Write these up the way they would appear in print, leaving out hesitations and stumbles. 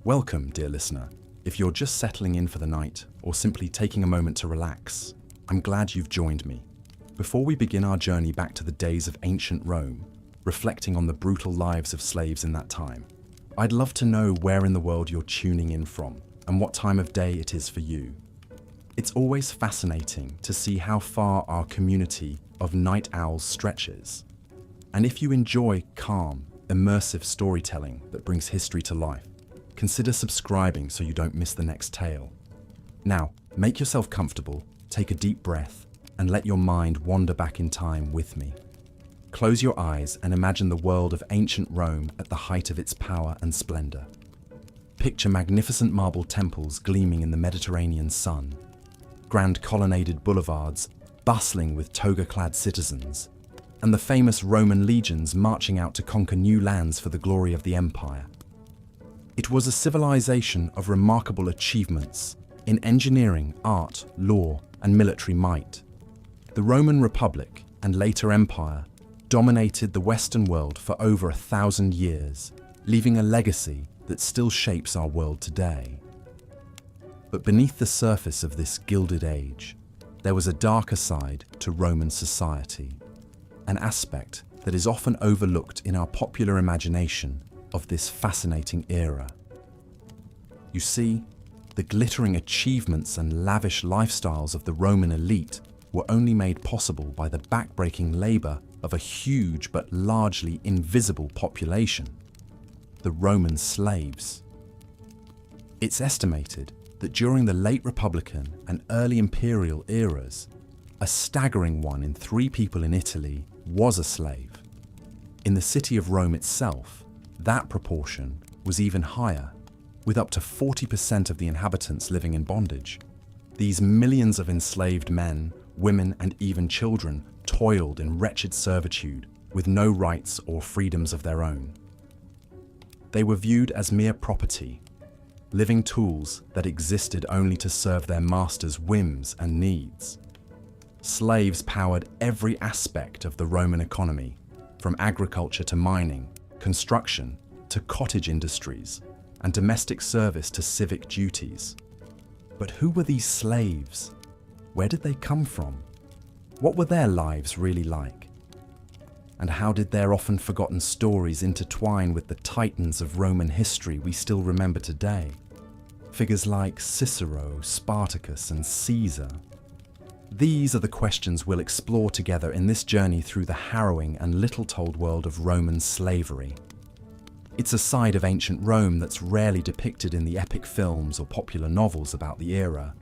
Welcome, dear listener. If you're just settling in for the night or simply taking a moment to relax, I'm glad you've joined me. Before we begin our journey back to the days of ancient Rome, reflecting on the brutal lives of slaves in that time, I'd love to know where in the world you're tuning in from and what time of day it is for you. It's always fascinating to see how far our community of night owls stretches. And if you enjoy calm, immersive storytelling that brings history to life, consider subscribing so you don't miss the next tale. Now, make yourself comfortable, take a deep breath, and let your mind wander back in time with me. Close your eyes and imagine the world of ancient Rome at the height of its power and splendor. Picture magnificent marble temples gleaming in the Mediterranean sun, grand colonnaded boulevards bustling with toga-clad citizens, and the famous Roman legions marching out to conquer new lands for the glory of the empire. It was a civilization of remarkable achievements in engineering, art, law, and military might. The Roman Republic, and later Empire, dominated the Western world for over 1,000 years, leaving a legacy that still shapes our world today. But beneath the surface of this gilded age, there was a darker side to Roman society, an aspect that is often overlooked in our popular imagination of this fascinating era. You see, the glittering achievements and lavish lifestyles of the Roman elite were only made possible by the backbreaking labor of a huge but largely invisible population, the Roman slaves. It's estimated that during the late Republican and early Imperial eras, a staggering 1 in 3 people in Italy was a slave. In the city of Rome itself, that proportion was even higher, with up to 40% of the inhabitants living in bondage. These millions of enslaved men, women, and even children toiled in wretched servitude with no rights or freedoms of their own. They were viewed as mere property, living tools that existed only to serve their masters' whims and needs. Slaves powered every aspect of the Roman economy, from agriculture to mining, construction to cottage industries, and domestic service to civic duties. But who were these slaves? Where did they come from? What were their lives really like? And how did their often forgotten stories intertwine with the titans of Roman history we still remember today? Figures like Cicero, Spartacus, and Caesar. These are the questions we'll explore together in this journey through the harrowing and little-told world of Roman slavery. It's a side of ancient Rome that's rarely depicted in the epic films or popular novels about the era,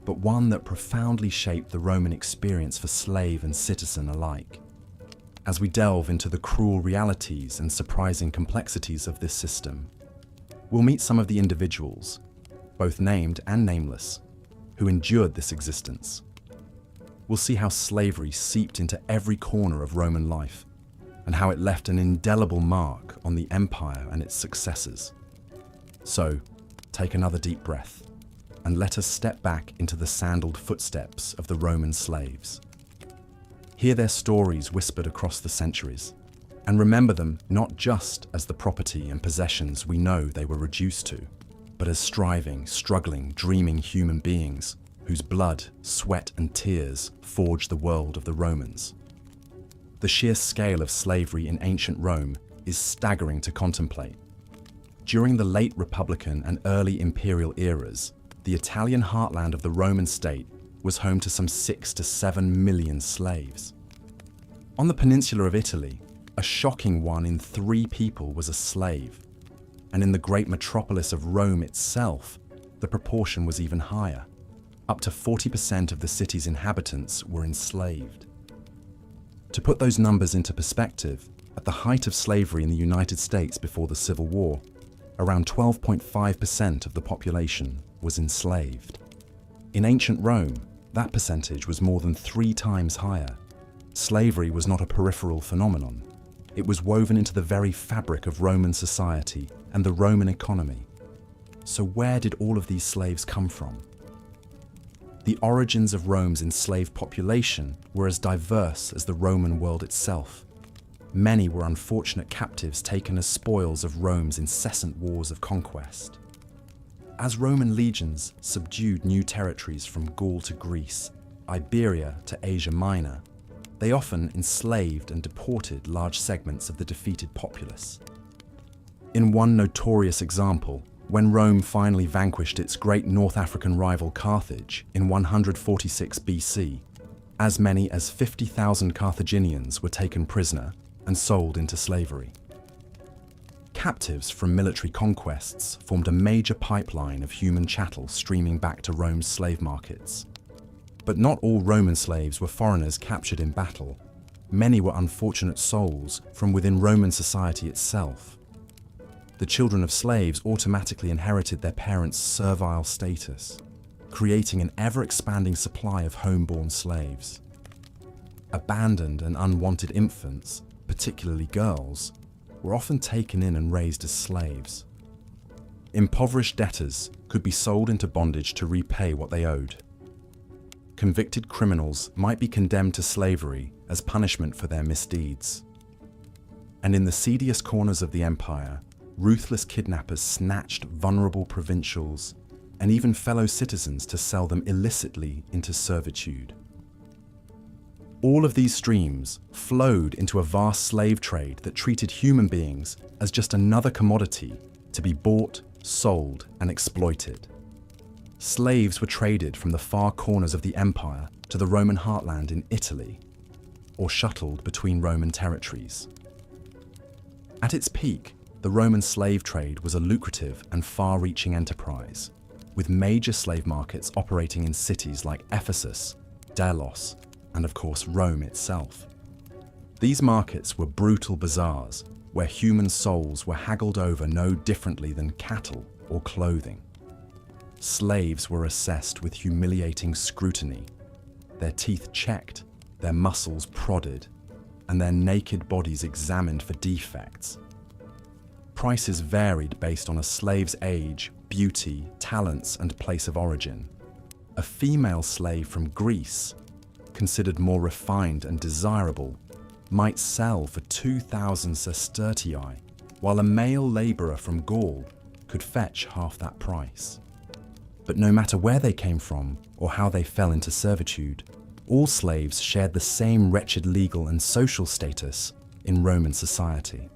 but one that profoundly shaped the Roman experience for slave and citizen alike. As we delve into the cruel realities and surprising complexities of this system, we'll meet some of the individuals, both named and nameless, who endured this existence. We'll see how slavery seeped into every corner of Roman life, and how it left an indelible mark on the empire and its successors. So, take another deep breath, and let us step back into the sandaled footsteps of the Roman slaves. Hear their stories whispered across the centuries, and remember them not just as the property and possessions we know they were reduced to, but as striving, struggling, dreaming human beings whose blood, sweat, and tears forged the world of the Romans. The sheer scale of slavery in ancient Rome is staggering to contemplate. During the late Republican and early Imperial eras, the Italian heartland of the Roman state was home to some 6 to 7 million slaves. On the peninsula of Italy, a shocking 1 in 3 people was a slave, and in the great metropolis of Rome itself, the proportion was even higher. Up to 40% of the city's inhabitants were enslaved. To put those numbers into perspective, at the height of slavery in the United States before the Civil War, around 12.5% of the population was enslaved. In ancient Rome, that percentage was more than 3 times higher. Slavery was not a peripheral phenomenon. It was woven into the very fabric of Roman society and the Roman economy. So where did all of these slaves come from? The origins of Rome's enslaved population were as diverse as the Roman world itself. Many were unfortunate captives taken as spoils of Rome's incessant wars of conquest. As Roman legions subdued new territories from Gaul to Greece, Iberia to Asia Minor, they often enslaved and deported large segments of the defeated populace. In one notorious example, when Rome finally vanquished its great North African rival Carthage in 146 BC, as many as 50,000 Carthaginians were taken prisoner and sold into slavery. Captives from military conquests formed a major pipeline of human chattel streaming back to Rome's slave markets. But not all Roman slaves were foreigners captured in battle. Many were unfortunate souls from within Roman society itself. The children of slaves automatically inherited their parents' servile status, creating an ever-expanding supply of homeborn slaves. Abandoned and unwanted infants, particularly girls, were often taken in and raised as slaves. Impoverished debtors could be sold into bondage to repay what they owed. Convicted criminals might be condemned to slavery as punishment for their misdeeds. And in the seediest corners of the empire, ruthless kidnappers snatched vulnerable provincials and even fellow citizens to sell them illicitly into servitude. All of these streams flowed into a vast slave trade that treated human beings as just another commodity to be bought, sold, and exploited. Slaves were traded from the far corners of the empire to the Roman heartland in Italy, or shuttled between Roman territories. At its peak, the Roman slave trade was a lucrative and far-reaching enterprise, with major slave markets operating in cities like Ephesus, Delos, and of course Rome itself. These markets were brutal bazaars where human souls were haggled over no differently than cattle or clothing. Slaves were assessed with humiliating scrutiny, their teeth checked, their muscles prodded, and their naked bodies examined for defects. Prices varied based on a slave's age, beauty, talents, and place of origin. A female slave from Greece, considered more refined and desirable, might sell for 2,000 sestertii, while a male labourer from Gaul could fetch half that price. But no matter where they came from or how they fell into servitude, all slaves shared the same wretched legal and social status in Roman society.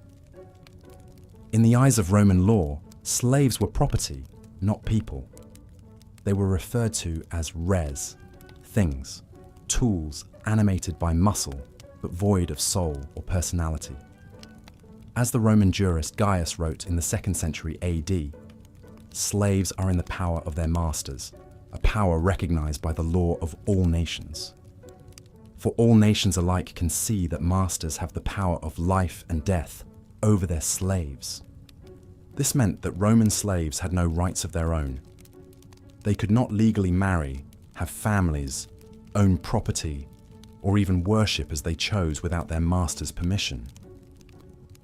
In the eyes of Roman law, slaves were property, not people. They were referred to as res, things, tools animated by muscle but void of soul or personality. As the Roman jurist Gaius wrote in the 2nd century AD, slaves are in the power of their masters, a power recognized by the law of all nations. For all nations alike can see that masters have the power of life and death over their slaves. This meant that Roman slaves had no rights of their own. They could not legally marry, have families, own property, or even worship as they chose without their master's permission.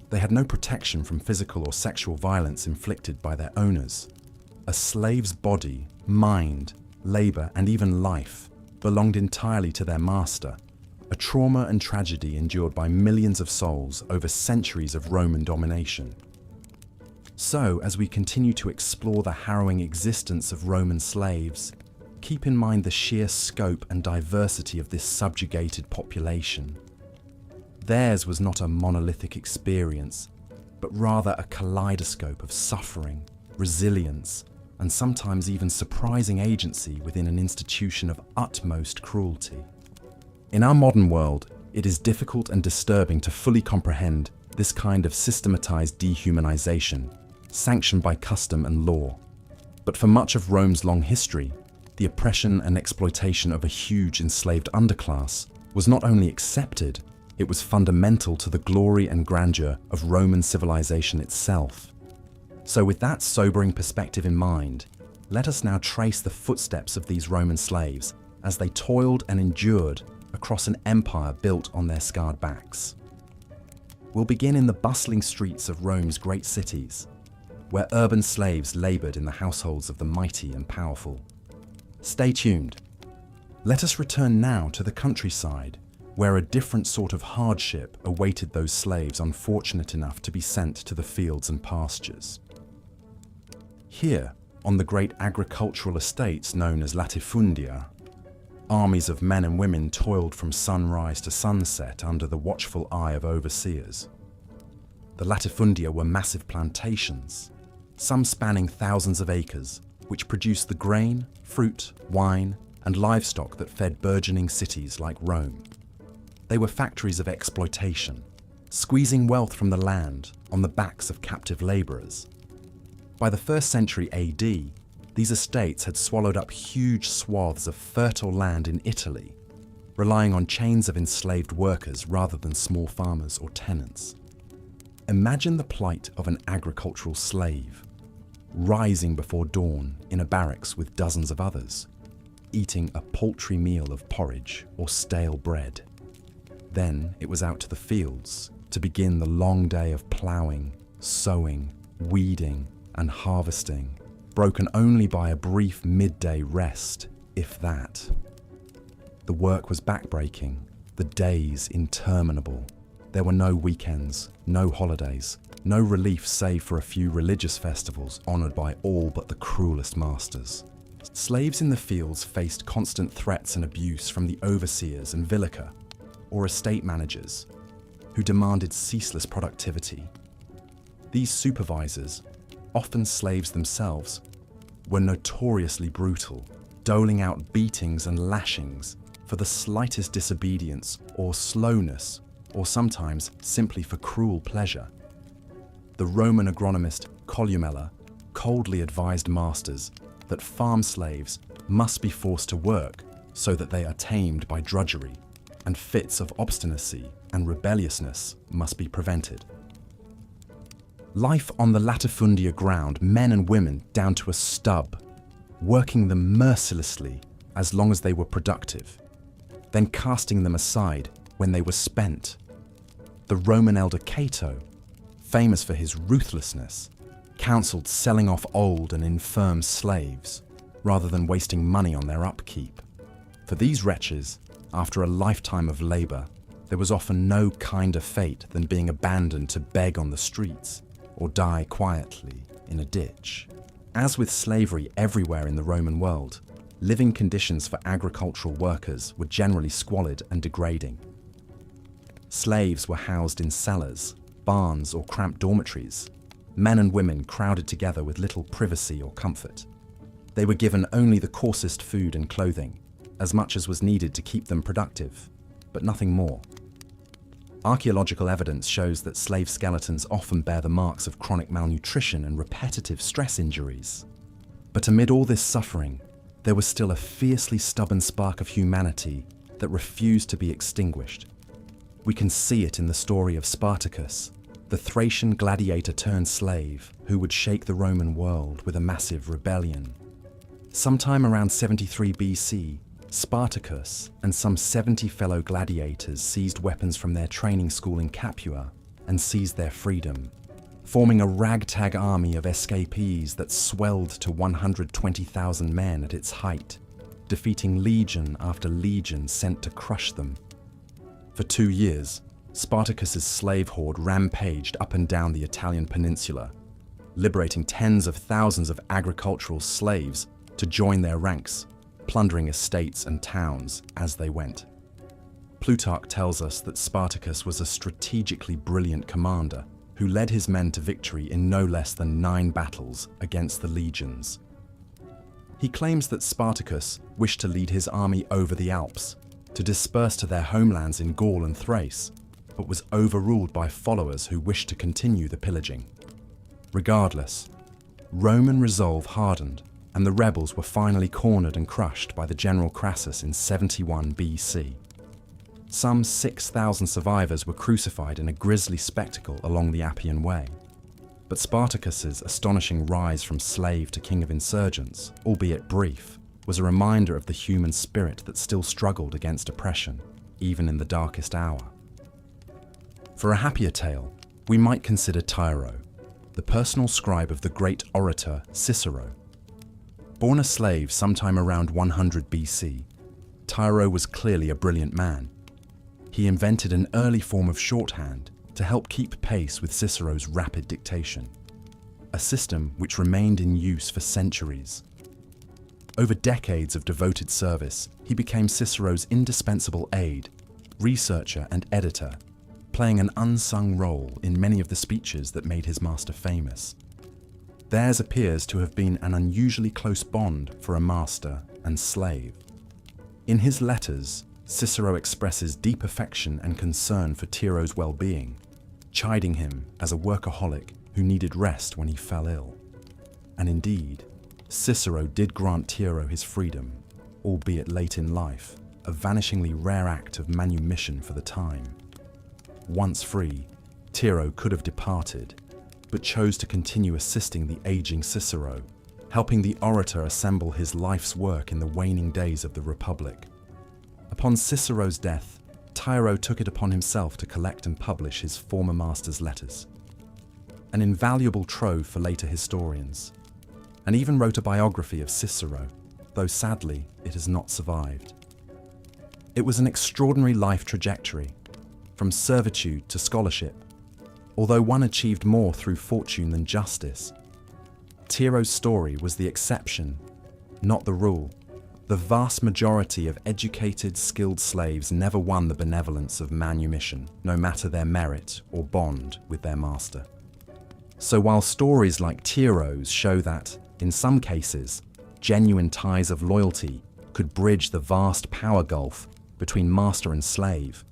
They had no protection from physical or sexual violence inflicted by their owners. A slave's body, mind, labor, and even life belonged entirely to their master, a trauma and tragedy endured by millions of souls over centuries of Roman domination. So, as we continue to explore the harrowing existence of Roman slaves, keep in mind the sheer scope and diversity of this subjugated population. Theirs was not a monolithic experience, but rather a kaleidoscope of suffering, resilience, and sometimes even surprising agency within an institution of utmost cruelty. In our modern world, it is difficult and disturbing to fully comprehend this kind of systematized dehumanization, sanctioned by custom and law. But for much of Rome's long history, the oppression and exploitation of a huge enslaved underclass was not only accepted, it was fundamental to the glory and grandeur of Roman civilization itself. So with that sobering perspective in mind, let us now trace the footsteps of these Roman slaves as they toiled and endured across an empire built on their scarred backs. We'll begin in the bustling streets of Rome's great cities, where urban slaves labored in the households of the mighty and powerful. Stay tuned. Let us return now to the countryside, where a different sort of hardship awaited those slaves unfortunate enough to be sent to the fields and pastures. Here, On the great agricultural estates known as latifundia, armies of men and women toiled from sunrise to sunset under the watchful eye of overseers. The latifundia were massive plantations, some spanning thousands of acres, which produced the grain, fruit, wine, and livestock that fed burgeoning cities like Rome. They were factories of exploitation, squeezing wealth from the land on the backs of captive laborers. By the 1st century AD, these estates had swallowed up huge swaths of fertile land in Italy, relying on chains of enslaved workers rather than small farmers or tenants. Imagine the plight of an agricultural slave, rising before dawn in a barracks with dozens of others, eating a paltry meal of porridge or stale bread. Then it was out to the fields to begin the long day of ploughing, sowing, weeding, and harvesting, broken only by a brief midday rest, if that. The work was backbreaking, the days interminable. There were no weekends, no holidays, no relief save for a few religious festivals honoured by all but the cruelest masters. Slaves in the fields faced constant threats and abuse from the overseers and vilica, or estate managers, who demanded ceaseless productivity. These supervisors, often slaves themselves, were notoriously brutal, doling out beatings and lashings for the slightest disobedience or slowness, or sometimes simply for cruel pleasure. The Roman agronomist Columella coldly advised masters that farm slaves must be forced to work so that they are tamed by drudgery, and fits of obstinacy and rebelliousness must be prevented. Life on the latifundia ground men and women down to a stub, working them mercilessly as long as they were productive, then casting them aside when they were spent. The Roman elder Cato, famous for his ruthlessness, counselled selling off old and infirm slaves rather than wasting money on their upkeep. For these wretches, after a lifetime of labour, there was often no kinder fate than being abandoned to beg on the streets or die quietly in a ditch. As with slavery everywhere in the Roman world, living conditions for agricultural workers were generally squalid and degrading. Slaves were housed in cellars, barns, or cramped dormitories, men and women crowded together with little privacy or comfort. They were given only the coarsest food and clothing, as much as was needed to keep them productive, but nothing more. Archaeological evidence shows that slave skeletons often bear the marks of chronic malnutrition and repetitive stress injuries. But amid all this suffering, there was still a fiercely stubborn spark of humanity that refused to be extinguished. We can see it in the story of Spartacus, the Thracian gladiator turned slave who would shake the Roman world with a massive rebellion. Sometime around 73 BC, Spartacus and some 70 fellow gladiators seized weapons from their training school in Capua and seized their freedom, forming a ragtag army of escapees that swelled to 120,000 men at its height, defeating legion after legion sent to crush them. For 2 years, Spartacus's slave horde rampaged up and down the Italian peninsula, liberating tens of thousands of agricultural slaves to join their ranks, plundering estates and towns as they went. Plutarch tells us that Spartacus was a strategically brilliant commander who led his men to victory in no less than 9 battles against the legions. He claims that Spartacus wished to lead his army over the Alps, to disperse to their homelands in Gaul and Thrace, but was overruled by followers who wished to continue the pillaging. Regardless, Roman resolve hardened, and the rebels were finally cornered and crushed by the general Crassus in 71 BC. Some 6,000 survivors were crucified in a grisly spectacle along the Appian Way. But Spartacus's astonishing rise from slave to king of insurgents, albeit brief, was a reminder of the human spirit that still struggled against oppression, even in the darkest hour. For a happier tale, we might consider Tiro, the personal scribe of the great orator Cicero. Born a slave sometime around 100 BC, Tiro was clearly a brilliant man. He invented an early form of shorthand to help keep pace with Cicero's rapid dictation. a system which remained in use for centuries. Over decades of devoted service, he became Cicero's indispensable aide, researcher and editor, playing an unsung role in many of the speeches that made his master famous. Theirs appears to have been an unusually close bond for a master and slave. In his letters, Cicero expresses deep affection and concern for Tiro's well-being, chiding him as a workaholic who needed rest when he fell ill. And indeed, Cicero did grant Tiro his freedom, albeit late in life, a vanishingly rare act of manumission for the time. Once free, Tiro could have departed, but chose to continue assisting the aging Cicero, helping the orator assemble his life's work in the waning days of the Republic. Upon Cicero's death, Tiro took it upon himself to collect and publish his former master's letters, an invaluable trove for later historians, and even wrote a biography of Cicero, though sadly it has not survived. It was an extraordinary life trajectory, from servitude to scholarship, although one achieved more through fortune than justice. Tiro's story was the exception, not the rule. The vast majority of educated, skilled slaves never won the benevolence of manumission, no matter their merit or bond with their master. So while stories like Tiro's show that, in some cases, genuine ties of loyalty could bridge the vast power gulf between master and slave,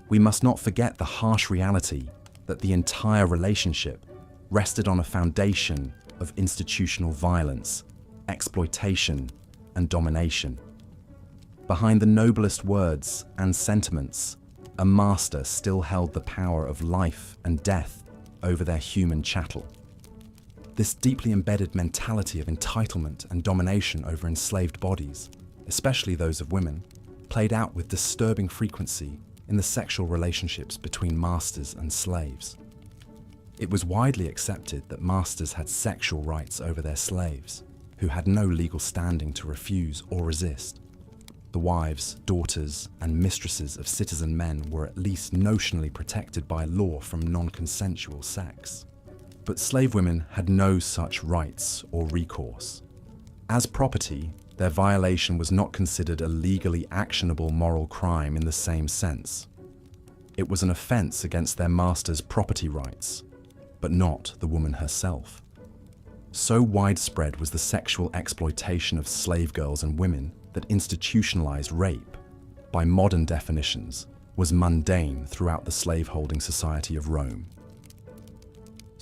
we must not forget the harsh reality that the entire relationship rested on a foundation of institutional violence, exploitation, and domination. Behind the noblest words and sentiments, a master still held the power of life and death over their human chattel. This deeply embedded mentality of entitlement and domination over enslaved bodies, especially those of women, played out with disturbing frequency in the sexual relationships between masters and slaves. It was widely accepted that masters had sexual rights over their slaves, who had no legal standing to refuse or resist. The wives, daughters, and mistresses of citizen men were at least notionally protected by law from non-consensual sex. But slave women had no such rights or recourse. As property, their violation was not considered a legally actionable moral crime in the same sense. It was an offense against their master's property rights, but not the woman herself. So widespread was the sexual exploitation of slave girls and women that institutionalized rape, by modern definitions, was mundane throughout the slave-holding society of Rome.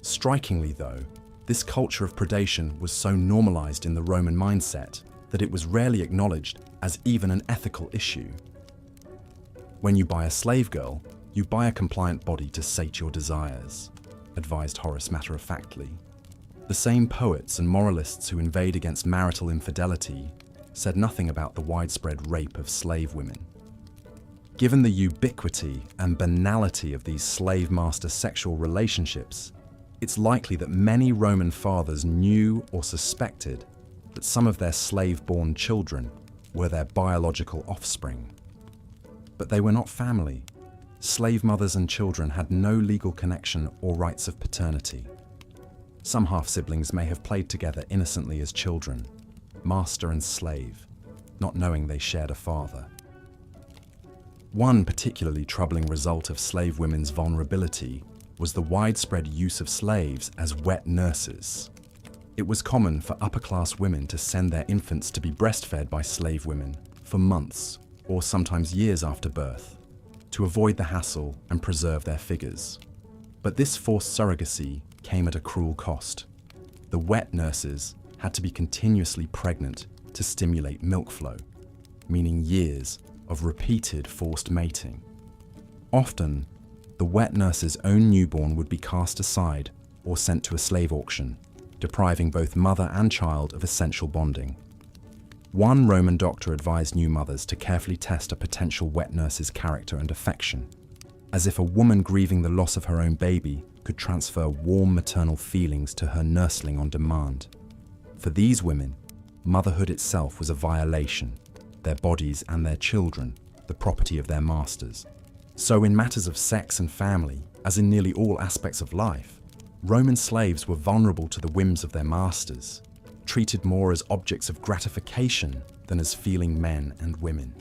Strikingly, though, this culture of predation was so normalized in the Roman mindset that it was rarely acknowledged as even an ethical issue. When you buy a slave girl, you buy a compliant body to sate your desires, advised Horace matter-of-factly. The same poets and moralists who inveighed against marital infidelity said nothing about the widespread rape of slave women. Given the ubiquity and banality of these slave-master sexual relationships, it's likely that many Roman fathers knew or suspected that some of their slave-born children were their biological offspring. But they were not family. Slave mothers and children had no legal connection or rights of paternity. Some half-siblings may have played together innocently as children, master and slave, not knowing they shared a father. One particularly troubling result of slave women's vulnerability was the widespread use of slaves as wet nurses. It was common for upper-class women to send their infants to be breastfed by slave women for months or sometimes years after birth, to avoid the hassle and preserve their figures. But this forced surrogacy came at a cruel cost. The wet nurses had to be continuously pregnant to stimulate milk flow, meaning years of repeated forced mating. Often, the wet nurse's own newborn would be cast aside or sent to a slave auction, depriving both mother and child of essential bonding. One Roman doctor advised new mothers to carefully test a potential wet nurse's character and affection, as if a woman grieving the loss of her own baby could transfer warm maternal feelings to her nursling on demand. For these women, motherhood itself was a violation, their bodies and their children, the property of their masters. So in matters of sex and family, as in nearly all aspects of life, Roman slaves were vulnerable to the whims of their masters, treated more as objects of gratification than as feeling men and women.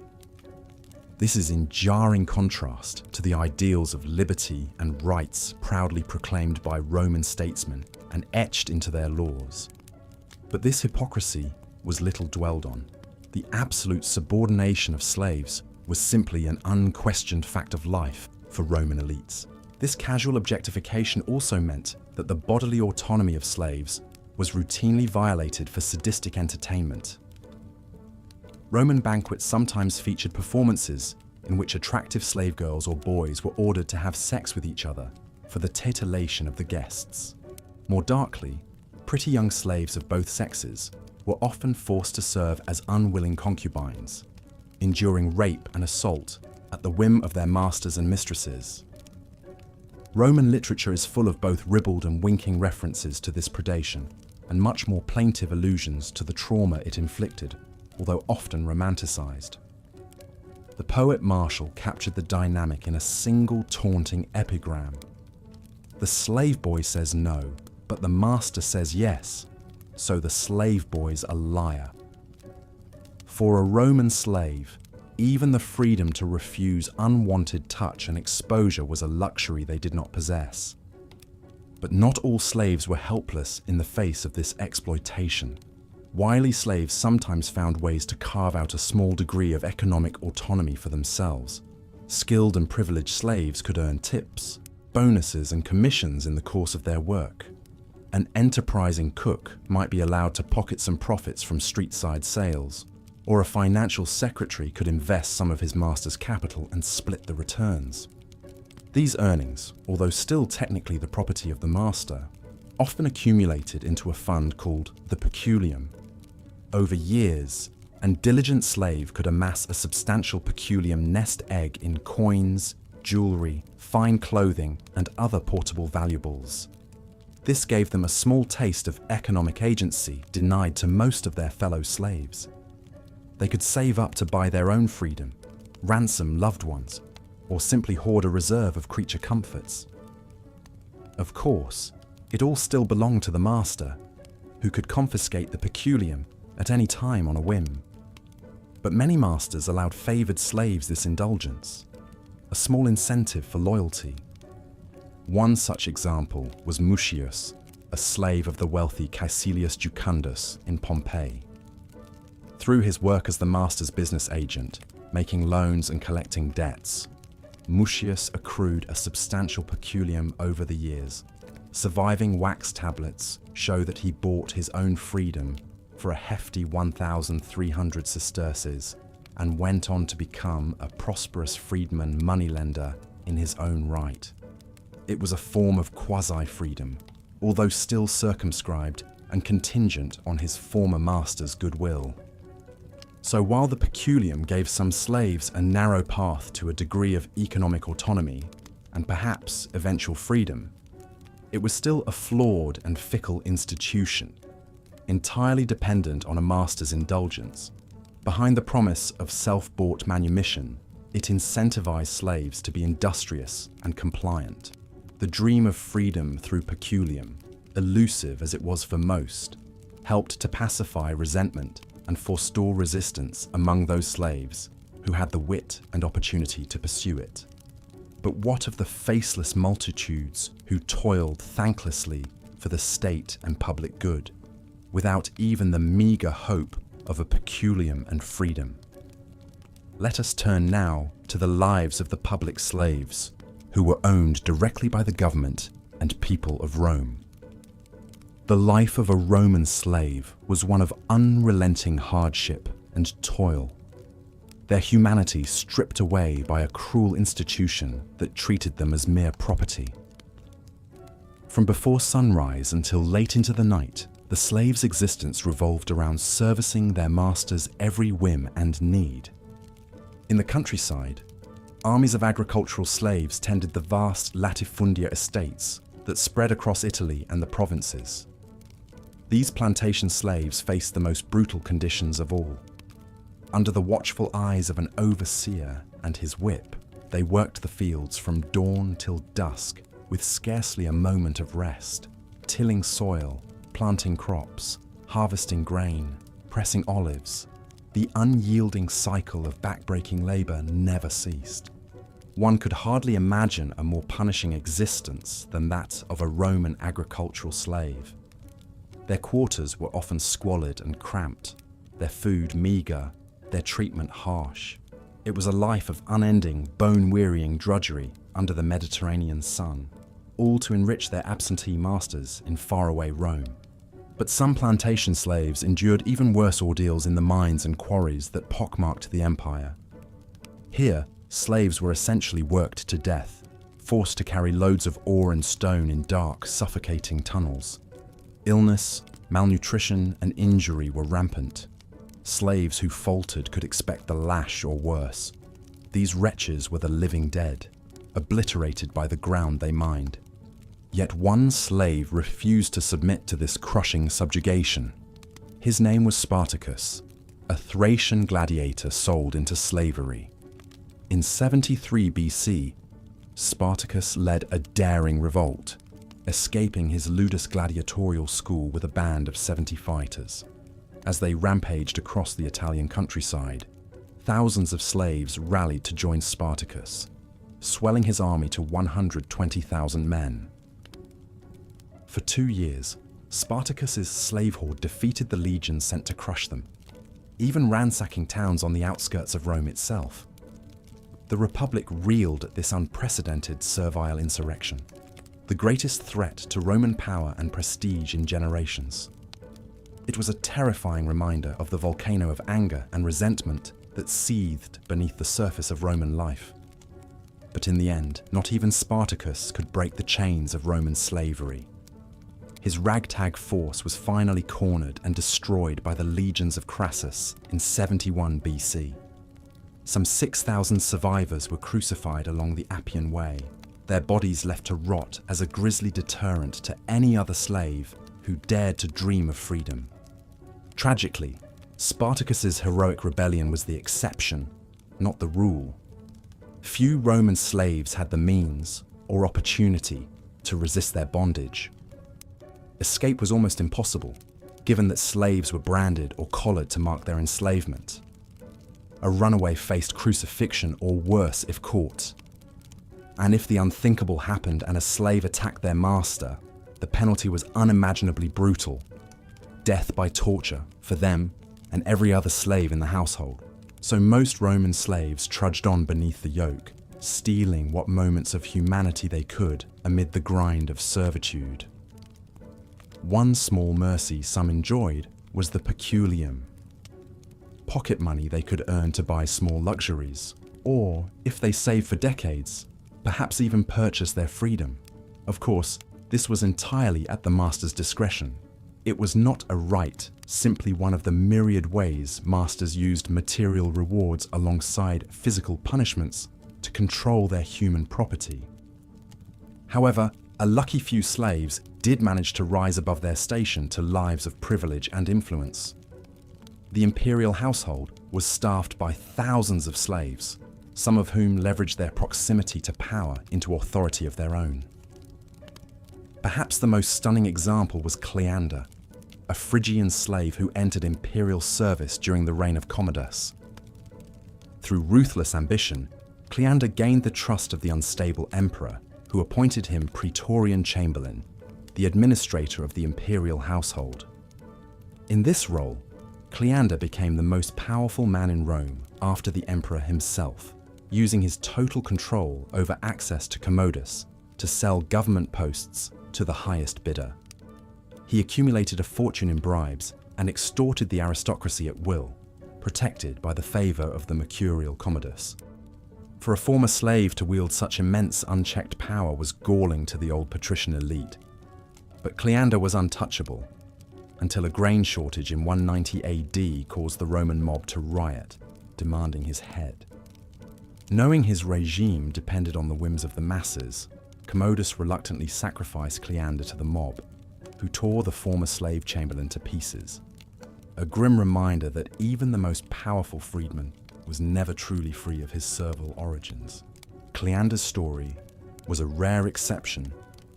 This is in jarring contrast to the ideals of liberty and rights proudly proclaimed by Roman statesmen and etched into their laws. But this hypocrisy was little dwelled on. The absolute subordination of slaves was simply an unquestioned fact of life for Roman elites. This casual objectification also meant that the bodily autonomy of slaves was routinely violated for sadistic entertainment. Roman banquets sometimes featured performances in which attractive slave girls or boys were ordered to have sex with each other for the titillation of the guests. More darkly, pretty young slaves of both sexes were often forced to serve as unwilling concubines, enduring rape and assault at the whim of their masters and mistresses. Roman literature is full of both ribald and winking references to this predation, and much more plaintive allusions to the trauma it inflicted, although often romanticized. The poet Martial captured the dynamic in a single taunting epigram. The slave boy says no, but the master says yes, so the slave boy's a liar. For a Roman slave, even the freedom to refuse unwanted touch and exposure was a luxury they did not possess. But not all slaves were helpless in the face of this exploitation. Wily slaves sometimes found ways to carve out a small degree of economic autonomy for themselves. Skilled and privileged slaves could earn tips, bonuses, and commissions in the course of their work. An enterprising cook might be allowed to pocket some profits from street-side sales, or a financial secretary could invest some of his master's capital and split the returns. These earnings, although still technically the property of the master, often accumulated into a fund called the peculium. Over years, a diligent slave could amass a substantial peculium nest egg in coins, jewelry, fine clothing, and other portable valuables. This gave them a small taste of economic agency denied to most of their fellow slaves. They could save up to buy their own freedom, ransom loved ones, or simply hoard a reserve of creature comforts. Of course, it all still belonged to the master, who could confiscate the peculium at any time on a whim. But many masters allowed favored slaves this indulgence, a small incentive for loyalty. One such example was Mutius, a slave of the wealthy Caecilius Jucundus in Pompeii. Through his work as the master's business agent, making loans and collecting debts, Mutius accrued a substantial peculium over the years. Surviving wax tablets show that he bought his own freedom for a hefty 1,300 sesterces and went on to become a prosperous freedman moneylender in his own right. It was a form of quasi-freedom, although still circumscribed and contingent on his former master's goodwill. So while the peculium gave some slaves a narrow path to a degree of economic autonomy and perhaps eventual freedom, it was still a flawed and fickle institution, entirely dependent on a master's indulgence. Behind the promise of self-bought manumission, it incentivized slaves to be industrious and compliant. The dream of freedom through peculium, elusive as it was for most, helped to pacify resentment and forestall resistance among those slaves who had the wit and opportunity to pursue it. But what of the faceless multitudes who toiled thanklessly for the state and public good, without even the meager hope of a peculium and freedom? Let us turn now to the lives of the public slaves, who were owned directly by the government and people of Rome. The life of a Roman slave was one of unrelenting hardship and toil, their humanity stripped away by a cruel institution that treated them as mere property. From before sunrise until late into the night, the slave's existence revolved around servicing their master's every whim and need. In the countryside, armies of agricultural slaves tended the vast latifundia estates that spread across Italy and the provinces. These plantation slaves faced the most brutal conditions of all. Under the watchful eyes of an overseer and his whip, they worked the fields from dawn till dusk with scarcely a moment of rest. tilling soil, planting crops, harvesting grain, pressing olives. The unyielding cycle of backbreaking labor never ceased. One could hardly imagine a more punishing existence than that of a Roman agricultural slave. Their quarters were often squalid and cramped, their food meager, their treatment harsh. It was a life of unending, bone-wearying drudgery under the Mediterranean sun, all to enrich their absentee masters in faraway Rome. But some plantation slaves endured even worse ordeals in the mines and quarries that pockmarked the empire. Here, slaves were essentially worked to death, forced to carry loads of ore and stone in dark, suffocating tunnels. Illness, malnutrition, and injury were rampant. Slaves who faltered could expect the lash or worse. These wretches were the living dead, obliterated by the ground they mined. Yet one slave refused to submit to this crushing subjugation. His name was Spartacus, a Thracian gladiator sold into slavery. In 73 BC, Spartacus led a daring revolt, escaping his ludus gladiatorial school with a band of 70 fighters. As they rampaged across the Italian countryside, thousands of slaves rallied to join Spartacus, swelling his army to 120,000 men. For 2 years, Spartacus's slave horde defeated the legions sent to crush them, even ransacking towns on the outskirts of Rome itself. The Republic reeled at this unprecedented servile insurrection, the greatest threat to Roman power and prestige in generations. It was a terrifying reminder of the volcano of anger and resentment that seethed beneath the surface of Roman life. But in the end, not even Spartacus could break the chains of Roman slavery. His ragtag force was finally cornered and destroyed by the legions of Crassus in 71 BC. Some 6,000 survivors were crucified along the Appian Way, their bodies left to rot as a grisly deterrent to any other slave who dared to dream of freedom. Tragically, Spartacus's heroic rebellion was the exception, not the rule. Few Roman slaves had the means or opportunity to resist their bondage. Escape was almost impossible, given that slaves were branded or collared to mark their enslavement. A runaway faced crucifixion or worse if caught. And if the unthinkable happened and a slave attacked their master, the penalty was unimaginably brutal. Death by torture for them and every other slave in the household. So most Roman slaves trudged on beneath the yoke, stealing what moments of humanity they could amid the grind of servitude. One small mercy some enjoyed was the peculium. Pocket money they could earn to buy small luxuries, or, if they saved for decades, perhaps even purchase their freedom. Of course, this was entirely at the master's discretion. It was not a right, simply one of the myriad ways masters used material rewards alongside physical punishments to control their human property. However, a lucky few slaves did manage to rise above their station to lives of privilege and influence. The imperial household was staffed by thousands of slaves, some of whom leveraged their proximity to power into authority of their own. Perhaps the most stunning example was Cleander, a Phrygian slave who entered imperial service during the reign of Commodus. Through ruthless ambition, Cleander gained the trust of the unstable emperor, who appointed him Praetorian Chamberlain, the administrator of the imperial household. In this role, Cleander became the most powerful man in Rome after the emperor himself, using his total control over access to Commodus to sell government posts to the highest bidder. He accumulated a fortune in bribes and extorted the aristocracy at will, protected by the favor of the mercurial Commodus. For a former slave to wield such immense unchecked power was galling to the old patrician elite. But Cleander was untouchable, until a grain shortage in 190 AD caused the Roman mob to riot, demanding his head. Knowing his regime depended on the whims of the masses, Commodus reluctantly sacrificed Cleander to the mob, who tore the former slave chamberlain to pieces. A grim reminder that even the most powerful freedman was never truly free of his servile origins. Cleander's story was a rare exception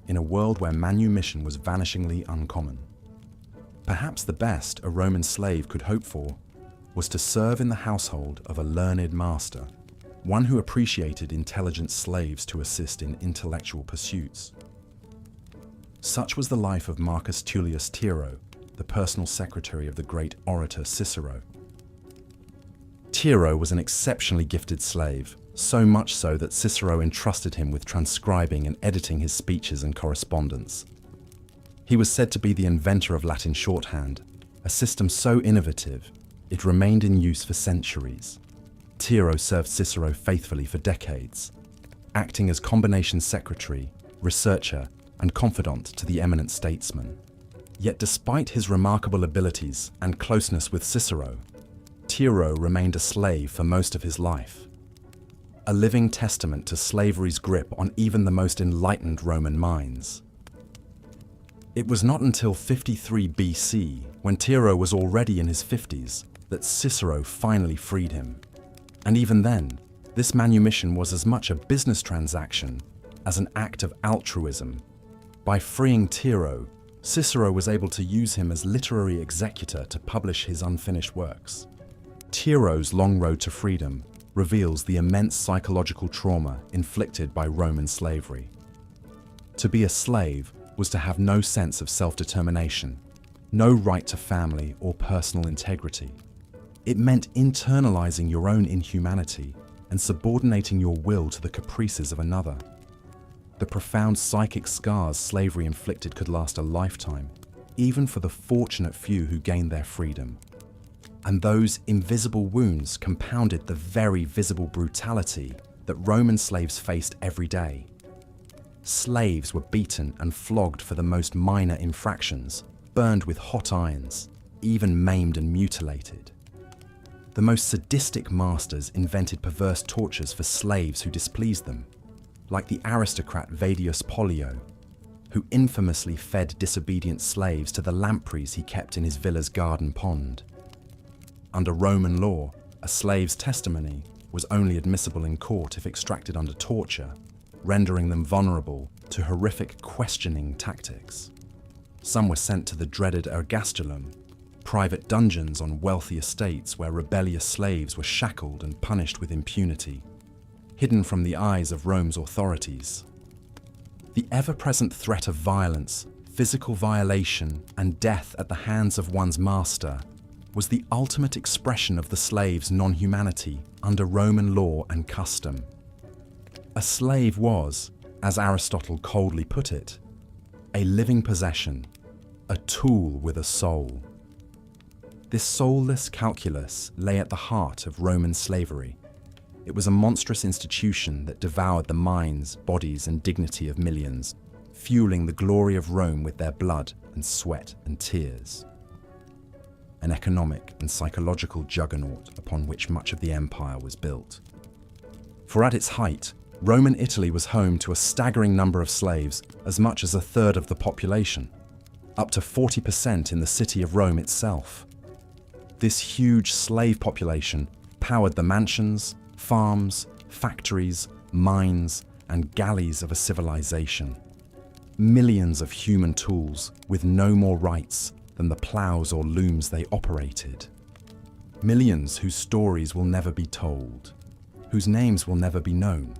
in a world where manumission was vanishingly uncommon. Perhaps the best a Roman slave could hope for was to serve in the household of a learned master, one who appreciated intelligent slaves to assist in intellectual pursuits. Such was the life of Marcus Tullius Tiro, the personal secretary of the great orator Cicero. Tiro was an exceptionally gifted slave, so much so that Cicero entrusted him with transcribing and editing his speeches and correspondence. He was said to be the inventor of Latin shorthand, a system so innovative it remained in use for centuries. Tiro served Cicero faithfully for decades, acting as combination secretary, researcher, and confidant to the eminent statesman. Yet despite his remarkable abilities and closeness with Cicero, Tiro remained a slave for most of his life, a living testament to slavery's grip on even the most enlightened Roman minds. It was not until 53 BC, when Tiro was already in his 50s, that Cicero finally freed him. And even then, this manumission was as much a business transaction as an act of altruism. By freeing Tiro, Cicero was able to use him as literary executor to publish his unfinished works. Tiro's long road to freedom reveals the immense psychological trauma inflicted by Roman slavery. To be a slave was to have no sense of self-determination, no right to family or personal integrity. It meant internalizing your own inhumanity and subordinating your will to the caprices of another. The profound psychic scars slavery inflicted could last a lifetime, even for the fortunate few who gained their freedom. And those invisible wounds compounded the very visible brutality that Roman slaves faced every day. Slaves were beaten and flogged for the most minor infractions, burned with hot irons, even maimed and mutilated. The most sadistic masters invented perverse tortures for slaves who displeased them, like the aristocrat Vedius Pollio, who infamously fed disobedient slaves to the lampreys he kept in his villa's garden pond. Under Roman law, a slave's testimony was only admissible in court if extracted under torture, rendering them vulnerable to horrific questioning tactics. Some were sent to the dreaded ergastulum, private dungeons on wealthy estates where rebellious slaves were shackled and punished with impunity, hidden from the eyes of Rome's authorities. The ever-present threat of violence, physical violation, and death at the hands of one's master was the ultimate expression of the slave's non-humanity under Roman law and custom. A slave was, as Aristotle coldly put it, a living possession, a tool with a soul. This soulless calculus lay at the heart of Roman slavery. It was a monstrous institution that devoured the minds, bodies, and dignity of millions, fueling the glory of Rome with their blood and sweat and tears. An economic and psychological juggernaut upon which much of the empire was built. For at its height, Roman Italy was home to a staggering number of slaves, as much as a third of the population, up to 40% in the city of Rome itself. This huge slave population powered the mansions, farms, factories, mines, and galleys of a civilization. Millions of human tools with no more rights than the plows or looms they operated. Millions whose stories will never be told, whose names will never be known,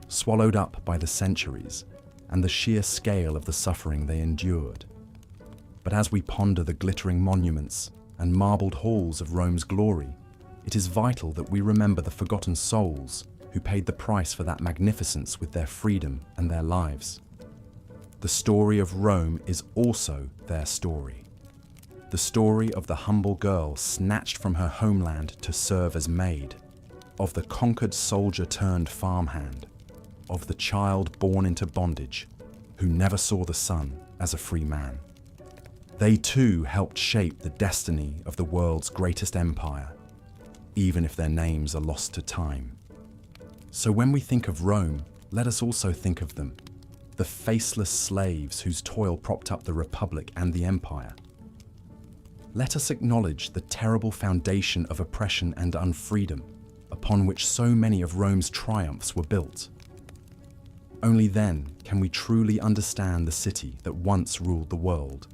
swallowed up by the centuries and the sheer scale of the suffering they endured. But as we ponder the glittering monuments and marbled halls of Rome's glory, it is vital that we remember the forgotten souls who paid the price for that magnificence with their freedom and their lives. The story of Rome is also their story. The story of the humble girl snatched from her homeland to serve as maid, of the conquered soldier turned farmhand, of the child born into bondage who never saw the sun as a free man. They too helped shape the destiny of the world's greatest empire, even if their names are lost to time. So when we think of Rome, let us also think of them, the faceless slaves whose toil propped up the Republic and the Empire. Let us acknowledge the terrible foundation of oppression and unfreedom upon which so many of Rome's triumphs were built. Only then can we truly understand the city that once ruled the world.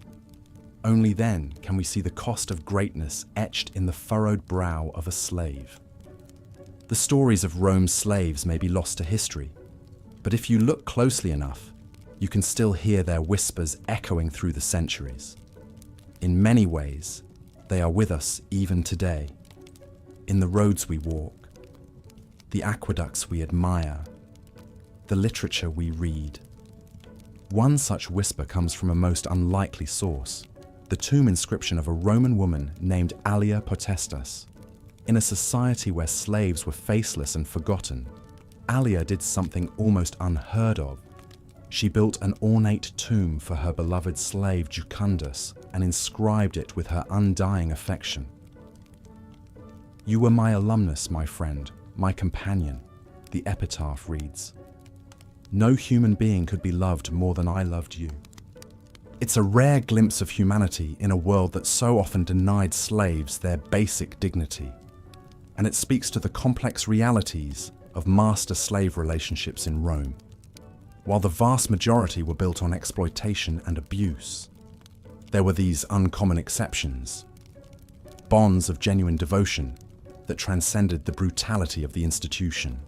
Only then can we see the cost of greatness etched in the furrowed brow of a slave. The stories of Rome's slaves may be lost to history, but if you look closely enough, you can still hear their whispers echoing through the centuries. In many ways, they are with us even today, in the roads we walk, the aqueducts we admire, the literature we read. One such whisper comes from a most unlikely source, the tomb inscription of a Roman woman named Alia Potestas. In a society where slaves were faceless and forgotten, Alia did something almost unheard of. She built an ornate tomb for her beloved slave Jucundus and inscribed it with her undying affection. "You were my alumnus, my friend, my companion," the epitaph reads. "No human being could be loved more than I loved you." It's a rare glimpse of humanity in a world that so often denied slaves their basic dignity, and it speaks to the complex realities of master-slave relationships in Rome. While the vast majority were built on exploitation and abuse, there were these uncommon exceptions, bonds of genuine devotion that transcended the brutality of the institution.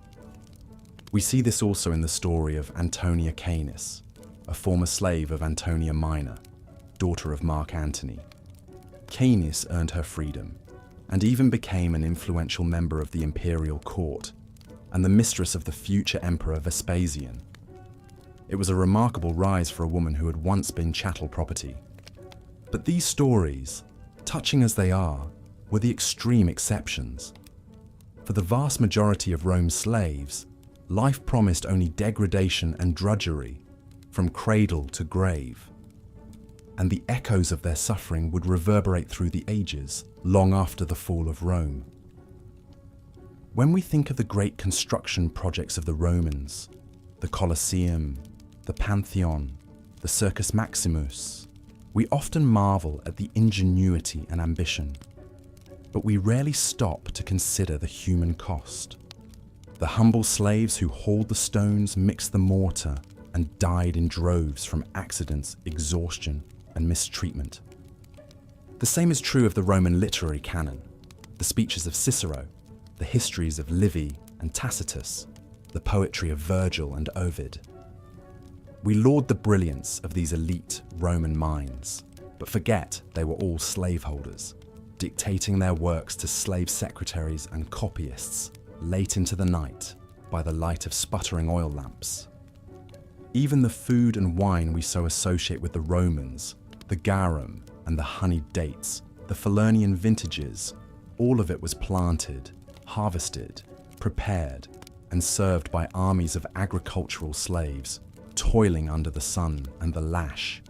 We see this also in the story of Antonia Canis, a former slave of Antonia Minor, daughter of Mark Antony. Canis earned her freedom and even became an influential member of the imperial court and the mistress of the future emperor Vespasian. It was a remarkable rise for a woman who had once been chattel property. But these stories, touching as they are, were the extreme exceptions. For the vast majority of Rome's slaves, life promised only degradation and drudgery from cradle to grave, and the echoes of their suffering would reverberate through the ages, long after the fall of Rome. When we think of the great construction projects of the Romans, the Colosseum, the Pantheon, the Circus Maximus, we often marvel at the ingenuity and ambition, but we rarely stop to consider the human cost. The humble slaves who hauled the stones, mixed the mortar, and died in droves from accidents, exhaustion, and mistreatment. The same is true of the Roman literary canon, the speeches of Cicero, the histories of Livy and Tacitus, the poetry of Virgil and Ovid. We laud the brilliance of these elite Roman minds, but forget they were all slaveholders, dictating their works to slave secretaries and copyists late into the night by the light of sputtering oil lamps. Even the food and wine we so associate with the Romans, the garum and the honeyed dates, the Falernian vintages, all of it was planted, harvested, prepared, and served by armies of agricultural slaves, toiling under the sun and the lash.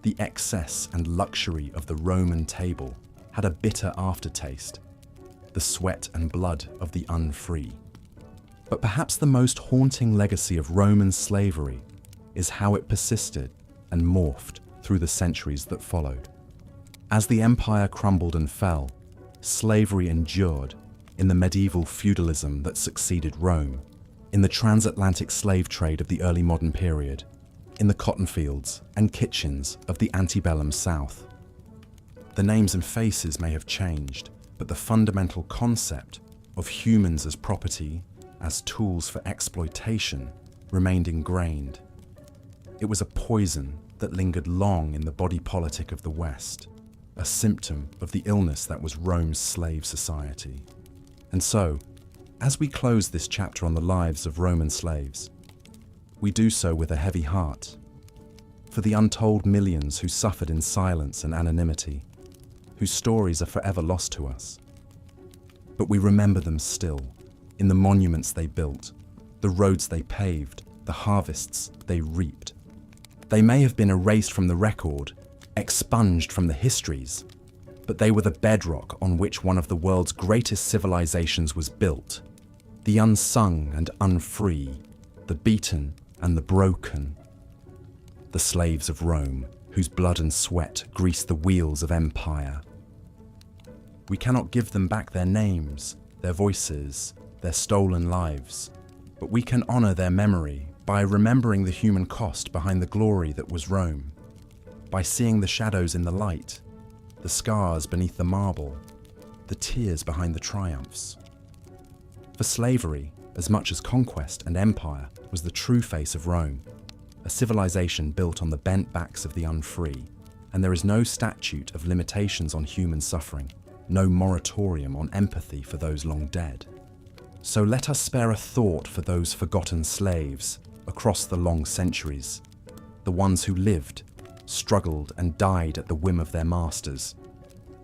The excess and luxury of the Roman table had a bitter aftertaste, the sweat and blood of the unfree. But perhaps the most haunting legacy of Roman slavery is how it persisted and morphed through the centuries that followed. As the empire crumbled and fell, slavery endured in the medieval feudalism that succeeded Rome, in the transatlantic slave trade of the early modern period, in the cotton fields and kitchens of the antebellum South. The names and faces may have changed, but the fundamental concept of humans as property, as tools for exploitation, remained ingrained. It was a poison that lingered long in the body politic of the West, a symptom of the illness that was Rome's slave society. And so, as we close this chapter on the lives of Roman slaves, we do so with a heavy heart, for the untold millions who suffered in silence and anonymity, whose stories are forever lost to us. But we remember them still, in the monuments they built, the roads they paved, the harvests they reaped. They may have been erased from the record, expunged from the histories, but they were the bedrock on which one of the world's greatest civilizations was built. The unsung and unfree, the beaten and the broken. The slaves of Rome, whose blood and sweat greased the wheels of empire. We cannot give them back their names, their voices, their stolen lives, but we can honor their memory by remembering the human cost behind the glory that was Rome, by seeing the shadows in the light, the scars beneath the marble, the tears behind the triumphs. For slavery, as much as conquest and empire, was the true face of Rome, a civilization built on the bent backs of the unfree, and there is no statute of limitations on human suffering, no moratorium on empathy for those long dead. So let us spare a thought for those forgotten slaves across the long centuries, the ones who lived, struggled and died at the whim of their masters,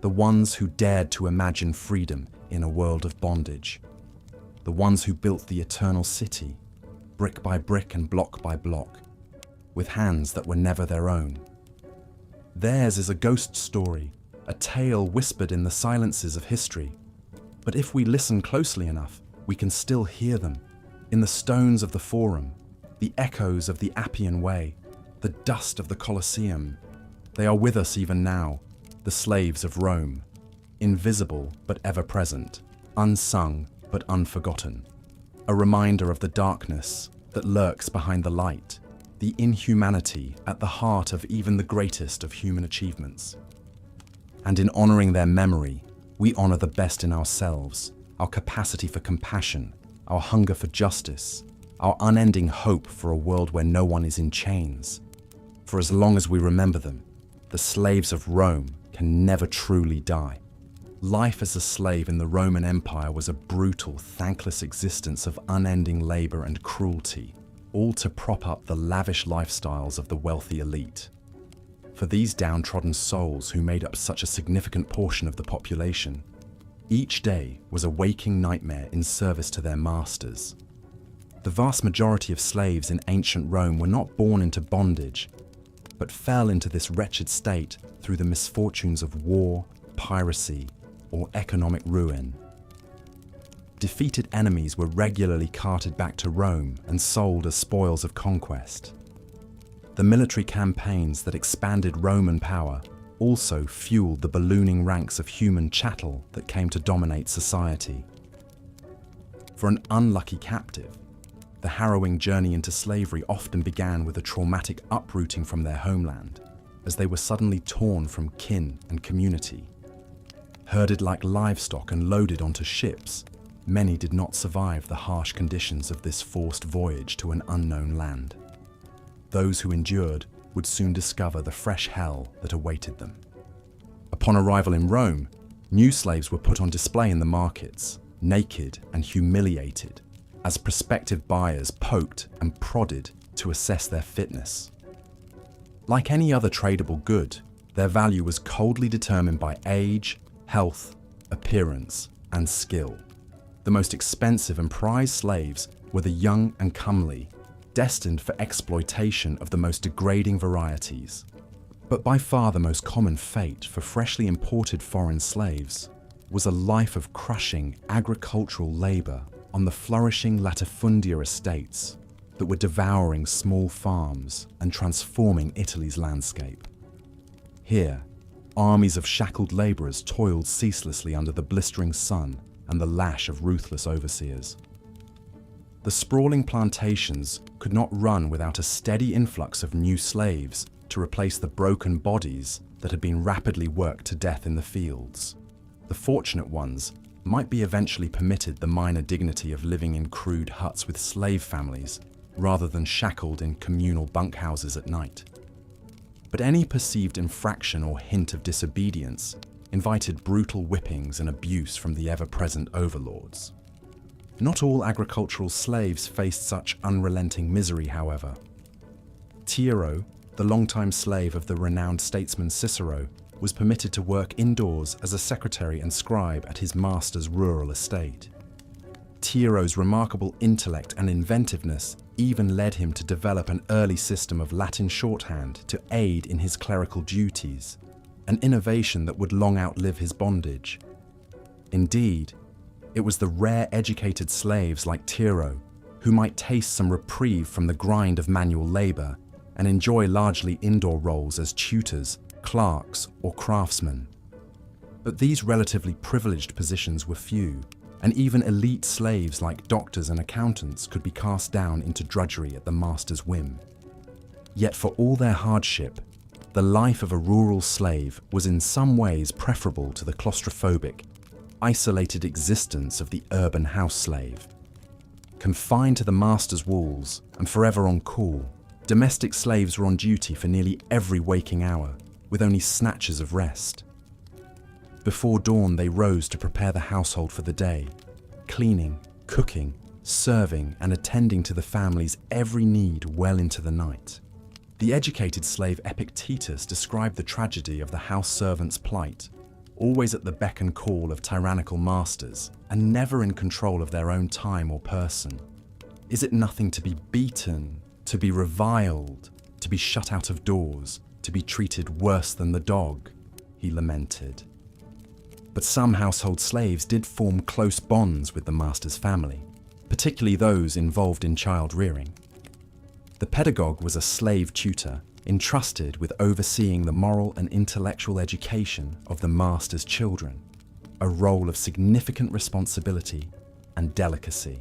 the ones who dared to imagine freedom in a world of bondage, the ones who built the eternal city, brick by brick and block by block, with hands that were never their own. Theirs is a ghost story, a tale whispered in the silences of history. But if we listen closely enough, we can still hear them, in the stones of the Forum, the echoes of the Appian Way, the dust of the Colosseum. They are with us even now, the slaves of Rome, invisible but ever present, unsung but unforgotten. A reminder of the darkness that lurks behind the light, the inhumanity at the heart of even the greatest of human achievements. And in honoring their memory, we honor the best in ourselves, our capacity for compassion, our hunger for justice, our unending hope for a world where no one is in chains. For as long as we remember them, the slaves of Rome can never truly die. Life as a slave in the Roman Empire was a brutal, thankless existence of unending labor and cruelty, all to prop up the lavish lifestyles of the wealthy elite. For these downtrodden souls who made up such a significant portion of the population, each day was a waking nightmare in service to their masters. The vast majority of slaves in ancient Rome were not born into bondage, but fell into this wretched state through the misfortunes of war, piracy, or economic ruin. Defeated enemies were regularly carted back to Rome and sold as spoils of conquest. The military campaigns that expanded Roman power also fueled the ballooning ranks of human chattel that came to dominate society. For an unlucky captive, the harrowing journey into slavery often began with a traumatic uprooting from their homeland, as they were suddenly torn from kin and community. Herded like livestock and loaded onto ships, many did not survive the harsh conditions of this forced voyage to an unknown land. Those who endured would soon discover the fresh hell that awaited them. Upon arrival in Rome, new slaves were put on display in the markets, naked and humiliated, as prospective buyers poked and prodded to assess their fitness. Like any other tradable good, their value was coldly determined by age, health, appearance, and skill. The most expensive and prized slaves were the young and comely, destined for exploitation of the most degrading varieties. But by far the most common fate for freshly imported foreign slaves was a life of crushing agricultural labor on the flourishing latifundia estates that were devouring small farms and transforming Italy's landscape. Here, armies of shackled laborers toiled ceaselessly under the blistering sun and the lash of ruthless overseers. The sprawling plantations could not run without a steady influx of new slaves to replace the broken bodies that had been rapidly worked to death in the fields. The fortunate ones might be eventually permitted the minor dignity of living in crude huts with slave families rather than shackled in communal bunkhouses at night. But any perceived infraction or hint of disobedience invited brutal whippings and abuse from the ever-present overlords. Not all agricultural slaves faced such unrelenting misery, however. Tiro, the longtime slave of the renowned statesman Cicero, was permitted to work indoors as a secretary and scribe at his master's rural estate. Tiro's remarkable intellect and inventiveness even led him to develop an early system of Latin shorthand to aid in his clerical duties, an innovation that would long outlive his bondage. Indeed, it was the rare educated slaves like Tiro who might taste some reprieve from the grind of manual labor and enjoy largely indoor roles as tutors, clerks, or craftsmen. But these relatively privileged positions were few, and even elite slaves like doctors and accountants could be cast down into drudgery at the master's whim. Yet for all their hardship, the life of a rural slave was in some ways preferable to the claustrophobic, isolated existence of the urban house slave. Confined to the master's walls and forever on call, domestic slaves were on duty for nearly every waking hour, with only snatches of rest. Before dawn, they rose to prepare the household for the day, cleaning, cooking, serving, and attending to the family's every need well into the night. The educated slave Epictetus described the tragedy of the house servant's plight, always at the beck and call of tyrannical masters, and never in control of their own time or person. Is it nothing to be beaten, to be reviled, to be shut out of doors, to be treated worse than the dog? He lamented. But some household slaves did form close bonds with the master's family, particularly those involved in child rearing. The pedagogue was a slave tutor entrusted with overseeing the moral and intellectual education of the master's children, a role of significant responsibility and delicacy.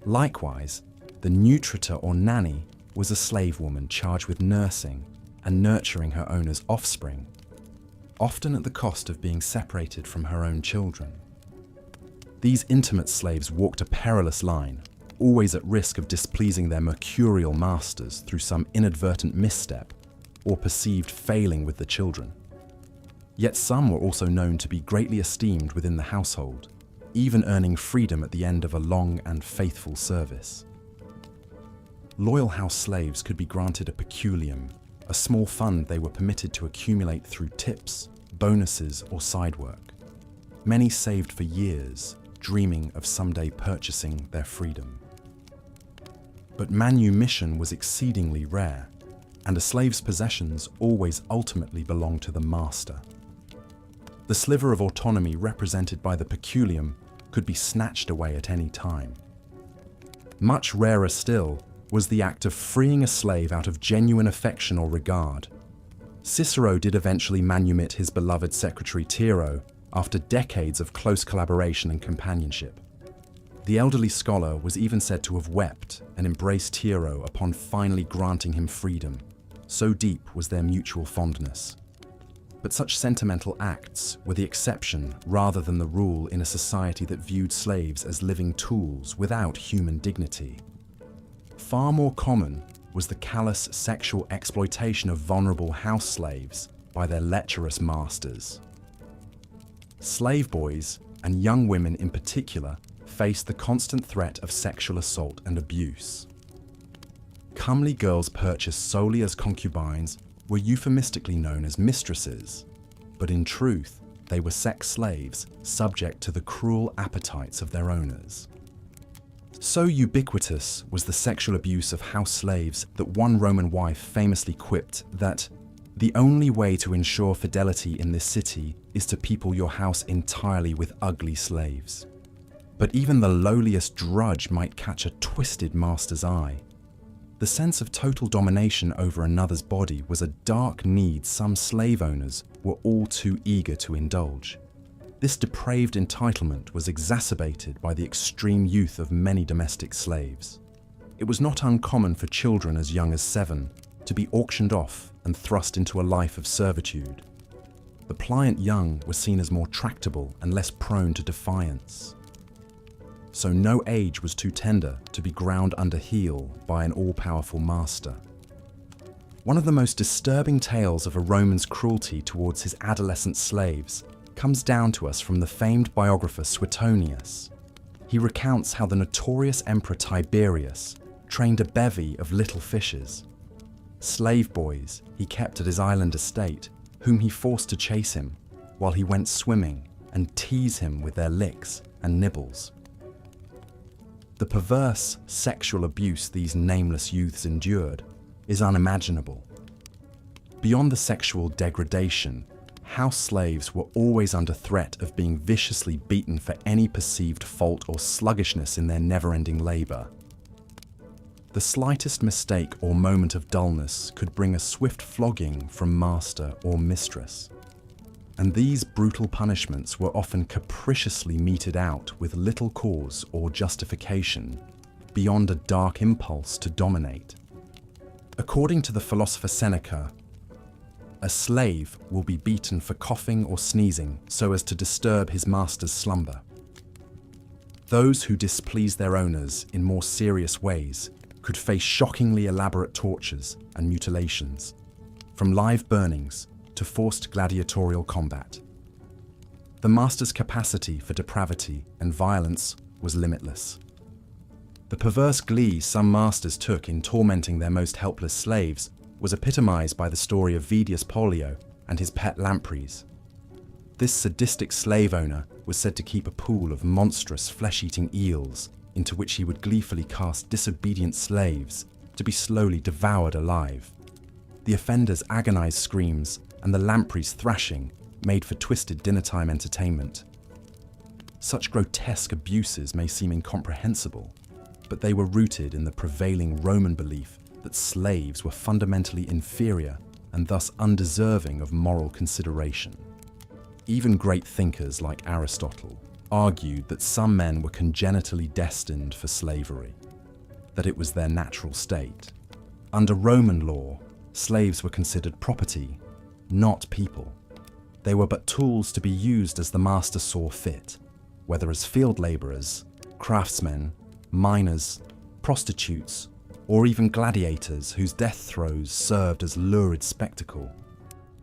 Likewise, the nutritor or nanny was a slave woman charged with nursing and nurturing her owner's offspring, often at the cost of being separated from her own children. These intimate slaves walked a perilous line, always at risk of displeasing their mercurial masters through some inadvertent misstep or perceived failing with the children. Yet some were also known to be greatly esteemed within the household, even earning freedom at the end of a long and faithful service. Loyal house slaves could be granted a peculium, a small fund they were permitted to accumulate through tips, bonuses, or side work. Many saved for years, dreaming of someday purchasing their freedom. But manumission was exceedingly rare, and a slave's possessions always ultimately belonged to the master. The sliver of autonomy represented by the peculium could be snatched away at any time. Much rarer still was the act of freeing a slave out of genuine affection or regard. Cicero did eventually manumit his beloved secretary Tiro after decades of close collaboration and companionship. The elderly scholar was even said to have wept and embraced Tiro upon finally granting him freedom. So deep was their mutual fondness. But such sentimental acts were the exception rather than the rule in a society that viewed slaves as living tools without human dignity. Far more common was the callous sexual exploitation of vulnerable house slaves by their lecherous masters. Slave boys, and young women in particular, faced the constant threat of sexual assault and abuse. Comely girls purchased solely as concubines were euphemistically known as mistresses, but in truth, they were sex slaves subject to the cruel appetites of their owners. So ubiquitous was the sexual abuse of house slaves that one Roman wife famously quipped that the only way to ensure fidelity in this city is to people your house entirely with ugly slaves. But even the lowliest drudge might catch a twisted master's eye. The sense of total domination over another's body was a dark need some slave owners were all too eager to indulge. This depraved entitlement was exacerbated by the extreme youth of many domestic slaves. It was not uncommon for children as young as 7 to be auctioned off and thrust into a life of servitude. The pliant young were seen as more tractable and less prone to defiance. So no age was too tender to be ground under heel by an all-powerful master. One of the most disturbing tales of a Roman's cruelty towards his adolescent slaves comes down to us from the famed biographer Suetonius. He recounts how the notorious emperor Tiberius trained a bevy of little fishes. Slave boys he kept at his island estate, whom he forced to chase him while he went swimming and tease him with their licks and nibbles. The perverse sexual abuse these nameless youths endured is unimaginable. Beyond the sexual degradation, house slaves were always under threat of being viciously beaten for any perceived fault or sluggishness in their never-ending labor. The slightest mistake or moment of dullness could bring a swift flogging from master or mistress. And these brutal punishments were often capriciously meted out with little cause or justification, beyond a dark impulse to dominate. According to the philosopher Seneca, a slave will be beaten for coughing or sneezing so as to disturb his master's slumber. Those who displease their owners in more serious ways could face shockingly elaborate tortures and mutilations, from live burnings to forced gladiatorial combat. The master's capacity for depravity and violence was limitless. The perverse glee some masters took in tormenting their most helpless slaves was epitomized by the story of Vedius Pollio and his pet lampreys. This sadistic slave owner was said to keep a pool of monstrous flesh-eating eels into which he would gleefully cast disobedient slaves to be slowly devoured alive. The offender's agonized screams and the lamprey's thrashing made for twisted dinnertime entertainment. Such grotesque abuses may seem incomprehensible, but they were rooted in the prevailing Roman belief that slaves were fundamentally inferior and thus undeserving of moral consideration. Even great thinkers like Aristotle argued that some men were congenitally destined for slavery, that it was their natural state. Under Roman law, slaves were considered property, not people. They were but tools to be used as the master saw fit, whether as field laborers, craftsmen, miners, prostitutes, or even gladiators whose death throes served as lurid spectacle.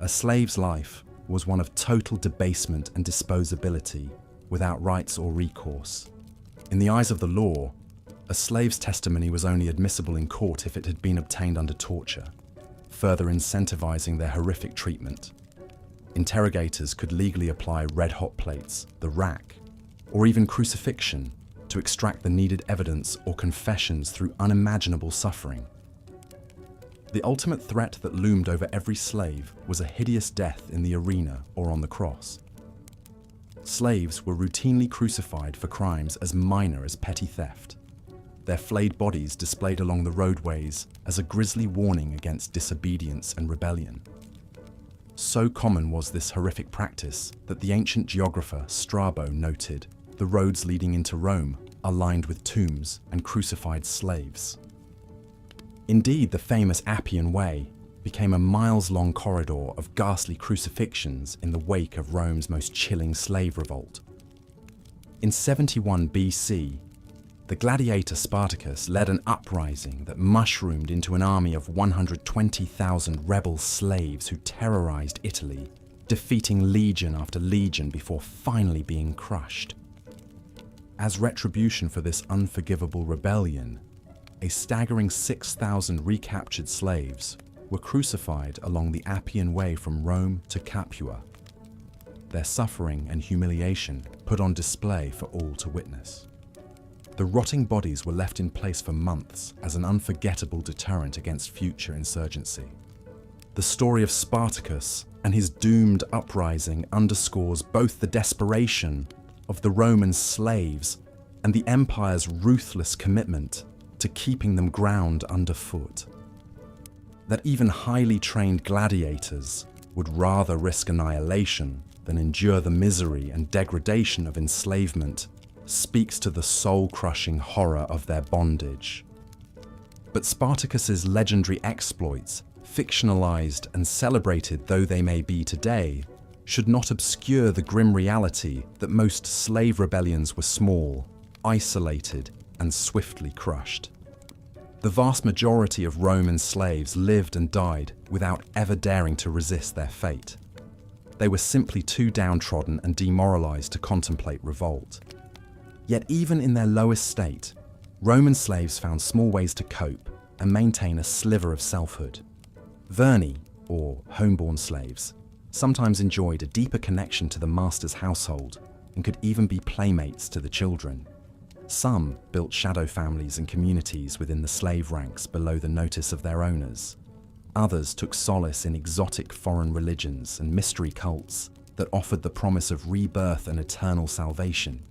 A slave's life was one of total debasement and disposability, without rights or recourse. In the eyes of the law, a slave's testimony was only admissible in court if it had been obtained under torture, further incentivizing their horrific treatment. Interrogators could legally apply red-hot plates, the rack, or even crucifixion to extract the needed evidence or confessions through unimaginable suffering. The ultimate threat that loomed over every slave was a hideous death in the arena or on the cross. Slaves were routinely crucified for crimes as minor as petty theft, their flayed bodies displayed along the roadways as a grisly warning against disobedience and rebellion. So common was this horrific practice that the ancient geographer Strabo noted the roads leading into Rome are lined with tombs and crucified slaves. Indeed, the famous Appian Way became a miles-long corridor of ghastly crucifixions in the wake of Rome's most chilling slave revolt. In 71 BC, the gladiator Spartacus led an uprising that mushroomed into an army of 120,000 rebel slaves who terrorized Italy, defeating legion after legion before finally being crushed. As retribution for this unforgivable rebellion, a staggering 6,000 recaptured slaves were crucified along the Appian Way from Rome to Capua, their suffering and humiliation put on display for all to witness. The rotting bodies were left in place for months as an unforgettable deterrent against future insurgency. The story of Spartacus and his doomed uprising underscores both the desperation of the Roman slaves and the empire's ruthless commitment to keeping them ground underfoot. That even highly trained gladiators would rather risk annihilation than endure the misery and degradation of enslavement speaks to the soul-crushing horror of their bondage. But Spartacus's legendary exploits, fictionalized and celebrated though they may be today, should not obscure the grim reality that most slave rebellions were small, isolated, and swiftly crushed. The vast majority of Roman slaves lived and died without ever daring to resist their fate. They were simply too downtrodden and demoralized to contemplate revolt. Yet even in their lowest state, Roman slaves found small ways to cope and maintain a sliver of selfhood. Verni, or homeborn slaves, sometimes enjoyed a deeper connection to the master's household and could even be playmates to the children. Some built shadow families and communities within the slave ranks below the notice of their owners. Others took solace in exotic foreign religions and mystery cults that offered the promise of rebirth and eternal salvation.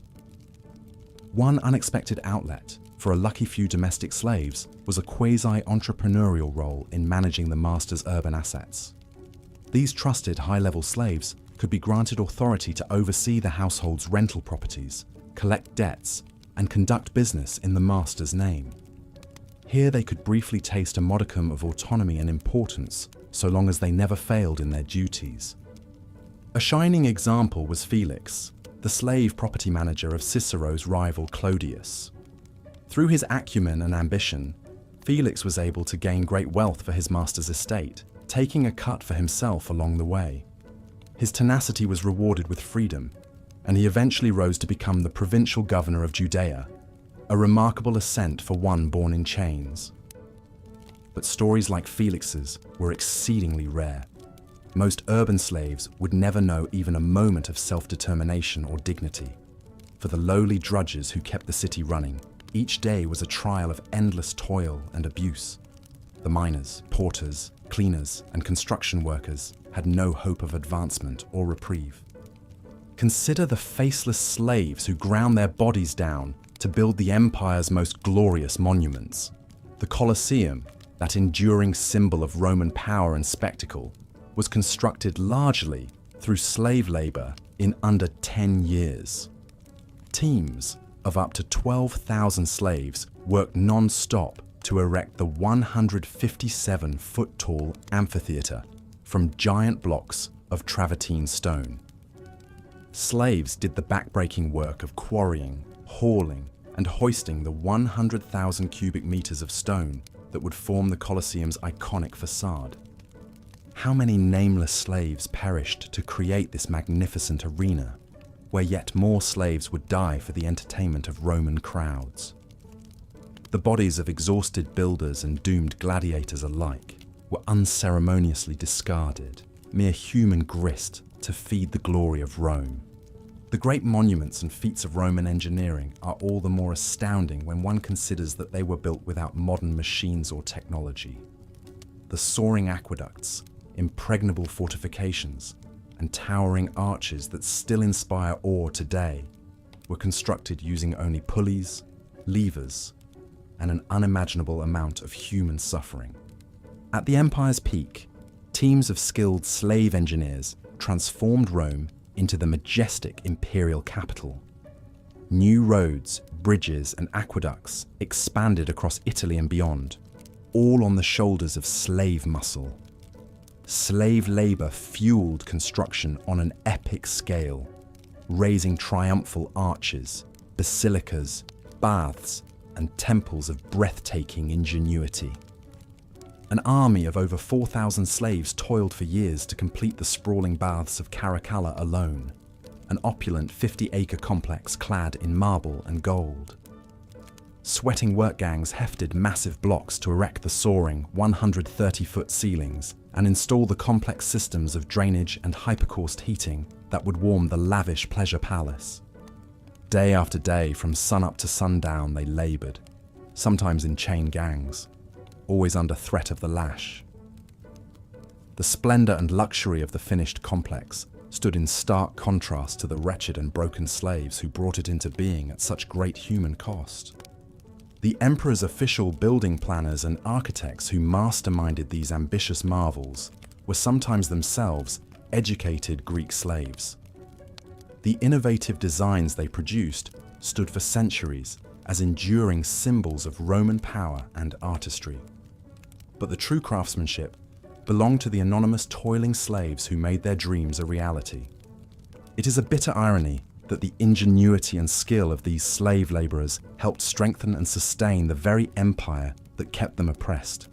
One unexpected outlet for a lucky few domestic slaves was a quasi-entrepreneurial role in managing the master's urban assets. These trusted high-level slaves could be granted authority to oversee the household's rental properties, collect debts, and conduct business in the master's name. Here they could briefly taste a modicum of autonomy and importance, so long as they never failed in their duties. A shining example was Felix, the slave property manager of Cicero's rival Clodius. Through his acumen and ambition, Felix was able to gain great wealth for his master's estate, taking a cut for himself along the way. His tenacity was rewarded with freedom, and he eventually rose to become the provincial governor of Judea, a remarkable ascent for one born in chains. But stories like Felix's were exceedingly rare. Most urban slaves would never know even a moment of self-determination or dignity. For the lowly drudges who kept the city running, each day was a trial of endless toil and abuse. The miners, porters, cleaners, and construction workers had no hope of advancement or reprieve. Consider the faceless slaves who ground their bodies down to build the empire's most glorious monuments. The Colosseum, that enduring symbol of Roman power and spectacle, was constructed largely through slave labor in under 10 years. Teams of up to 12,000 slaves worked non-stop to erect the 157-foot-tall amphitheater from giant blocks of travertine stone. Slaves did the backbreaking work of quarrying, hauling, and hoisting the 100,000 cubic meters of stone that would form the Colosseum's iconic facade. How many nameless slaves perished to create this magnificent arena, where yet more slaves would die for the entertainment of Roman crowds? The bodies of exhausted builders and doomed gladiators alike were unceremoniously discarded, mere human grist to feed the glory of Rome. The great monuments and feats of Roman engineering are all the more astounding when one considers that they were built without modern machines or technology. The soaring aqueducts, impregnable fortifications, and towering arches that still inspire awe today were constructed using only pulleys, levers, and an unimaginable amount of human suffering. At the empire's peak, teams of skilled slave engineers transformed Rome into the majestic imperial capital. New roads, bridges, and aqueducts expanded across Italy and beyond, all on the shoulders of slave muscle. Slave labor fueled construction on an epic scale, raising triumphal arches, basilicas, baths, and temples of breathtaking ingenuity. An army of over 4,000 slaves toiled for years to complete the sprawling baths of Caracalla alone, an opulent 50-acre complex clad in marble and gold. Sweating work gangs hefted massive blocks to erect the soaring 130-foot ceilings and install the complex systems of drainage and hypercaust heating that would warm the lavish pleasure palace. Day after day, from sunup to sundown, they labored, sometimes in chain gangs, always under threat of the lash. The splendor and luxury of the finished complex stood in stark contrast to the wretched and broken slaves who brought it into being at such great human cost. The emperor's official building planners and architects who masterminded these ambitious marvels were sometimes themselves educated Greek slaves. The innovative designs they produced stood for centuries as enduring symbols of Roman power and artistry. But the true craftsmanship belonged to the anonymous toiling slaves who made their dreams a reality. It is a bitter irony that the ingenuity and skill of these slave laborers helped strengthen and sustain the very empire that kept them oppressed.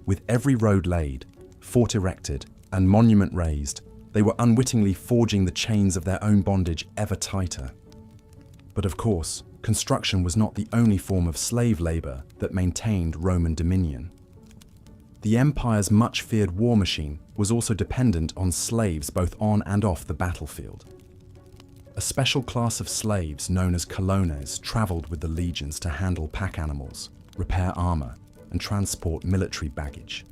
With every road laid, fort erected, and monument raised, they were unwittingly forging the chains of their own bondage ever tighter. But of course, construction was not the only form of slave labor that maintained Roman dominion. The empire's much-feared war machine was also dependent on slaves both on and off the battlefield. A special class of slaves known as colones traveled with the legions to handle pack animals, repair armor, and transport military baggage.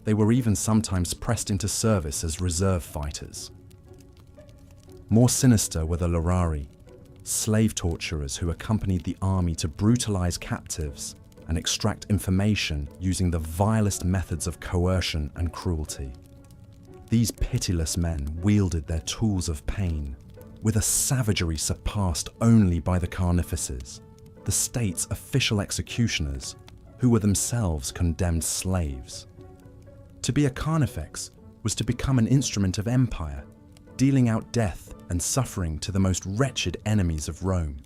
They were even sometimes pressed into service as reserve fighters. More sinister were the lorari, slave torturers who accompanied the army to brutalize captives and extract information using the vilest methods of coercion and cruelty. These pitiless men wielded their tools of pain with a savagery surpassed only by the carnifices, the state's official executioners, who were themselves condemned slaves. To be a carnifex was to become an instrument of empire, dealing out death and suffering to the most wretched enemies of Rome.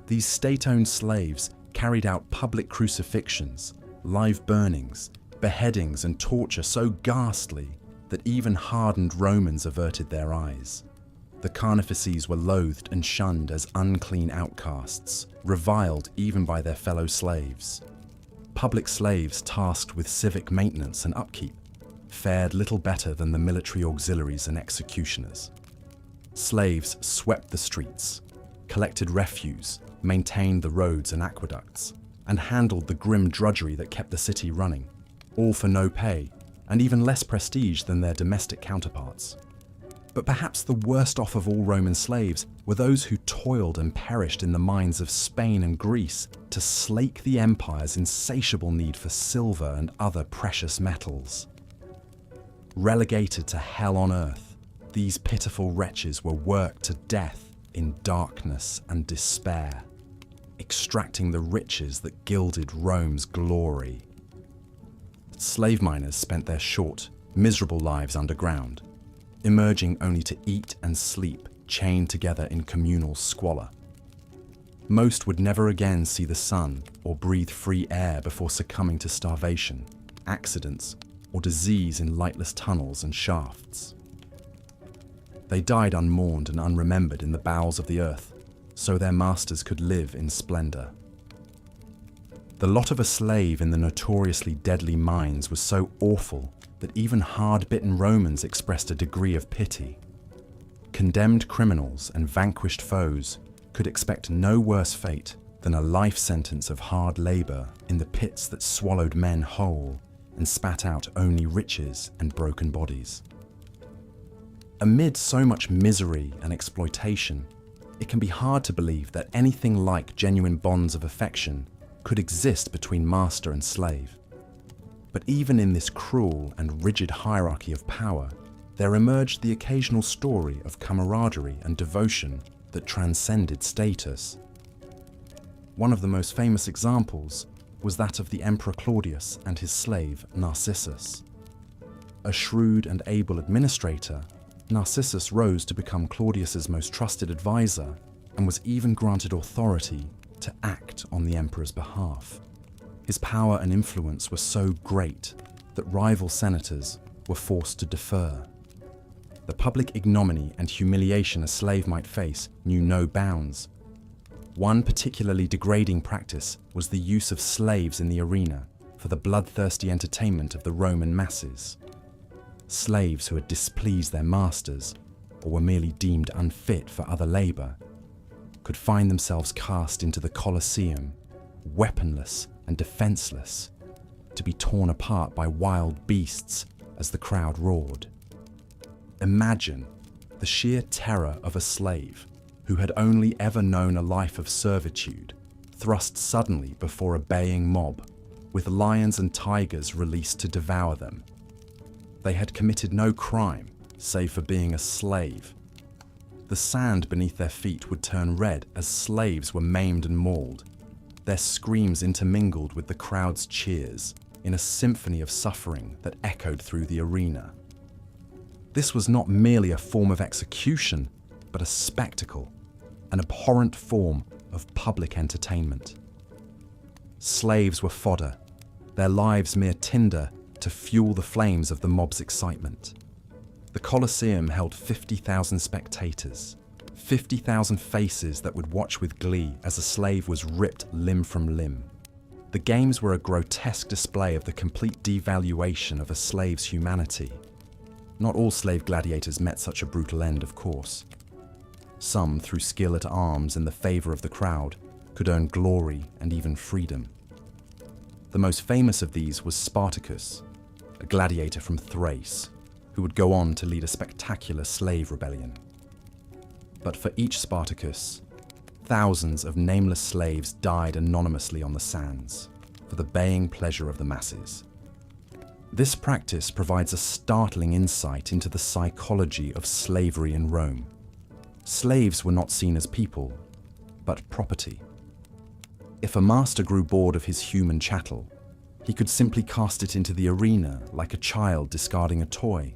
These state-owned slaves carried out public crucifixions, live burnings, beheadings and torture so ghastly that even hardened Romans averted their eyes. The carnifices were loathed and shunned as unclean outcasts, reviled even by their fellow slaves. Public slaves tasked with civic maintenance and upkeep fared little better than the military auxiliaries and executioners. Slaves swept the streets, collected refuse, maintained the roads and aqueducts, and handled the grim drudgery that kept the city running, all for no pay and even less prestige than their domestic counterparts. But perhaps the worst off of all Roman slaves were those who toiled and perished in the mines of Spain and Greece to slake the empire's insatiable need for silver and other precious metals. Relegated to hell on earth, these pitiful wretches were worked to death in darkness and despair, extracting the riches that gilded Rome's glory. Slave miners spent their short, miserable lives underground, emerging only to eat and sleep chained together in communal squalor. Most would never again see the sun or breathe free air before succumbing to starvation, accidents, or disease in lightless tunnels and shafts. They died unmourned and unremembered in the bowels of the earth, so their masters could live in splendor. The lot of a slave in the notoriously deadly mines was so awful that even hard-bitten Romans expressed a degree of pity. Condemned criminals and vanquished foes could expect no worse fate than a life sentence of hard labor in the pits that swallowed men whole and spat out only riches and broken bodies. Amid so much misery and exploitation, it can be hard to believe that anything like genuine bonds of affection could exist between master and slave. But even in this cruel and rigid hierarchy of power, there emerged the occasional story of camaraderie and devotion that transcended status. One of the most famous examples was that of the Emperor Claudius and his slave Narcissus. A shrewd and able administrator, Narcissus rose to become Claudius's most trusted advisor and was even granted authority to act on the emperor's behalf. His power and influence were so great that rival senators were forced to defer. The public ignominy and humiliation a slave might face knew no bounds. One particularly degrading practice was the use of slaves in the arena for the bloodthirsty entertainment of the Roman masses. Slaves who had displeased their masters or were merely deemed unfit for other labor could find themselves cast into the Colosseum, weaponless and defenseless, to be torn apart by wild beasts as the crowd roared. Imagine the sheer terror of a slave who had only ever known a life of servitude, thrust suddenly before a baying mob, with lions and tigers released to devour them. They had committed no crime, save for being a slave. The sand beneath their feet would turn red as slaves were maimed and mauled, their screams intermingled with the crowd's cheers in a symphony of suffering that echoed through the arena. This was not merely a form of execution, but a spectacle, an abhorrent form of public entertainment. Slaves were fodder, their lives mere tinder to fuel the flames of the mob's excitement. The Colosseum held 50,000 spectators, 50,000 faces that would watch with glee as a slave was ripped limb from limb. The games were a grotesque display of the complete devaluation of a slave's humanity. Not all slave gladiators met such a brutal end, of course. Some, through skill at arms and the favor of the crowd, could earn glory and even freedom. The most famous of these was Spartacus, a gladiator from Thrace, who would go on to lead a spectacular slave rebellion. But for each Spartacus, thousands of nameless slaves died anonymously on the sands for the baying pleasure of the masses. This practice provides a startling insight into the psychology of slavery in Rome. Slaves were not seen as people, but property. If a master grew bored of his human chattel, he could simply cast it into the arena like a child discarding a toy.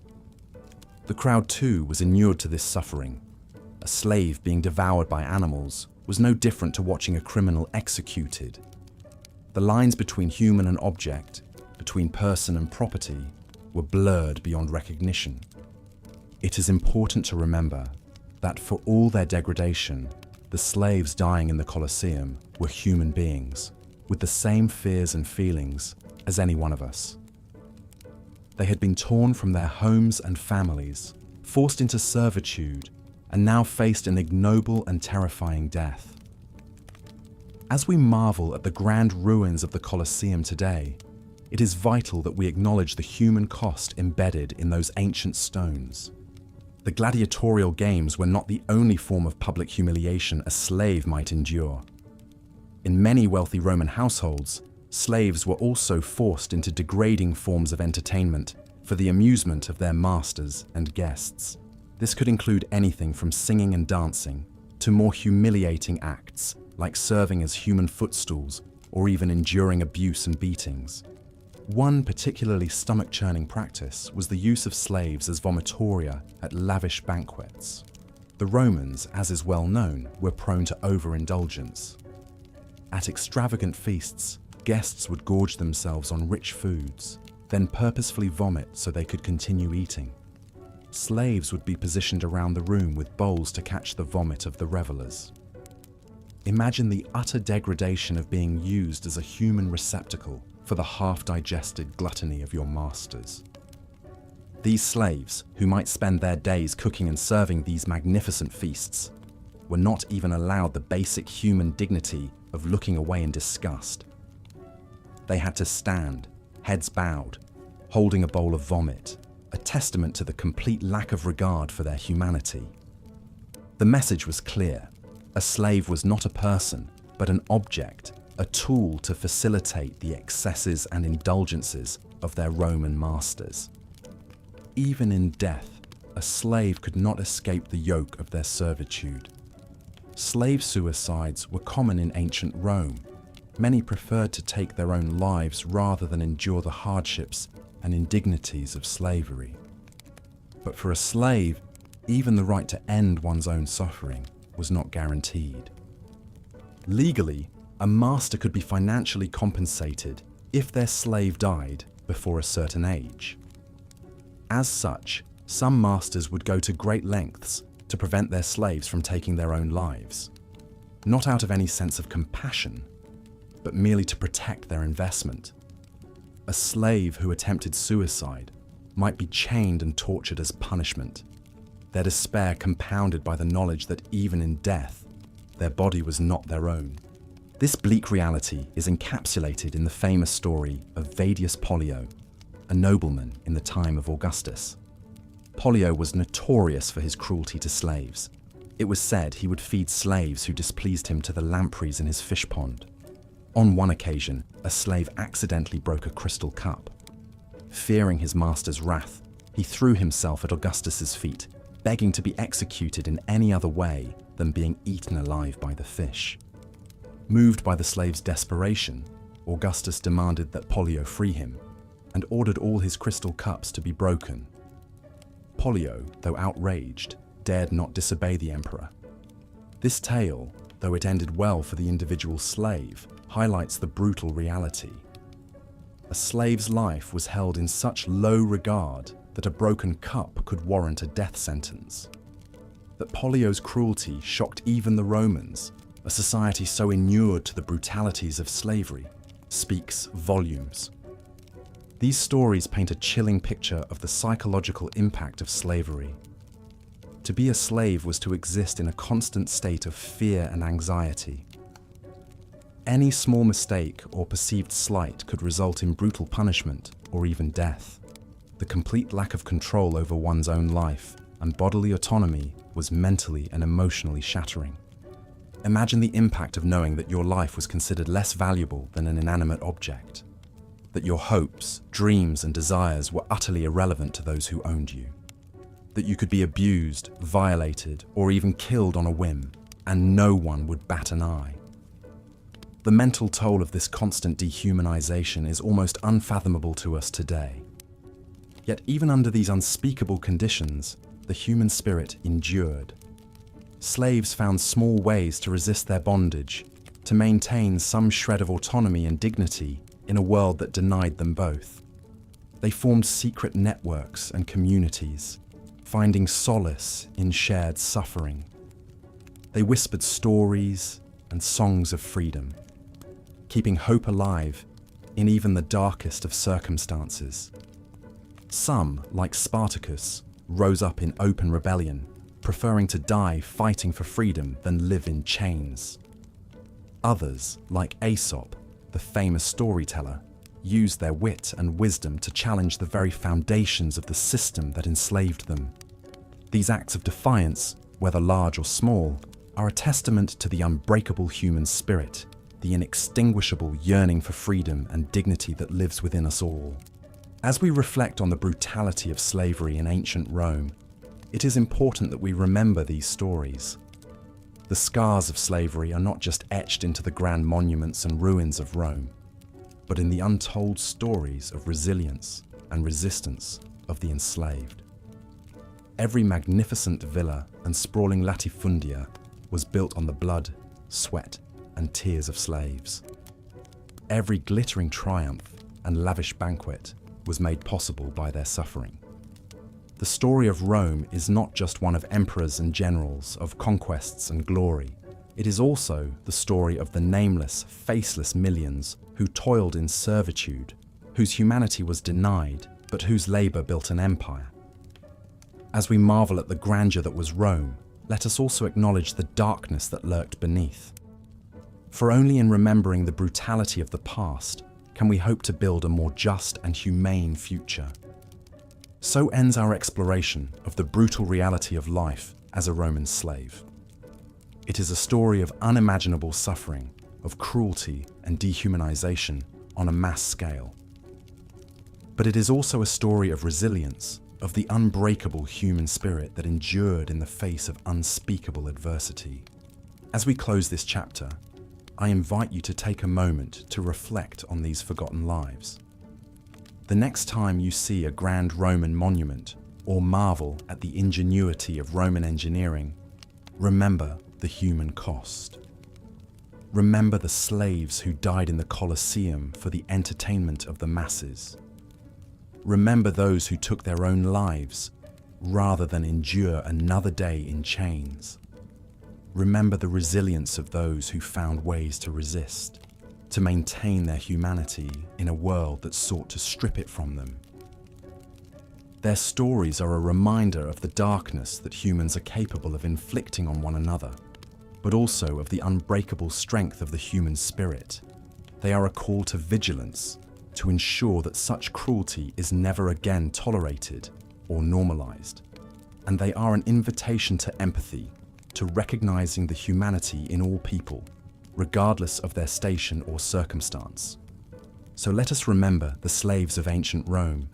The crowd too was inured to this suffering. A slave being devoured by animals was no different to watching a criminal executed. The lines between human and object, between person and property, were blurred beyond recognition. It is important to remember that for all their degradation, the slaves dying in the Colosseum were human beings, with the same fears and feelings as any one of us. They had been torn from their homes and families, forced into servitude, and now faced an ignoble and terrifying death. As we marvel at the grand ruins of the Colosseum today, it is vital that we acknowledge the human cost embedded in those ancient stones. The gladiatorial games were not the only form of public humiliation a slave might endure. In many wealthy Roman households, slaves were also forced into degrading forms of entertainment for the amusement of their masters and guests. This could include anything from singing and dancing to more humiliating acts like serving as human footstools or even enduring abuse and beatings. One particularly stomach-churning practice was the use of slaves as vomitoria at lavish banquets. The Romans, as is well known, were prone to overindulgence. At extravagant feasts, guests would gorge themselves on rich foods, then purposefully vomit so they could continue eating. Slaves would be positioned around the room with bowls to catch the vomit of the revelers. Imagine the utter degradation of being used as a human receptacle for the half-digested gluttony of your masters. These slaves, who might spend their days cooking and serving these magnificent feasts, were not even allowed the basic human dignity of looking away in disgust. They had to stand, heads bowed, holding a bowl of vomit, a testament to the complete lack of regard for their humanity. The message was clear. A slave was not a person, but an object, a tool to facilitate the excesses and indulgences of their Roman masters. Even in death, a slave could not escape the yoke of their servitude. Slave suicides were common in ancient Rome. Many preferred to take their own lives rather than endure the hardships and indignities of slavery. But for a slave, even the right to end one's own suffering was not guaranteed. Legally, a master could be financially compensated if their slave died before a certain age. As such, some masters would go to great lengths to prevent their slaves from taking their own lives, not out of any sense of compassion, but merely to protect their investment. A slave who attempted suicide might be chained and tortured as punishment, their despair compounded by the knowledge that even in death, their body was not their own. This bleak reality is encapsulated in the famous story of Vedius Pollio, a nobleman in the time of Augustus. Pollio was notorious for his cruelty to slaves. It was said he would feed slaves who displeased him to the lampreys in his fish pond. On one occasion, a slave accidentally broke a crystal cup. Fearing his master's wrath, he threw himself at Augustus's feet, begging to be executed in any other way than being eaten alive by the fish. Moved by the slave's desperation, Augustus demanded that Pollio free him and ordered all his crystal cups to be broken. Pollio, though outraged, dared not disobey the emperor. This tale, though it ended well for the individual slave, highlights the brutal reality. A slave's life was held in such low regard that a broken cup could warrant a death sentence. That Pollio's cruelty shocked even the Romans, a society so inured to the brutalities of slavery, speaks volumes. These stories paint a chilling picture of the psychological impact of slavery. To be a slave was to exist in a constant state of fear and anxiety. Any small mistake or perceived slight could result in brutal punishment or even death. The complete lack of control over one's own life and bodily autonomy was mentally and emotionally shattering. Imagine the impact of knowing that your life was considered less valuable than an inanimate object. that your hopes, dreams, and desires were utterly irrelevant to those who owned you. That you could be abused, violated, or even killed on a whim, and no one would bat an eye. The mental toll of this constant dehumanization is almost unfathomable to us today. Yet even under these unspeakable conditions, the human spirit endured. Slaves found small ways to resist their bondage, to maintain some shred of autonomy and dignity in a world that denied them both. They formed secret networks and communities, finding solace in shared suffering. They whispered stories and songs of freedom, keeping hope alive in even the darkest of circumstances. Some, like Spartacus, rose up in open rebellion, preferring to die fighting for freedom than live in chains. Others, like Aesop, the famous storyteller, used their wit and wisdom to challenge the very foundations of the system that enslaved them. These acts of defiance, whether large or small, are a testament to the unbreakable human spirit, the inextinguishable yearning for freedom and dignity that lives within us all. As we reflect on the brutality of slavery in ancient Rome, it is important that we remember these stories. The scars of slavery are not just etched into the grand monuments and ruins of Rome, but in the untold stories of resilience and resistance of the enslaved. Every magnificent villa and sprawling latifundia was built on the blood, sweat, and tears of slaves. Every glittering triumph and lavish banquet was made possible by their suffering. The story of Rome is not just one of emperors and generals, of conquests and glory. It is also the story of the nameless, faceless millions who toiled in servitude, whose humanity was denied, but whose labor built an empire. As we marvel at the grandeur that was Rome, let us also acknowledge the darkness that lurked beneath. For only in remembering the brutality of the past can we hope to build a more just and humane future. So ends our exploration of the brutal reality of life as a Roman slave. It is a story of unimaginable suffering, of cruelty and dehumanization on a mass scale. But it is also a story of resilience, of the unbreakable human spirit that endured in the face of unspeakable adversity. As we close this chapter, I invite you to take a moment to reflect on these forgotten lives. The next time you see a grand Roman monument or marvel at the ingenuity of Roman engineering, remember the human cost. Remember the slaves who died in the Colosseum for the entertainment of the masses. Remember those who took their own lives rather than endure another day in chains. Remember the resilience of those who found ways to resist, to maintain their humanity in a world that sought to strip it from them. Their stories are a reminder of the darkness that humans are capable of inflicting on one another, but also of the unbreakable strength of the human spirit. They are a call to vigilance, to ensure that such cruelty is never again tolerated or normalized. And they are an invitation to empathy, to recognizing the humanity in all people, regardless of their station or circumstance. So let us remember the slaves of ancient Rome,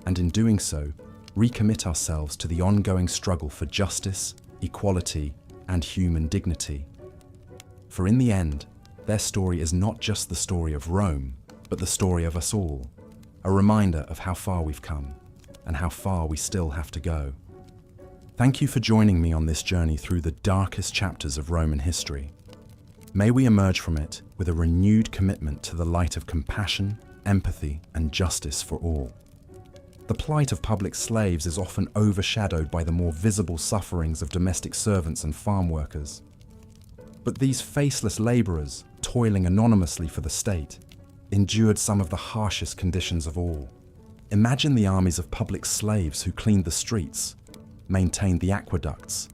and in doing so, recommit ourselves to the ongoing struggle for justice, equality, and human dignity. For in the end, their story is not just the story of Rome, but the story of us all, a reminder of how far we've come and how far we still have to go. Thank you for joining me on this journey through the darkest chapters of Roman history. May we emerge from it with a renewed commitment to the light of compassion, empathy, and justice for all. The plight of public slaves is often overshadowed by the more visible sufferings of domestic servants and farm workers. But these faceless laborers, toiling anonymously for the state, endured some of the harshest conditions of all. Imagine the armies of public slaves who cleaned the streets, maintained the aqueducts,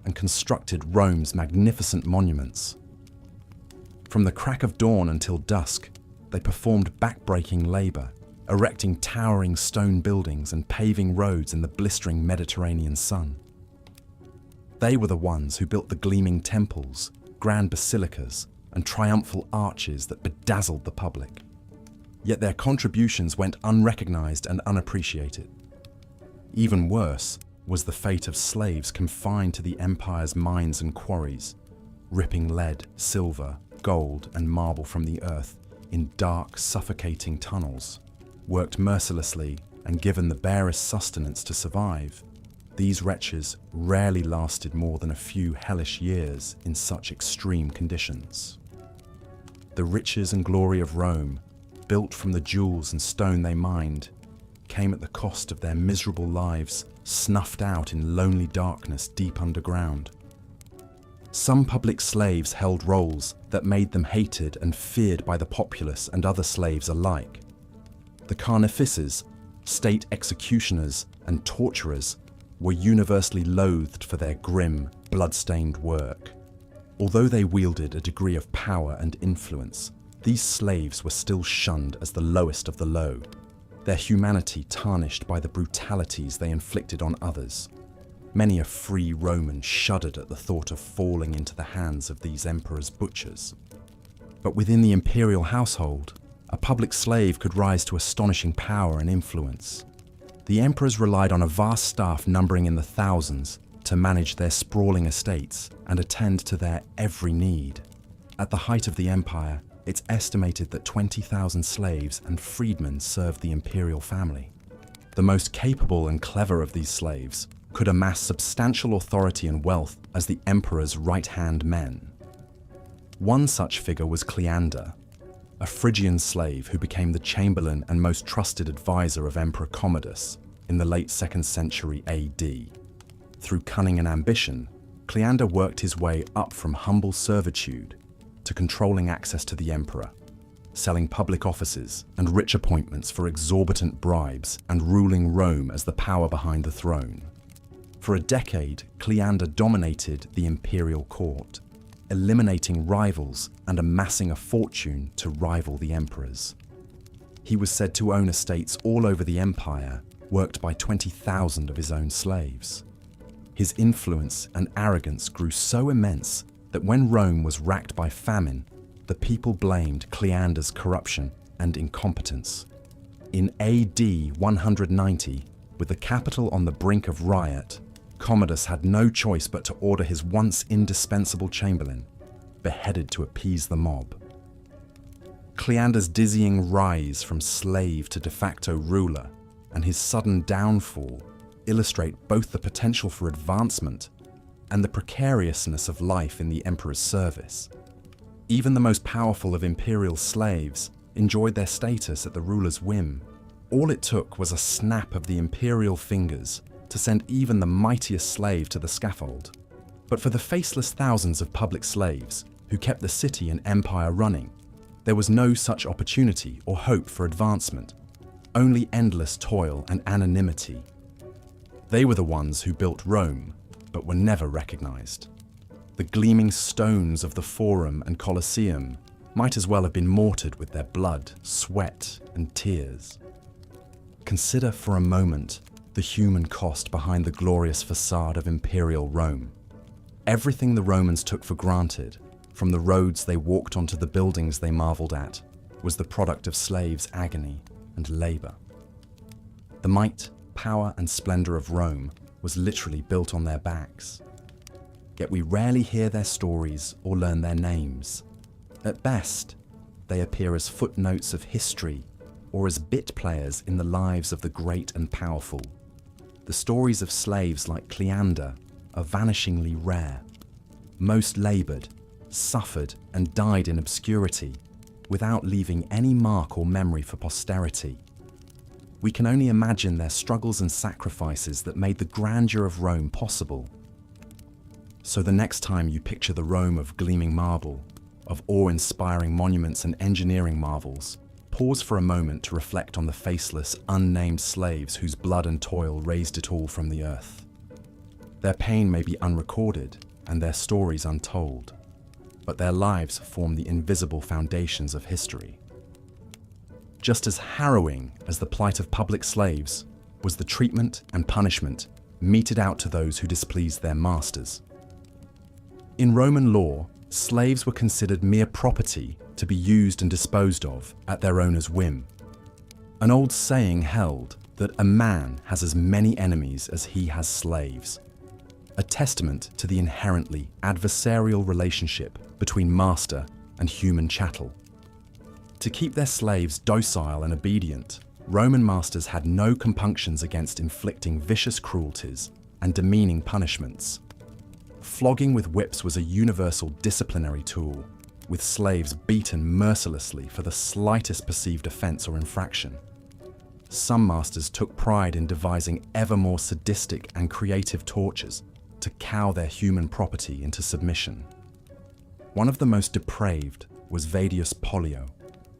and constructed Rome's magnificent monuments. From the crack of dawn until dusk, they performed back-breaking labor, erecting towering stone buildings and paving roads in the blistering Mediterranean sun. They were the ones who built the gleaming temples, grand basilicas, and triumphal arches that bedazzled the public. yet their contributions went unrecognized and unappreciated. Even worse was the fate of slaves confined to the empire's mines and quarries, ripping lead, silver, gold, and marble from the earth in dark, suffocating tunnels. Worked mercilessly and given the barest sustenance to survive, these wretches rarely lasted more than a few hellish years in such extreme conditions. The riches and glory of Rome, built from the jewels and stone they mined, came at the cost of their miserable lives snuffed out in lonely darkness deep underground. Some public slaves held roles that made them hated and feared by the populace and other slaves alike. The carnifices, state executioners, and torturers were universally loathed for their grim, blood-stained work. Although they wielded a degree of power and influence, these slaves were still shunned as the lowest of the low, their humanity tarnished by the brutalities they inflicted on others. Many a free Roman shuddered at the thought of falling into the hands of these emperor's butchers. But within the imperial household, a public slave could rise to astonishing power and influence. The emperors relied on a vast staff numbering in the thousands to manage their sprawling estates and attend to their every need. At the height of the empire, it's estimated that 20,000 slaves and freedmen served the imperial family. The most capable and clever of these slaves could amass substantial authority and wealth as the emperor's right-hand men. One such figure was Cleander, a Phrygian slave who became the chamberlain and most trusted advisor of Emperor Commodus in the late 2nd century AD. Through cunning and ambition, Cleander worked his way up from humble servitude to controlling access to the emperor, selling public offices and rich appointments for exorbitant bribes and ruling Rome as the power behind the throne. For a decade, Cleander dominated the imperial court, eliminating rivals and amassing a fortune to rival the emperors. He was said to own estates all over the empire, worked by 20,000 of his own slaves. His influence and arrogance grew so immense that when Rome was racked by famine, the people blamed Cleander's corruption and incompetence. In AD 190, with the capital on the brink of riot, Commodus had no choice but to order his once indispensable chamberlain beheaded to appease the mob. Cleander's dizzying rise from slave to de facto ruler and his sudden downfall illustrate both the potential for advancement and the precariousness of life in the emperor's service. Even the most powerful of imperial slaves enjoyed their status at the ruler's whim. All it took was a snap of the imperial fingers to send even the mightiest slave to the scaffold. But for the faceless thousands of public slaves who kept the city and empire running, there was no such opportunity or hope for advancement, only endless toil and anonymity. They were the ones who built Rome, but were never recognized. The gleaming stones of the Forum and Colosseum might as well have been mortared with their blood, sweat, and tears. Consider for a moment the human cost behind the glorious facade of imperial Rome. Everything the Romans took for granted, from the roads they walked on to the buildings they marveled at, was the product of slaves' agony and labor. The might, power, and splendor of Rome was literally built on their backs. Yet we rarely hear their stories or learn their names. At best, they appear as footnotes of history or as bit players in the lives of the great and powerful. The stories of slaves like Cleander are vanishingly rare. Most labored, suffered, and died in obscurity without leaving any mark or memory for posterity. We can only imagine their struggles and sacrifices that made the grandeur of Rome possible. So the next time you picture the Rome of gleaming marble, of awe-inspiring monuments and engineering marvels, pause for a moment to reflect on the faceless, unnamed slaves whose blood and toil raised it all from the earth. Their pain may be unrecorded and their stories untold, but their lives form the invisible foundations of history. Just as harrowing as the plight of public slaves was the treatment and punishment meted out to those who displeased their masters. In Roman law, slaves were considered mere property to be used and disposed of at their owner's whim. An old saying held that a man has as many enemies as he has slaves, a testament to the inherently adversarial relationship between master and human chattel. To keep their slaves docile and obedient, Roman masters had no compunctions against inflicting vicious cruelties and demeaning punishments. Flogging with whips was a universal disciplinary tool, with slaves beaten mercilessly for the slightest perceived offense or infraction. Some masters took pride in devising ever more sadistic and creative tortures to cow their human property into submission. One of the most depraved was Vedius Pollio,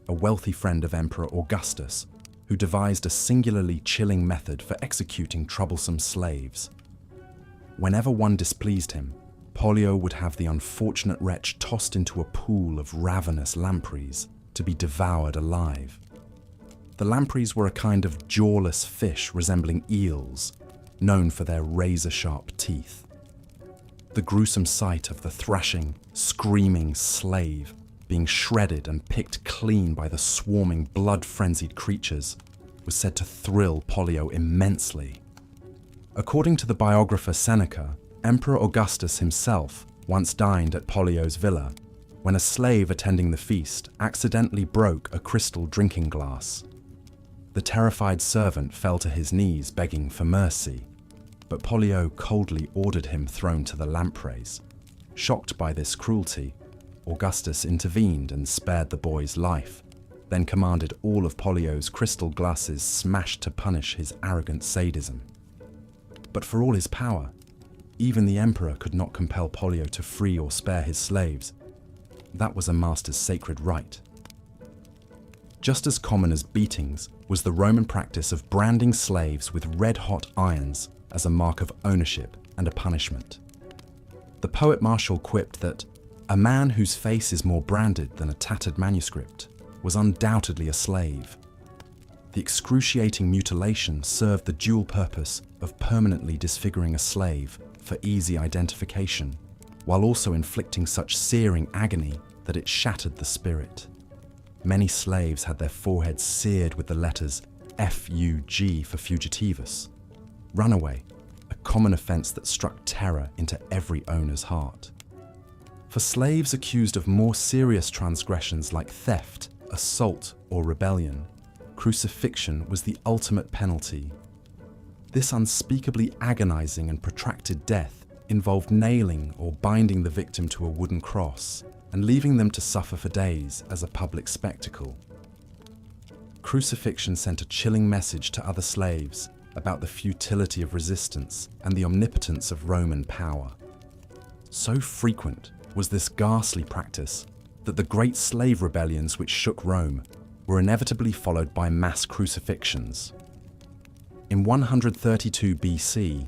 a wealthy friend of Emperor Augustus, who devised a singularly chilling method for executing troublesome slaves. Whenever one displeased him, Pollio would have the unfortunate wretch tossed into a pool of ravenous lampreys to be devoured alive. The lampreys were a kind of jawless fish resembling eels, known for their razor-sharp teeth. The gruesome sight of the thrashing, screaming slave being shredded and picked clean by the swarming, blood-frenzied creatures was said to thrill Pollio immensely. According to the biographer Seneca, Emperor Augustus himself once dined at Pollio's villa when a slave attending the feast accidentally broke a crystal drinking glass. The terrified servant fell to his knees begging for mercy, but Pollio coldly ordered him thrown to the lampreys. Shocked by this cruelty, Augustus intervened and spared the boy's life, then commanded all of Pollio's crystal glasses smashed to punish his arrogant sadism. But for all his power, even the emperor could not compel Pollio to free or spare his slaves. That was a master's sacred right. Just as common as beatings was the Roman practice of branding slaves with red-hot irons as a mark of ownership and a punishment. The poet Martial quipped that a man whose face is more branded than a tattered manuscript was undoubtedly a slave. The excruciating mutilation served the dual purpose of permanently disfiguring a slave for easy identification, while also inflicting such searing agony that it shattered the spirit. Many slaves had their foreheads seared with the letters FUG for fugitivus, runaway, a common offense that struck terror into every owner's heart. For slaves accused of more serious transgressions like theft, assault, or rebellion, crucifixion was the ultimate penalty. This unspeakably agonizing and protracted death involved nailing or binding the victim to a wooden cross and leaving them to suffer for days as a public spectacle. Crucifixion sent a chilling message to other slaves about the futility of resistance and the omnipotence of Roman power. So frequent was this ghastly practice that the great slave rebellions which shook Rome were inevitably followed by mass crucifixions. In 132 BC,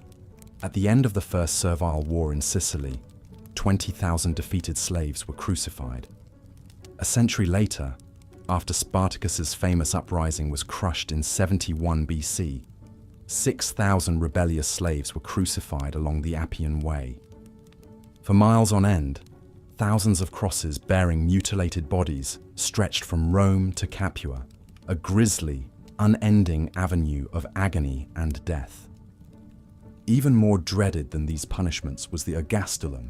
at the end of the First Servile War in Sicily, 20,000 defeated slaves were crucified. A century later, after Spartacus's famous uprising was crushed in 71 BC, 6,000 rebellious slaves were crucified along the Appian Way. For miles on end, thousands of crosses bearing mutilated bodies stretched from Rome to Capua, a grisly, unending avenue of agony and death. Even more dreaded than these punishments was the ergastulum,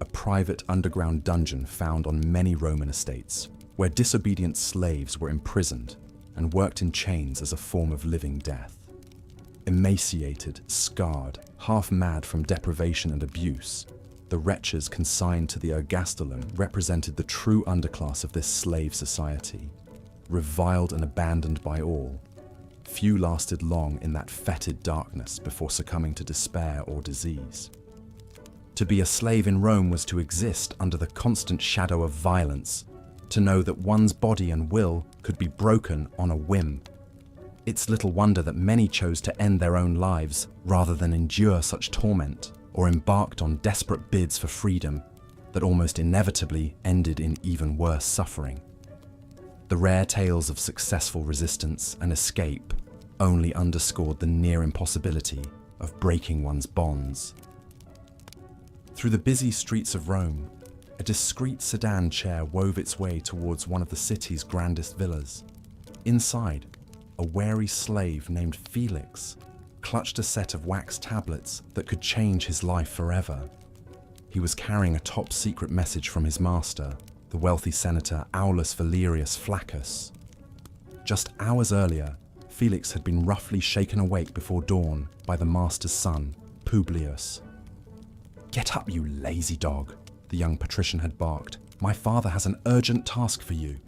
a private underground dungeon found on many Roman estates, where disobedient slaves were imprisoned and worked in chains as a form of living death. Emaciated, scarred, half-mad from deprivation and abuse, the wretches consigned to the ergastulum represented the true underclass of this slave society. Reviled and abandoned by all, few lasted long in that fetid darkness before succumbing to despair or disease. To be a slave in Rome was to exist under the constant shadow of violence, to know that one's body and will could be broken on a whim. It's little wonder that many chose to end their own lives rather than endure such torment, or embarked on desperate bids for freedom that almost inevitably ended in even worse suffering. The rare tales of successful resistance and escape only underscored the near impossibility of breaking one's bonds. Through the busy streets of Rome, a discreet sedan chair wove its way towards one of the city's grandest villas. Inside, a wary slave named Felix clutched a set of wax tablets that could change his life forever. He was carrying a top-secret message from his master, the wealthy senator Aulus Valerius Flaccus. Just hours earlier, Felix had been roughly shaken awake before dawn by the master's son, Publius. "Get up, you lazy dog," the young patrician had barked. "My father has an urgent task for you."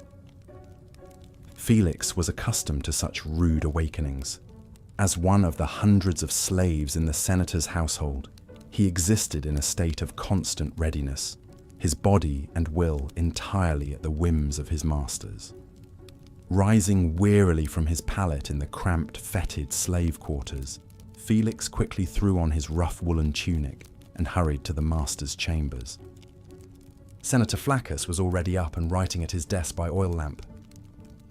Felix was accustomed to such rude awakenings. As one of the hundreds of slaves in the senator's household, he existed in a state of constant readiness, his body and will entirely at the whims of his masters. Rising wearily from his pallet in the cramped, fetid slave quarters, Felix quickly threw on his rough woolen tunic and hurried to the master's chambers. Senator Flaccus was already up and writing at his desk by oil lamp.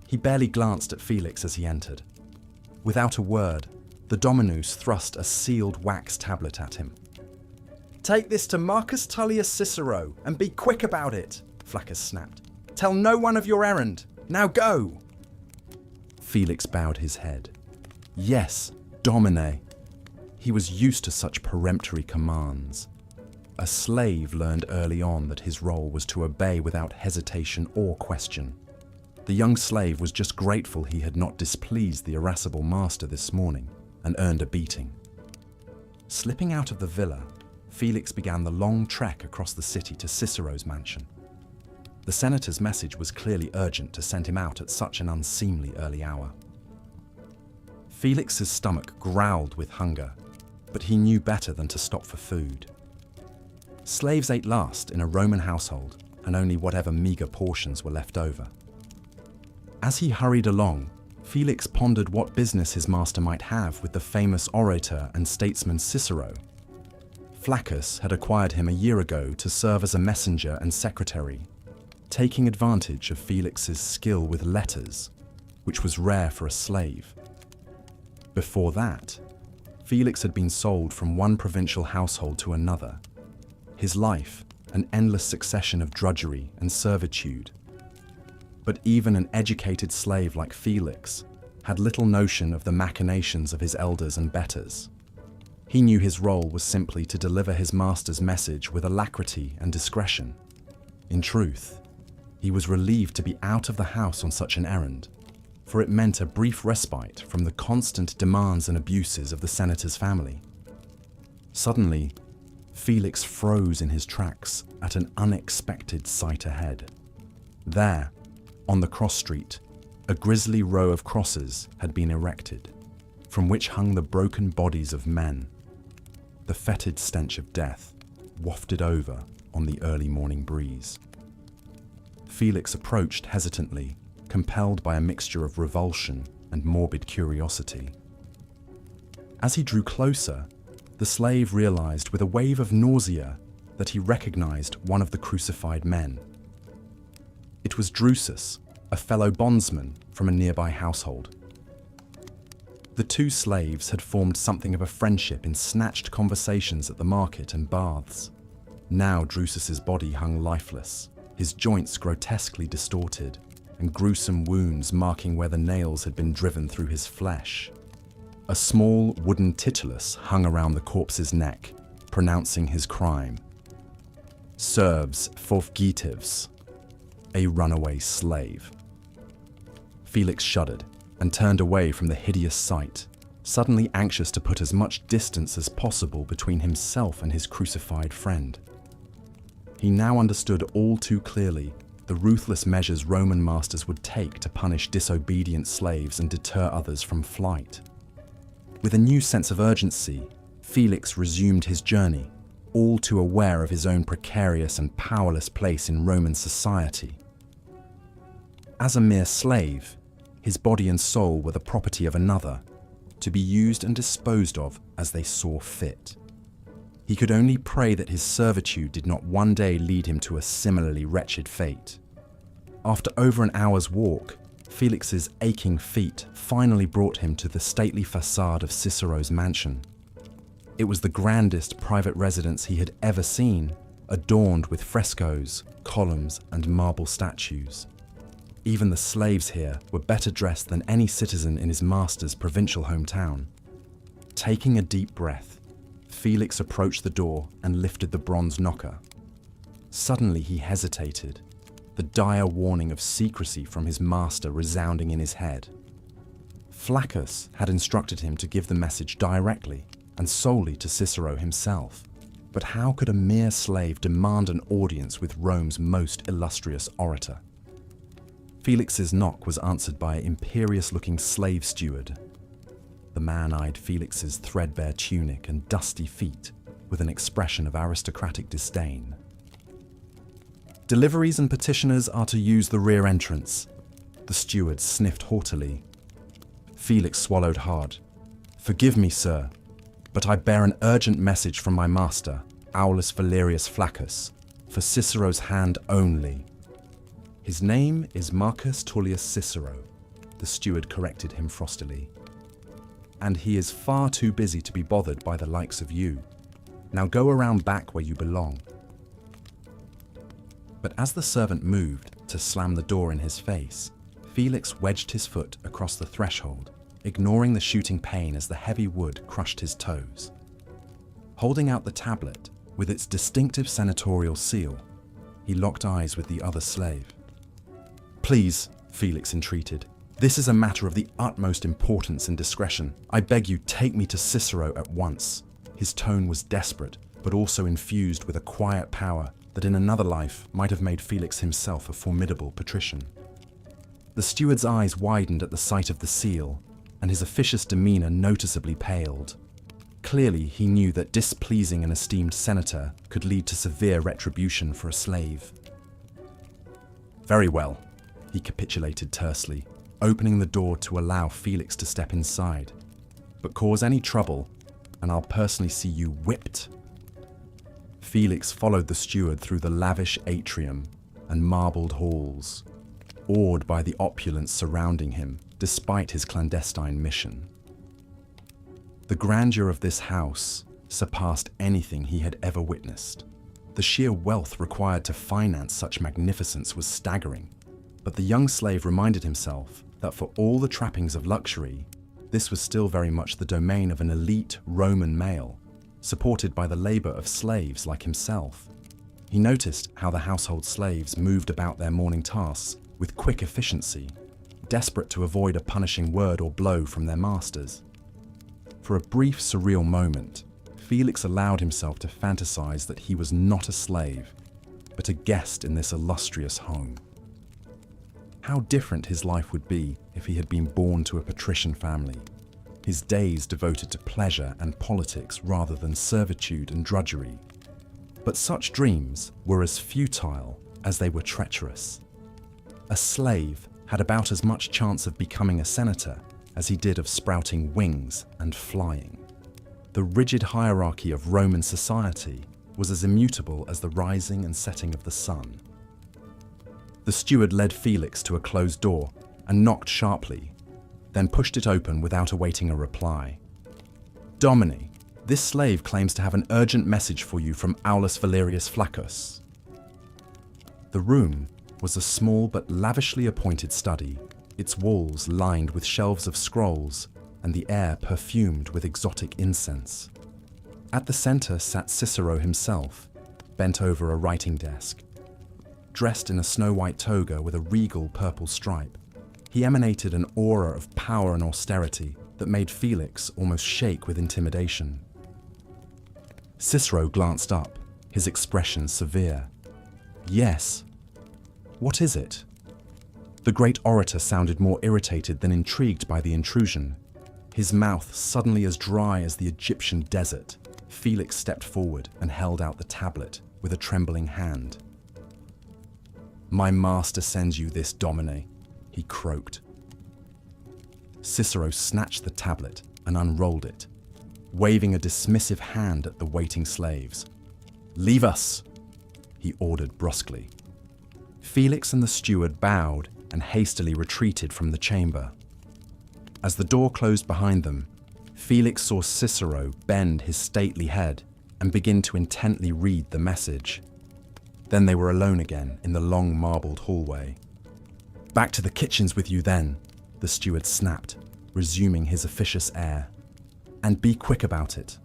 He barely glanced at Felix as he entered. Without a word, the Dominus thrust a sealed wax tablet at him. "Take this to Marcus Tullius Cicero and be quick about it," Flaccus snapped. "Tell no one of your errand. Now go!" Felix bowed his head. Yes, Domine. He was used to such peremptory commands. A slave learned early on that his role was to obey without hesitation or question. The young slave was just grateful he had not displeased the irascible master this morning and earned a beating. Slipping out of the villa, Felix began the long trek across the city to Cicero's mansion. The senator's message was clearly urgent to send him out at such an unseemly early hour. Felix's stomach growled with hunger, but he knew better than to stop for food. Slaves ate last in a Roman household, and only whatever meager portions were left over. As he hurried along, Felix pondered what business his master might have with the famous orator and statesman Cicero. Flaccus had acquired him a year ago to serve as a messenger and secretary, taking advantage of Felix's skill with letters, which was rare for a slave. Before that, Felix had been sold from one provincial household to another, his life an endless succession of drudgery and servitude. But even an educated slave like Felix had little notion of the machinations of his elders and betters. He knew his role was simply to deliver his master's message with alacrity and discretion. In truth, he was relieved to be out of the house on such an errand, for it meant a brief respite from the constant demands and abuses of the senator's family. Suddenly, Felix froze in his tracks at an unexpected sight ahead. There, on the cross street, a grisly row of crosses had been erected, from which hung the broken bodies of men. The fetid stench of death wafted over on the early morning breeze. Felix approached hesitantly, compelled by a mixture of revulsion and morbid curiosity. As he drew closer, the slave realized with a wave of nausea that he recognized one of the crucified men. It was Drusus, a fellow bondsman from a nearby household. The two slaves had formed something of a friendship in snatched conversations at the market and baths. Now Drusus's body hung lifeless, his joints grotesquely distorted, and gruesome wounds marking where the nails had been driven through his flesh. A small wooden titulus hung around the corpse's neck, pronouncing his crime. Serves Fofgitivs, a runaway slave. Felix shuddered and turned away from the hideous sight, suddenly anxious to put as much distance as possible between himself and his crucified friend. He now understood all too clearly the ruthless measures Roman masters would take to punish disobedient slaves and deter others from flight. With a new sense of urgency, Felix resumed his journey, all too aware of his own precarious and powerless place in Roman society. As a mere slave, his body and soul were the property of another, to be used and disposed of as they saw fit. He could only pray that his servitude did not one day lead him to a similarly wretched fate. After over an hour's walk, Felix's aching feet finally brought him to the stately facade of Cicero's mansion. It was the grandest private residence he had ever seen, adorned with frescoes, columns, and marble statues. Even the slaves here were better dressed than any citizen in his master's provincial hometown. Taking a deep breath, Felix approached the door and lifted the bronze knocker. Suddenly he hesitated, the dire warning of secrecy from his master resounding in his head. Flaccus had instructed him to give the message directly and solely to Cicero himself. But how could a mere slave demand an audience with Rome's most illustrious orator? Felix's knock was answered by an imperious-looking slave steward. The man eyed Felix's threadbare tunic and dusty feet with an expression of aristocratic disdain. "Deliveries and petitioners are to use the rear entrance," the steward sniffed haughtily. Felix swallowed hard. "Forgive me, sir, but I bear an urgent message from my master, Aulus Valerius Flaccus, for Cicero's hand only." "His name is Marcus Tullius Cicero," the steward corrected him frostily. "And he is far too busy to be bothered by the likes of you. Now go around back where you belong." But as the servant moved to slam the door in his face, Felix wedged his foot across the threshold, ignoring the shooting pain as the heavy wood crushed his toes. Holding out the tablet, with its distinctive senatorial seal, he locked eyes with the other slave. "Please," Felix entreated, "this is a matter of the utmost importance and discretion. I beg you, take me to Cicero at once." His tone was desperate, but also infused with a quiet power that in another life might have made Felix himself a formidable patrician. The steward's eyes widened at the sight of the seal, and his officious demeanor noticeably paled. Clearly, he knew that displeasing an esteemed senator could lead to severe retribution for a slave. "Very well," he capitulated tersely, opening the door to allow Felix to step inside. "But cause any trouble, and I'll personally see you whipped." Felix followed the steward through the lavish atrium and marbled halls, awed by the opulence surrounding him despite his clandestine mission. The grandeur of this house surpassed anything he had ever witnessed. The sheer wealth required to finance such magnificence was staggering, but the young slave reminded himself that for all the trappings of luxury, this was still very much the domain of an elite Roman male, supported by the labor of slaves like himself. He noticed how the household slaves moved about their morning tasks with quick efficiency, desperate to avoid a punishing word or blow from their masters. For a brief, surreal moment, Felix allowed himself to fantasize that he was not a slave, but a guest in this illustrious home. How different his life would be if he had been born to a patrician family, his days devoted to pleasure and politics rather than servitude and drudgery. But such dreams were as futile as they were treacherous. A slave had about as much chance of becoming a senator as he did of sprouting wings and flying. The rigid hierarchy of Roman society was as immutable as the rising and setting of the sun. The steward led Felix to a closed door and knocked sharply, then pushed it open without awaiting a reply. "Domine, this slave claims to have an urgent message for you from Aulus Valerius Flaccus." The room was a small but lavishly appointed study, its walls lined with shelves of scrolls and the air perfumed with exotic incense. At the center sat Cicero himself, bent over a writing desk. Dressed in a snow-white toga with a regal purple stripe, he emanated an aura of power and austerity that made Felix almost shake with intimidation. Cicero glanced up, his expression severe. "Yes. What is it?" The great orator sounded more irritated than intrigued by the intrusion. His mouth suddenly as dry as the Egyptian desert, Felix stepped forward and held out the tablet with a trembling hand. "My master sends you this, Domine," he croaked. Cicero snatched the tablet and unrolled it, waving a dismissive hand at the waiting slaves. "Leave us," he ordered brusquely. Felix and the steward bowed and hastily retreated from the chamber. As the door closed behind them, Felix saw Cicero bend his stately head and begin to intently read the message. Then they were alone again in the long marbled hallway. "Back to the kitchens with you then," the steward snapped, resuming his officious air. "And be quick about it.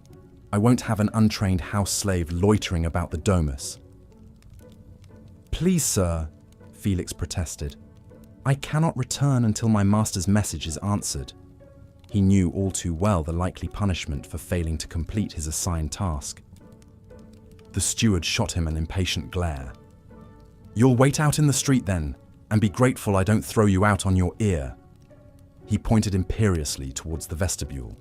I won't have an untrained house slave loitering about the domus." "Please, sir," Felix protested. "I cannot return until my master's message is answered." He knew all too well the likely punishment for failing to complete his assigned task. The steward shot him an impatient glare. "You'll wait out in the street then, and be grateful I don't throw you out on your ear." He pointed imperiously towards the vestibule.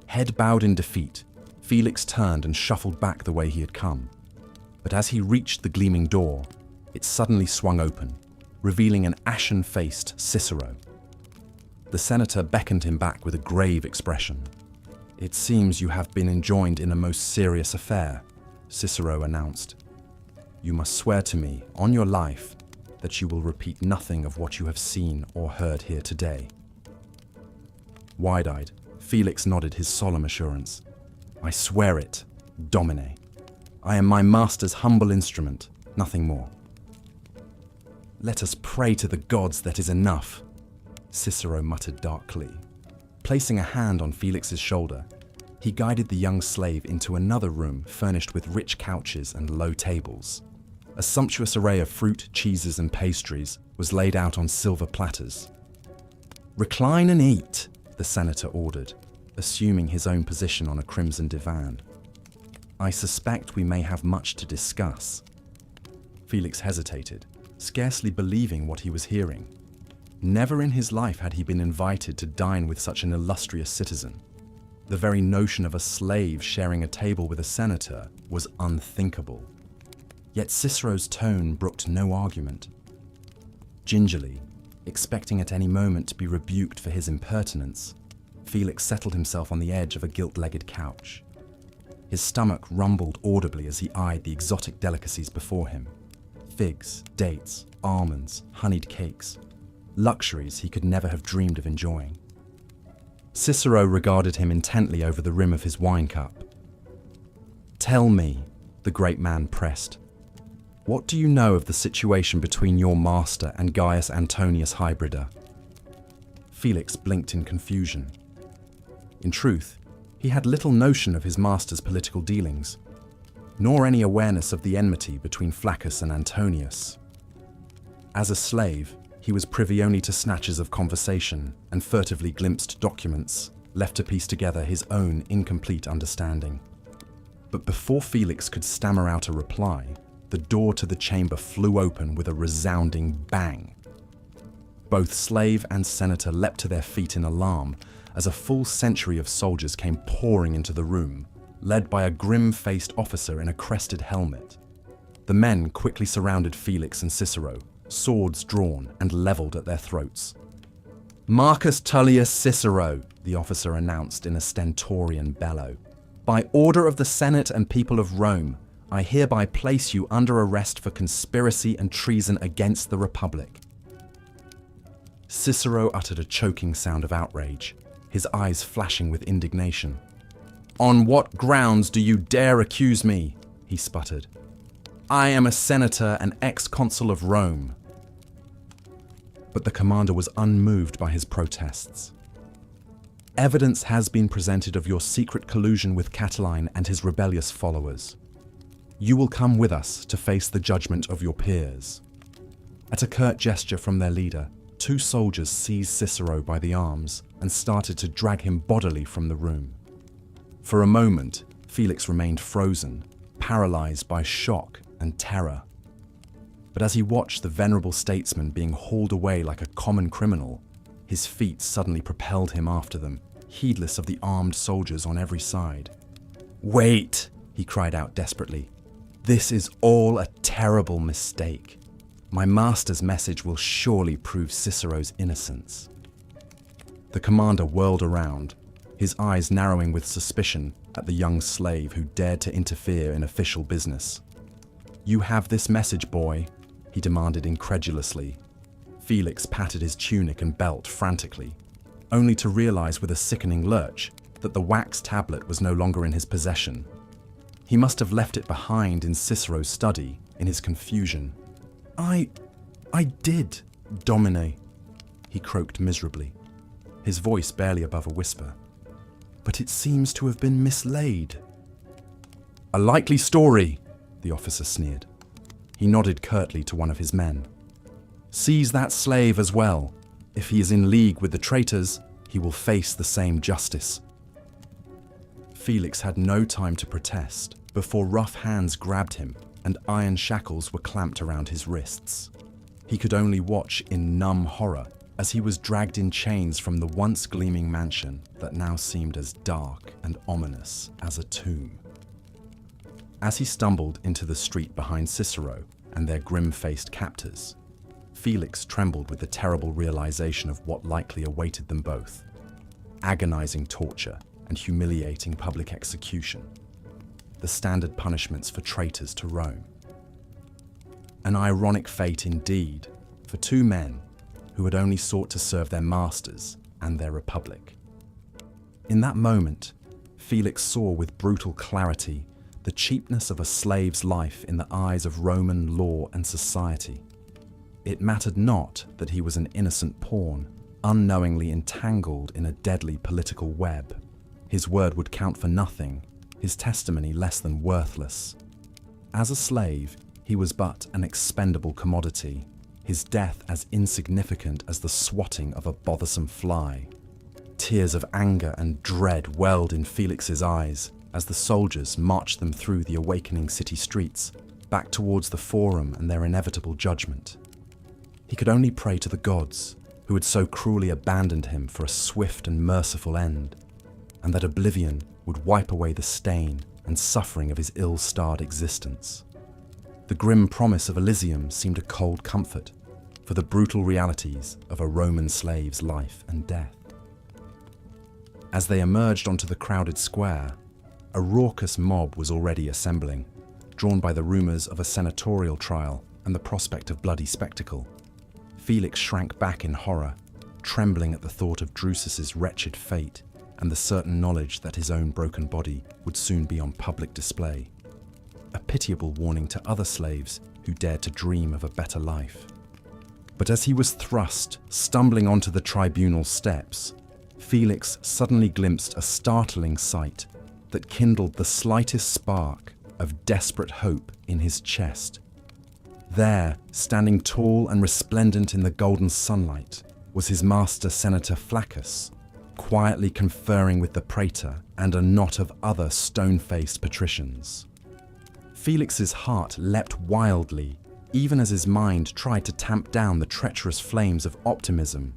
Head bowed in defeat, Felix turned and shuffled back the way he had come. But as he reached the gleaming door, it suddenly swung open, revealing an ashen-faced Cicero. The senator beckoned him back with a grave expression. "It seems you have been enjoined in a most serious affair," Cicero announced. "You must swear to me, on your life, that you will repeat nothing of what you have seen or heard here today." Wide-eyed, Felix nodded his solemn assurance. "I swear it, Domine. I am my master's humble instrument, nothing more." "Let us pray to the gods that is enough," Cicero muttered darkly. Placing a hand on Felix's shoulder, he guided the young slave into another room furnished with rich couches and low tables. A sumptuous array of fruit, cheeses, and pastries was laid out on silver platters. "Recline and eat," the senator ordered, assuming his own position on a crimson divan. "I suspect we may have much to discuss." Felix hesitated, scarcely believing what he was hearing. Never in his life had he been invited to dine with such an illustrious citizen. The very notion of a slave sharing a table with a senator was unthinkable. Yet Cicero's tone brooked no argument. Gingerly, expecting at any moment to be rebuked for his impertinence, Felix settled himself on the edge of a gilt-legged couch. His stomach rumbled audibly as he eyed the exotic delicacies before him. Figs, dates, almonds, honeyed cakes, luxuries he could never have dreamed of enjoying. Cicero regarded him intently over the rim of his wine cup. "Tell me," the great man pressed, "what do you know of the situation between your master and Gaius Antonius Hybrida?" Felix blinked in confusion. In truth, he had little notion of his master's political dealings, nor any awareness of the enmity between Flaccus and Antonius. As a slave, he was privy only to snatches of conversation and furtively glimpsed documents, left to piece together his own incomplete understanding. But before Felix could stammer out a reply, the door to the chamber flew open with a resounding bang. Both slave and senator leapt to their feet in alarm as a full century of soldiers came pouring into the room, led by a grim-faced officer in a crested helmet. The men quickly surrounded Felix and Cicero, swords drawn and leveled at their throats. "Marcus Tullius Cicero," the officer announced in a stentorian bellow, "by order of the Senate and people of Rome, I hereby place you under arrest for conspiracy and treason against the Republic." Cicero uttered a choking sound of outrage, his eyes flashing with indignation. "On what grounds do you dare accuse me?" he sputtered. "I am a senator and ex-consul of Rome." But the commander was unmoved by his protests. "Evidence has been presented of your secret collusion with Catiline and his rebellious followers. You will come with us to face the judgment of your peers." At a curt gesture from their leader, 2 soldiers seized Cicero by the arms and started to drag him bodily from the room. For a moment, Felix remained frozen, paralyzed by shock and terror. But as he watched the venerable statesman being hauled away like a common criminal, his feet suddenly propelled him after them, heedless of the armed soldiers on every side. "Wait!" he cried out desperately. "This is all a terrible mistake. My master's message will surely prove Cicero's innocence." The commander whirled around, his eyes narrowing with suspicion at the young slave who dared to interfere in official business. "You have this message, boy?" he demanded incredulously. Felix patted his tunic and belt frantically, only to realize with a sickening lurch that the wax tablet was no longer in his possession. He must have left it behind in Cicero's study in his confusion. I did, Domine, he croaked miserably, his voice barely above a whisper. But it seems to have been mislaid. A likely story, the officer sneered. He nodded curtly to one of his men. Seize that slave as well. If he is in league with the traitors, he will face the same justice. Felix had no time to protest before rough hands grabbed him and iron shackles were clamped around his wrists. He could only watch in numb horror as he was dragged in chains from the once gleaming mansion that now seemed as dark and ominous as a tomb. As he stumbled into the street behind Cicero and their grim-faced captors, Felix trembled with the terrible realization of what likely awaited them both: agonizing torture and humiliating public execution, the standard punishments for traitors to Rome. An ironic fate indeed for two men who had only sought to serve their masters and their republic. In that moment, Felix saw with brutal clarity the cheapness of a slave's life in the eyes of Roman law and society. It mattered not that he was an innocent pawn, unknowingly entangled in a deadly political web. His word would count for nothing, his testimony less than worthless. As a slave, he was but an expendable commodity, his death as insignificant as the swatting of a bothersome fly. Tears of anger and dread welled in Felix's eyes as the soldiers marched them through the awakening city streets, back towards the Forum and their inevitable judgment. He could only pray to the gods, who had so cruelly abandoned him for a swift and merciful end, and that oblivion would wipe away the stain and suffering of his ill-starred existence. The grim promise of Elysium seemed a cold comfort for the brutal realities of a Roman slave's life and death. As they emerged onto the crowded square, a raucous mob was already assembling, drawn by the rumors of a senatorial trial and the prospect of bloody spectacle. Felix shrank back in horror, trembling at the thought of Drusus's wretched fate and the certain knowledge that his own broken body would soon be on public display. A pitiable warning to other slaves who dared to dream of a better life. But as he was thrust, stumbling onto the tribunal steps, Felix suddenly glimpsed a startling sight that kindled the slightest spark of desperate hope in his chest. There, standing tall and resplendent in the golden sunlight, was his master Senator Flaccus, quietly conferring with the praetor and a knot of other stone-faced patricians. Felix's heart leapt wildly, even as his mind tried to tamp down the treacherous flames of optimism.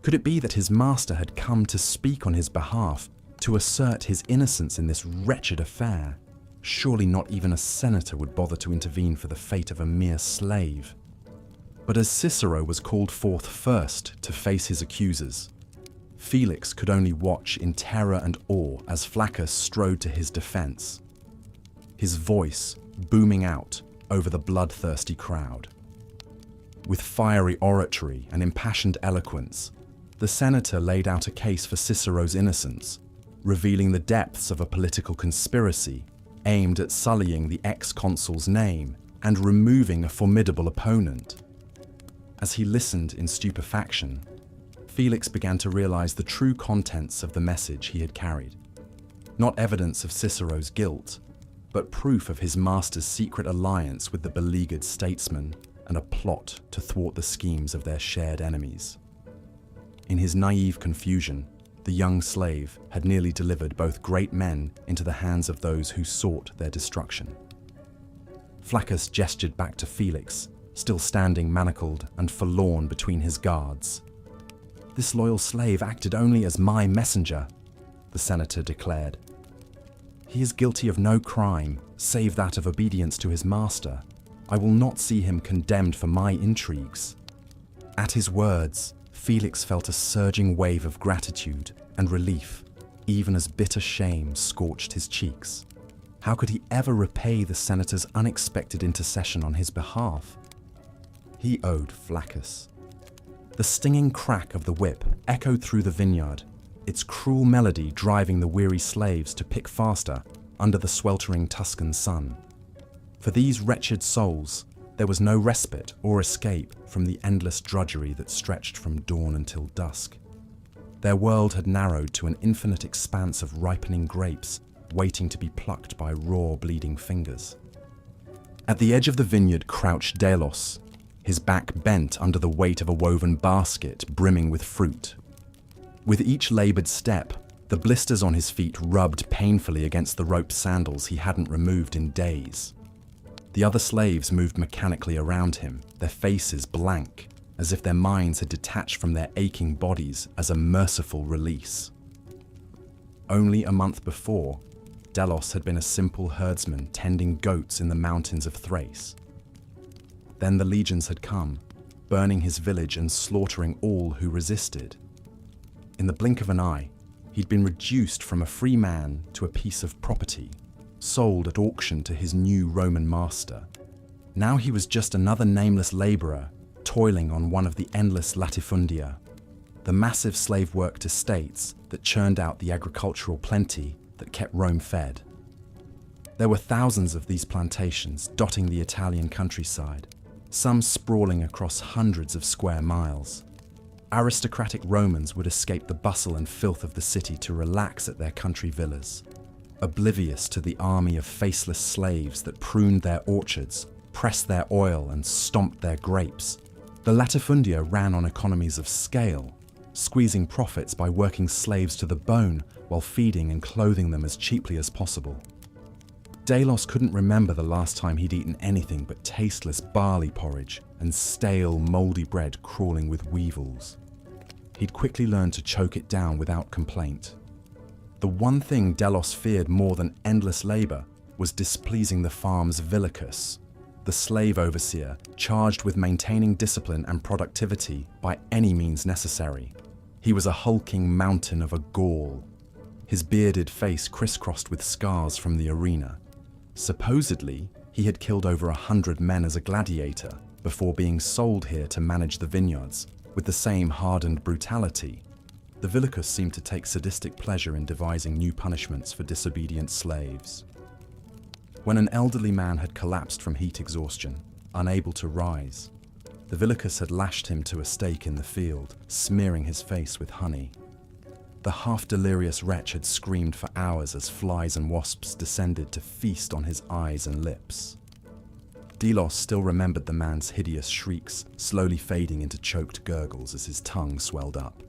Could it be that his master had come to speak on his behalf, to assert his innocence in this wretched affair? Surely not even a senator would bother to intervene for the fate of a mere slave. But as Cicero was called forth first to face his accusers, Felix could only watch in terror and awe as Flaccus strode to his defense, his voice booming out over the bloodthirsty crowd. With fiery oratory and impassioned eloquence, the senator laid out a case for Cicero's innocence, revealing the depths of a political conspiracy aimed at sullying the ex-consul's name and removing a formidable opponent. As he listened in stupefaction, Felix began to realize the true contents of the message he had carried. Not evidence of Cicero's guilt, but proof of his master's secret alliance with the beleaguered statesman and a plot to thwart the schemes of their shared enemies. In his naive confusion, the young slave had nearly delivered both great men into the hands of those who sought their destruction. Flaccus gestured back to Felix, still standing manacled and forlorn between his guards. "This loyal slave acted only as my messenger," the senator declared. "He is guilty of no crime, save that of obedience to his master. I will not see him condemned for my intrigues." At his words, Felix felt a surging wave of gratitude and relief, even as bitter shame scorched his cheeks. How could he ever repay the senator's unexpected intercession on his behalf? He owed Flaccus. The stinging crack of the whip echoed through the vineyard, its cruel melody driving the weary slaves to pick faster under the sweltering Tuscan sun. For these wretched souls, there was no respite or escape from the endless drudgery that stretched from dawn until dusk. Their world had narrowed to an infinite expanse of ripening grapes waiting to be plucked by raw, bleeding fingers. At the edge of the vineyard crouched Delos, his back bent under the weight of a woven basket brimming with fruit. With each labored step, the blisters on his feet rubbed painfully against the rope sandals he hadn't removed in days. The other slaves moved mechanically around him, their faces blank, as if their minds had detached from their aching bodies as a merciful release. Only a month before, Delos had been a simple herdsman tending goats in the mountains of Thrace. Then the legions had come, burning his village and slaughtering all who resisted. In the blink of an eye, he'd been reduced from a free man to a piece of property, sold at auction to his new Roman master. Now he was just another nameless laborer, toiling on one of the endless latifundia, the massive slave-worked estates that churned out the agricultural plenty that kept Rome fed. There were thousands of these plantations dotting the Italian countryside, some sprawling across hundreds of square miles. Aristocratic Romans would escape the bustle and filth of the city to relax at their country villas, oblivious to the army of faceless slaves that pruned their orchards, pressed their oil, and stomped their grapes. The latifundia ran on economies of scale, squeezing profits by working slaves to the bone while feeding and clothing them as cheaply as possible. Delos couldn't remember the last time he'd eaten anything but tasteless barley porridge and stale, mouldy bread crawling with weevils. He'd quickly learned to choke it down without complaint. The one thing Delos feared more than endless labor was displeasing the farm's villicus, the slave overseer charged with maintaining discipline and productivity by any means necessary. He was a hulking mountain of a Gaul, his bearded face crisscrossed with scars from the arena. Supposedly, he had killed over 100 men as a gladiator before being sold here to manage the vineyards, with the same hardened brutality. The villicus seemed to take sadistic pleasure in devising new punishments for disobedient slaves. When an elderly man had collapsed from heat exhaustion, unable to rise, the villicus had lashed him to a stake in the field, smearing his face with honey. The half-delirious wretch had screamed for hours as flies and wasps descended to feast on his eyes and lips. Delos still remembered the man's hideous shrieks, slowly fading into choked gurgles as his tongue swelled up.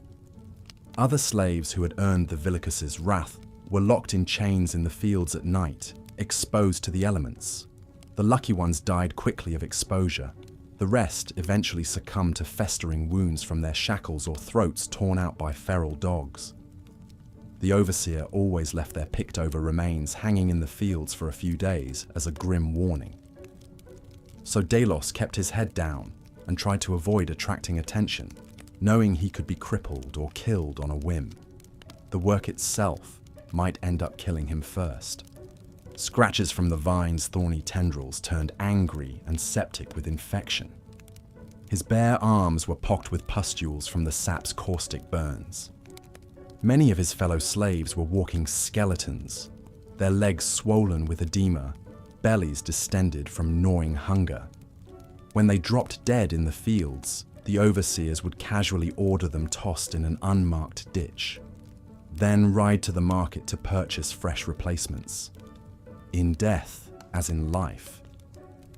Other slaves who had earned the villicus's wrath were locked in chains in the fields at night, exposed to the elements. The lucky ones died quickly of exposure. The rest eventually succumbed to festering wounds from their shackles or throats torn out by feral dogs. The overseer always left their picked-over remains hanging in the fields for a few days as a grim warning. So Delos kept his head down and tried to avoid attracting attention, knowing he could be crippled or killed on a whim. The work itself might end up killing him first. Scratches from the vine's thorny tendrils turned angry and septic with infection. His bare arms were pocked with pustules from the sap's caustic burns. Many of his fellow slaves were walking skeletons, their legs swollen with edema, bellies distended from gnawing hunger. When they dropped dead in the fields, the overseers would casually order them tossed in an unmarked ditch, then ride to the market to purchase fresh replacements. In death, as in life,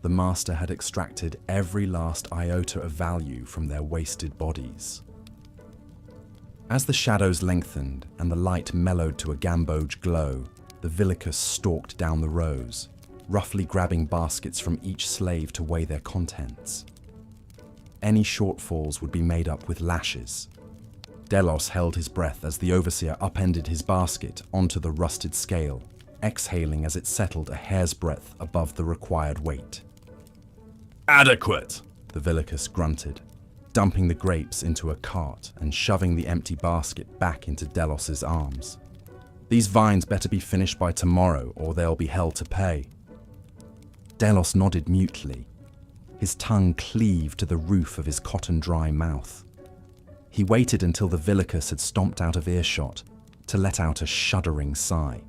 the master had extracted every last iota of value from their wasted bodies. As the shadows lengthened and the light mellowed to a gamboge glow, the villicus stalked down the rows, roughly grabbing baskets from each slave to weigh their contents. Any shortfalls would be made up with lashes. Delos held his breath as the overseer upended his basket onto the rusted scale, exhaling as it settled a hair's breadth above the required weight. "Adequate," the villicus grunted, dumping the grapes into a cart and shoving the empty basket back into Delos's arms. "These vines better be finished by tomorrow or they'll be hell to pay." Delos nodded mutely, his tongue cleaved to the roof of his cotton-dry mouth. He waited until the villicus had stomped out of earshot to let out a shuddering sigh.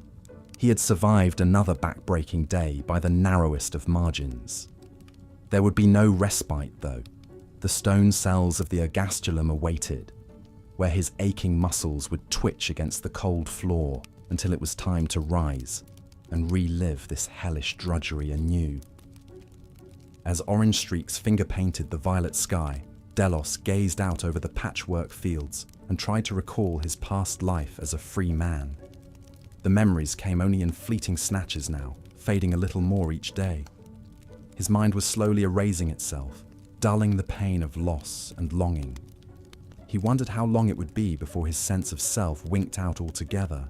He had survived another back-breaking day by the narrowest of margins. There would be no respite, though. The stone cells of the ergastulum awaited, where his aching muscles would twitch against the cold floor until it was time to rise and relive this hellish drudgery anew. As orange streaks finger-painted the violet sky, Delos gazed out over the patchwork fields and tried to recall his past life as a free man. The memories came only in fleeting snatches now, fading a little more each day. His mind was slowly erasing itself, dulling the pain of loss and longing. He wondered how long it would be before his sense of self winked out altogether,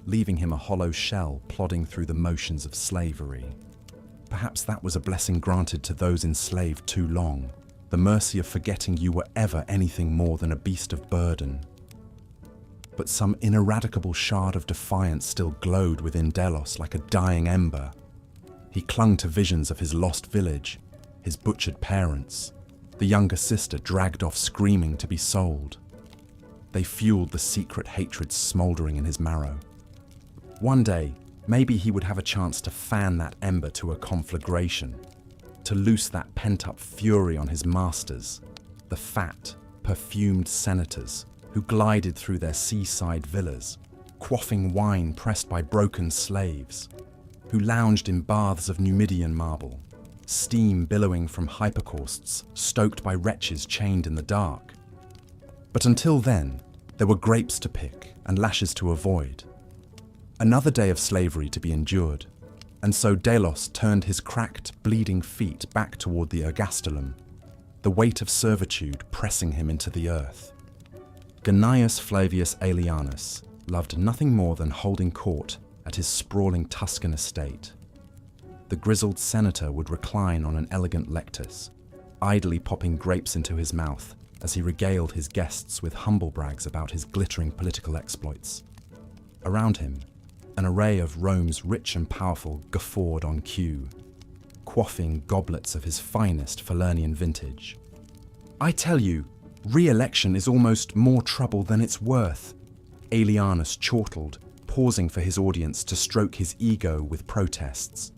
leaving him a hollow shell plodding through the motions of slavery. Perhaps that was a blessing granted to those enslaved too long, the mercy of forgetting you were ever anything more than a beast of burden. But some ineradicable shard of defiance still glowed within Delos like a dying ember. He clung to visions of his lost village, his butchered parents, the younger sister dragged off screaming to be sold. They fueled the secret hatred smouldering in his marrow. One day, maybe he would have a chance to fan that ember to a conflagration, to loose that pent-up fury on his masters, the fat, perfumed senators who glided through their seaside villas, quaffing wine pressed by broken slaves, who lounged in baths of Numidian marble, steam billowing from hypocausts stoked by wretches chained in the dark. But until then, there were grapes to pick and lashes to avoid. Another day of slavery to be endured, and so Delos turned his cracked, bleeding feet back toward the ergastulum, the weight of servitude pressing him into the earth. Gnaeus Flavius Aelianus loved nothing more than holding court at his sprawling Tuscan estate. The grizzled senator would recline on an elegant lectus, idly popping grapes into his mouth as he regaled his guests with humble brags about his glittering political exploits. Around him, an array of Rome's rich and powerful guffawed on cue, quaffing goblets of his finest Falernian vintage. "I tell you, re-election is almost more trouble than it's worth," Aelianus chortled, pausing for his audience to stroke his ego with protests.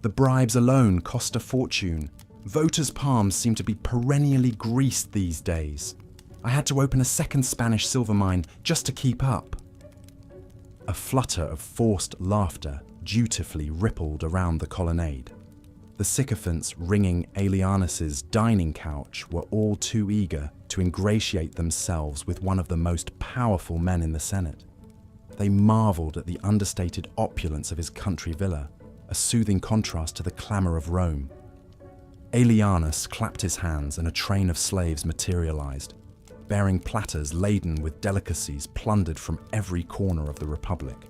"The bribes alone cost a fortune. Voters' palms seem to be perennially greased these days. I had to open a second Spanish silver mine just to keep up." A flutter of forced laughter dutifully rippled around the colonnade. The sycophants ringing Aelianus's dining couch were all too eager to ingratiate themselves with one of the most powerful men in the Senate. They marveled at the understated opulence of his country villa, a soothing contrast to the clamor of Rome. Aelianus clapped his hands and a train of slaves materialized, bearing platters laden with delicacies plundered from every corner of the Republic.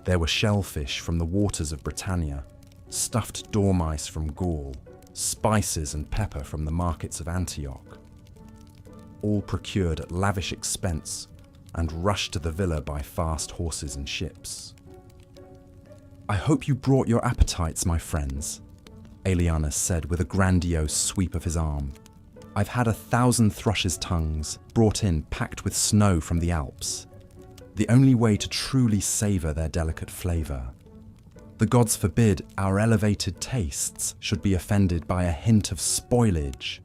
There were shellfish from the waters of Britannia, stuffed dormice from Gaul, spices and pepper from the markets of Antioch, all procured at lavish expense and rushed to the villa by fast horses and ships. "I hope you brought your appetites, my friends," Aelianus said with a grandiose sweep of his arm. "I've had 1,000 thrushes' tongues brought in packed with snow from the Alps, the only way to truly savor their delicate flavor. The gods forbid our elevated tastes should be offended by a hint of spoilage."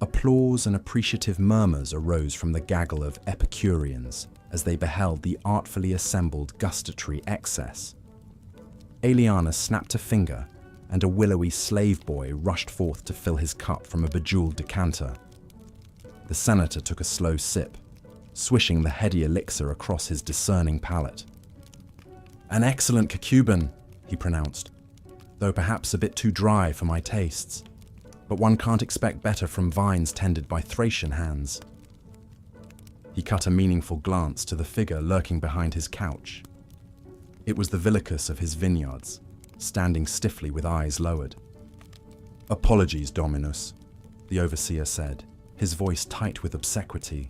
Applause and appreciative murmurs arose from the gaggle of Epicureans as they beheld the artfully assembled gustatory excess. Aelianus snapped a finger, and a willowy slave boy rushed forth to fill his cup from a bejeweled decanter. The senator took a slow sip, swishing the heady elixir across his discerning palate. "An excellent Cacuban," he pronounced, "though perhaps a bit too dry for my tastes. But one can't expect better from vines tended by Thracian hands." He cut a meaningful glance to the figure lurking behind his couch. It was the villicus of his vineyards, standing stiffly with eyes lowered. "Apologies, Dominus," the overseer said, his voice tight with obsequity.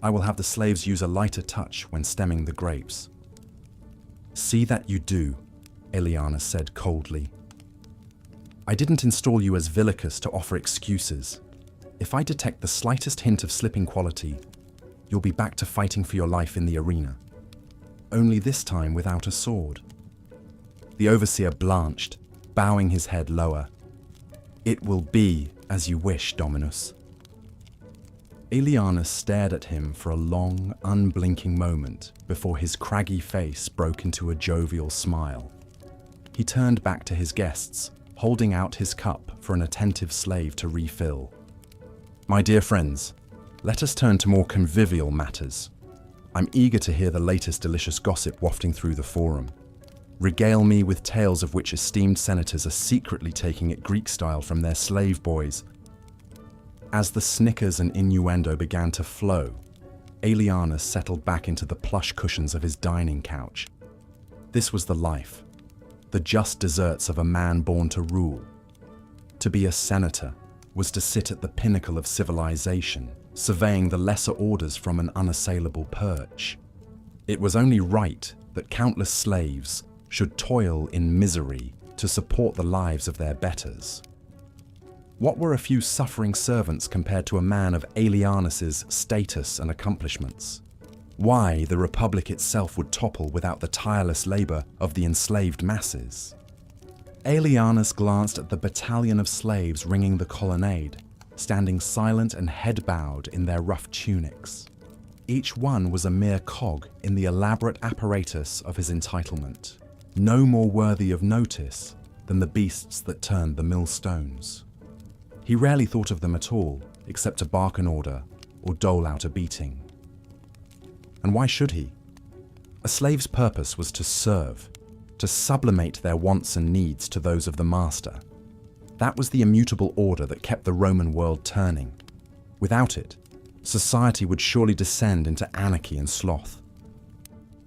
"I will have the slaves use a lighter touch when stemming the grapes." "See that you do," Aelianus said coldly. "I didn't install you as villicus to offer excuses. If I detect the slightest hint of slipping quality, you'll be back to fighting for your life in the arena." only this time without a sword. The overseer blanched, bowing his head lower. "It will be as you wish, Dominus." Aelianus stared at him for a long, unblinking moment before his craggy face broke into a jovial smile. He turned back to his guests, holding out his cup for an attentive slave to refill. "My dear friends, let us turn to more convivial matters. I'm eager to hear the latest delicious gossip wafting through the forum. Regale me with tales of which esteemed senators are secretly taking it Greek style from their slave boys." As the snickers and innuendo began to flow, Aelianus settled back into the plush cushions of his dining couch. This was the life, the just deserts of a man born to rule. To be a senator was to sit at the pinnacle of civilization, surveying the lesser orders from an unassailable perch. It was only right that countless slaves should toil in misery to support the lives of their betters. What were a few suffering servants compared to a man of Aelianus's status and accomplishments? Why the Republic itself would topple without the tireless labor of the enslaved masses? Aelianus glanced at the battalion of slaves ringing the colonnade, standing silent and head-bowed in their rough tunics. Each one was a mere cog in the elaborate apparatus of his entitlement, no more worthy of notice than the beasts that turned the millstones. He rarely thought of them at all, except to bark an order or dole out a beating. And why should he? A slave's purpose was to serve, to sublimate their wants and needs to those of the master. That was the immutable order that kept the Roman world turning. Without it, society would surely descend into anarchy and sloth.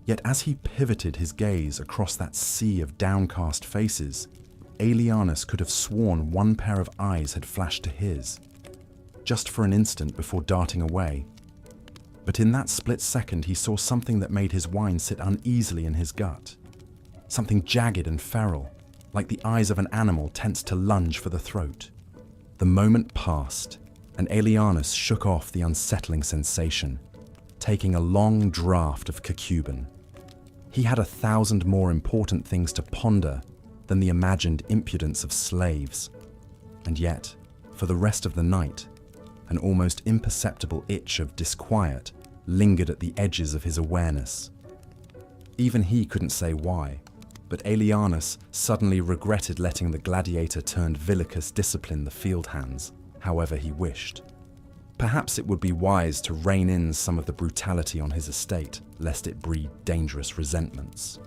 Yet as he pivoted his gaze across that sea of downcast faces, Aelianus could have sworn one pair of eyes had flashed to his, just for an instant before darting away. But in that split second he saw something that made his wine sit uneasily in his gut. Something jagged and feral, like the eyes of an animal tensed to lunge for the throat. The moment passed, and Aelianus shook off the unsettling sensation, taking a long draught of cacuben. He had 1,000 more important things to ponder than the imagined impudence of slaves. And yet, for the rest of the night, an almost imperceptible itch of disquiet lingered at the edges of his awareness. Even he couldn't say why, but Aelianus suddenly regretted letting the gladiator-turned-villicus discipline the field hands however he wished. Perhaps it would be wise to rein in some of the brutality on his estate, lest it breed dangerous resentments.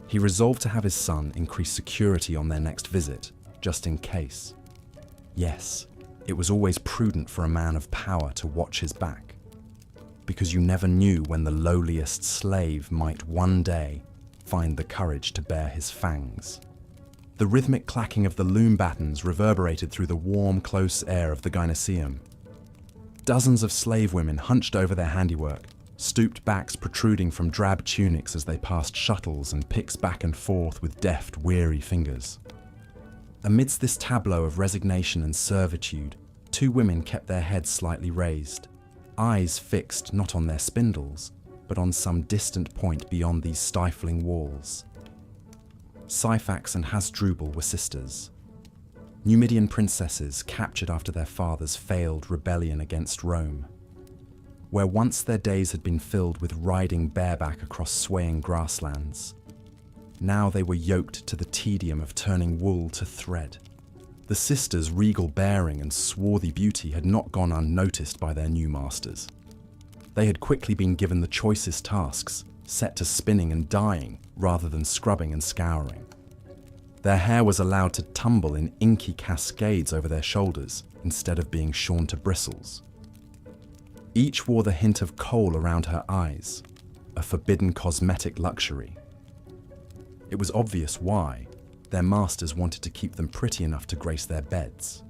He resolved to have his son increase security on their next visit, just in case. Yes, it was always prudent for a man of power to watch his back, because you never knew when the lowliest slave might one day find the courage to bare his fangs. The rhythmic clacking of the loom battens reverberated through the warm, close air of the gynoeceum. Dozens of slave women hunched over their handiwork, stooped backs protruding from drab tunics as they passed shuttles and picks back and forth with deft, weary fingers. Amidst this tableau of resignation and servitude, 2 women kept their heads slightly raised, eyes fixed not on their spindles, but on some distant point beyond these stifling walls. Syphax and Hasdrubal were sisters, Numidian princesses captured after their father's failed rebellion against Rome. Where once their days had been filled with riding bareback across swaying grasslands, now they were yoked to the tedium of turning wool to thread. The sisters' regal bearing and swarthy beauty had not gone unnoticed by their new masters. They had quickly been given the choicest tasks, set to spinning and dyeing rather than scrubbing and scouring. Their hair was allowed to tumble in inky cascades over their shoulders instead of being shorn to bristles. Each wore the hint of kohl around her eyes, a forbidden cosmetic luxury. It was obvious why. Their masters wanted to keep them pretty enough to grace their beds.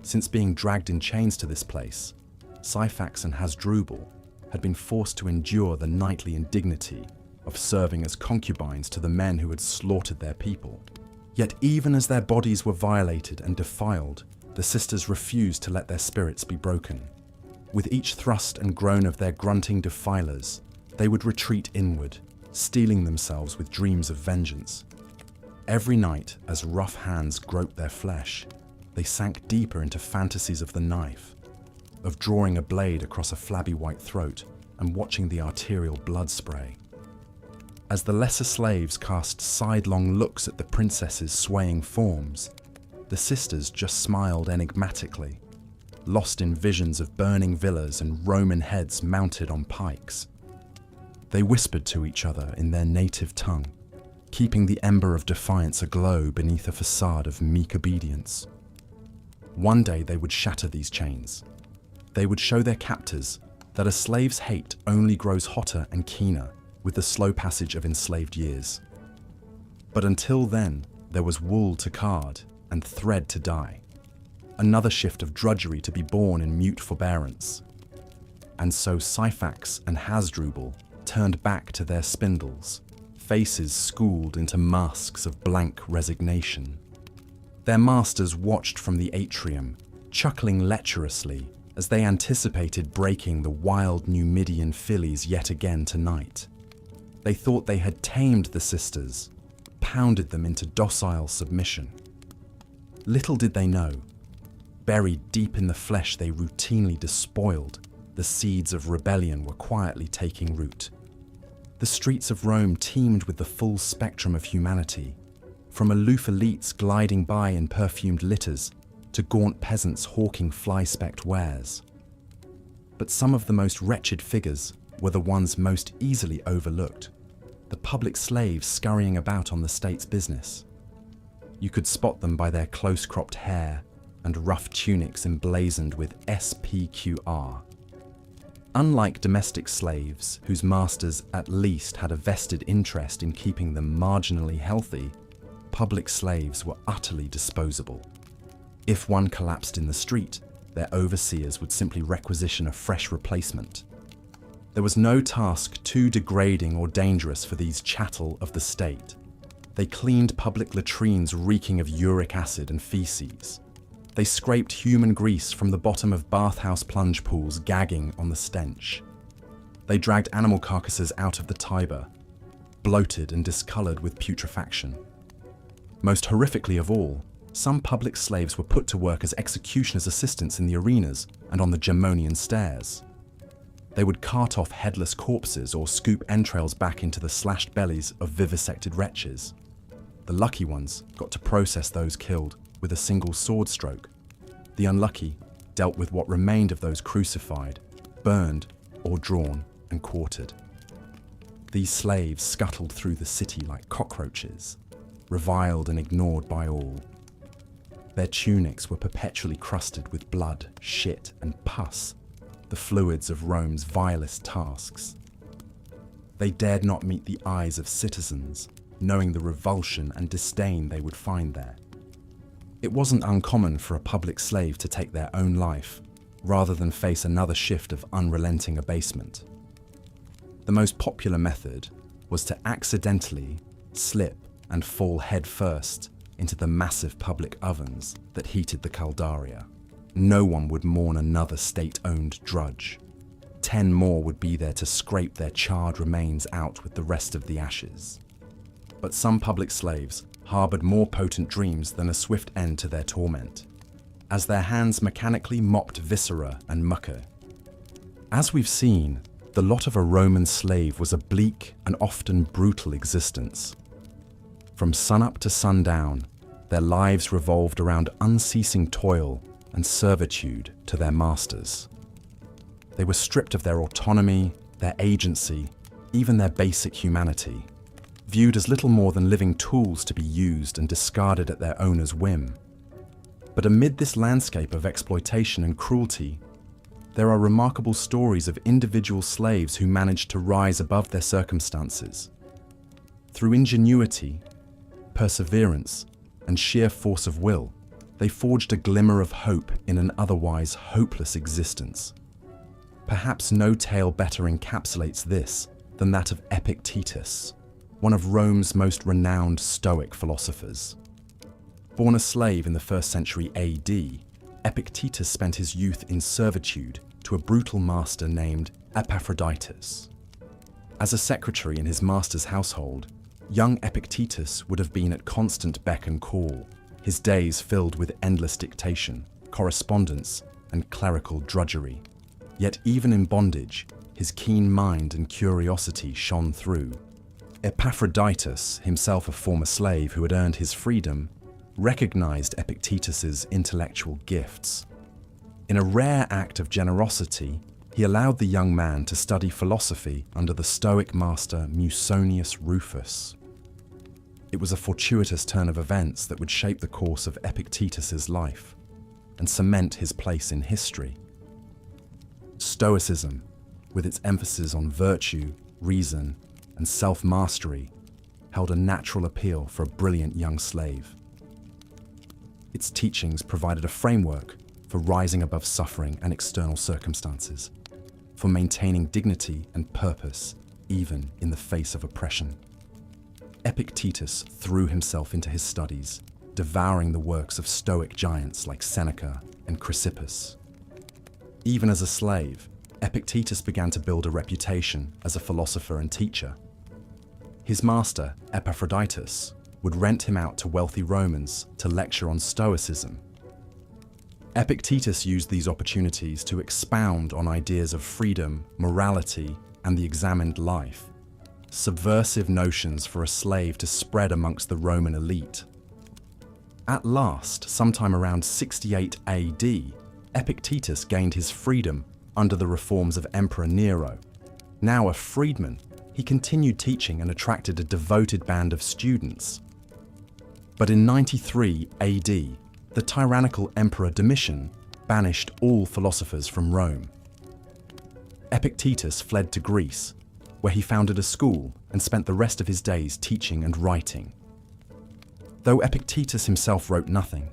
Since being dragged in chains to this place, Syphax and Hasdrubal had been forced to endure the nightly indignity of serving as concubines to the men who had slaughtered their people. Yet even as their bodies were violated and defiled, the sisters refused to let their spirits be broken. With each thrust and groan of their grunting defilers, they would retreat inward, steeling themselves with dreams of vengeance. Every night, as rough hands groped their flesh, they sank deeper into fantasies of the knife, of drawing a blade across a flabby white throat and watching the arterial blood spray. As the lesser slaves cast sidelong looks at the princess's swaying forms, the sisters just smiled enigmatically, lost in visions of burning villas and Roman heads mounted on pikes. They whispered to each other in their native tongue, keeping the ember of defiance aglow beneath a facade of meek obedience. One day they would shatter these chains. They would show their captors that a slave's hate only grows hotter and keener with the slow passage of enslaved years. But until then, there was wool to card and thread to dye, another shift of drudgery to be borne in mute forbearance. And so Syphax and Hasdrubal turned back to their spindles, faces schooled into masks of blank resignation. Their masters watched from the atrium, chuckling lecherously as they anticipated breaking the wild Numidian fillies yet again tonight. They thought they had tamed the sisters, pounded them into docile submission. Little did they know, buried deep in the flesh they routinely despoiled, the seeds of rebellion were quietly taking root. The streets of Rome teemed with the full spectrum of humanity, from aloof elites gliding by in perfumed litters to gaunt peasants hawking fly-specked wares. But some of the most wretched figures were the ones most easily overlooked, the public slaves scurrying about on the state's business. You could spot them by their close-cropped hair and rough tunics emblazoned with SPQR. Unlike domestic slaves, whose masters at least had a vested interest in keeping them marginally healthy, public slaves were utterly disposable. If one collapsed in the street, their overseers would simply requisition a fresh replacement. There was no task too degrading or dangerous for these chattel of the state. They cleaned public latrines reeking of uric acid and feces. They scraped human grease from the bottom of bathhouse plunge pools, gagging on the stench. They dragged animal carcasses out of the Tiber, bloated and discolored with putrefaction. Most horrifically of all, some public slaves were put to work as executioner's assistants in the arenas and on the Gemonian stairs. They would cart off headless corpses or scoop entrails back into the slashed bellies of vivisected wretches. The lucky ones got to process those killed with a single sword stroke. The unlucky dealt with what remained of those crucified, burned or drawn and quartered. These slaves scuttled through the city like cockroaches, reviled and ignored by all. Their tunics were perpetually crusted with blood, shit and pus, the fluids of Rome's vilest tasks. They dared not meet the eyes of citizens, knowing the revulsion and disdain they would find there. It wasn't uncommon for a public slave to take their own life, rather than face another shift of unrelenting abasement. The most popular method was to accidentally slip and fall headfirst into the massive public ovens that heated the Caldaria. No one would mourn another state-owned drudge. 10 more would be there to scrape their charred remains out with the rest of the ashes. But some public slaves harbored more potent dreams than a swift end to their torment, as their hands mechanically mopped viscera and mucker. As we've seen, the lot of a Roman slave was a bleak and often brutal existence. From sunup to sundown, their lives revolved around unceasing toil and servitude to their masters. They were stripped of their autonomy, their agency, even their basic humanity, viewed as little more than living tools to be used and discarded at their owner's whim. But amid this landscape of exploitation and cruelty, there are remarkable stories of individual slaves who managed to rise above their circumstances. Through ingenuity, perseverance, and sheer force of will, they forged a glimmer of hope in an otherwise hopeless existence. Perhaps no tale better encapsulates this than that of Epictetus, one of Rome's most renowned Stoic philosophers. Born a slave in the 1st century AD, Epictetus spent his youth in servitude to a brutal master named Epaphroditus. As a secretary in his master's household, young Epictetus would have been at constant beck and call, his days filled with endless dictation, correspondence, and clerical drudgery. Yet even in bondage, his keen mind and curiosity shone through. Epaphroditus, himself a former slave who had earned his freedom, recognized Epictetus's intellectual gifts. In a rare act of generosity, he allowed the young man to study philosophy under the Stoic master Musonius Rufus. It was a fortuitous turn of events that would shape the course of Epictetus's life and cement his place in history. Stoicism, with its emphasis on virtue, reason, and self-mastery, held a natural appeal for a brilliant young slave. Its teachings provided a framework for rising above suffering and external circumstances, for maintaining dignity and purpose even in the face of oppression. Epictetus threw himself into his studies, devouring the works of Stoic giants like Seneca and Chrysippus. Even as a slave, Epictetus began to build a reputation as a philosopher and teacher. His master, Epaphroditus, would rent him out to wealthy Romans to lecture on Stoicism. Epictetus used these opportunities to expound on ideas of freedom, morality, and the examined life, subversive notions for a slave to spread amongst the Roman elite. At last, sometime around 68 AD, Epictetus gained his freedom under the reforms of Emperor Nero. Now a freedman, he continued teaching and attracted a devoted band of students. But in 93 AD, the tyrannical Emperor Domitian banished all philosophers from Rome. Epictetus fled to Greece, where he founded a school and spent the rest of his days teaching and writing. Though Epictetus himself wrote nothing,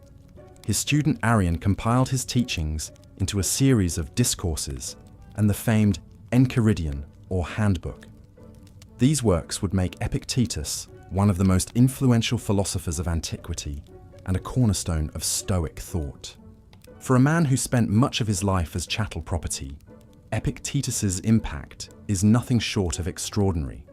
his student Arrian compiled his teachings into a series of discourses and the famed Enchiridion, or Handbook. These works would make Epictetus one of the most influential philosophers of antiquity and a cornerstone of Stoic thought. For a man who spent much of his life as chattel property, Epictetus's impact is nothing short of extraordinary.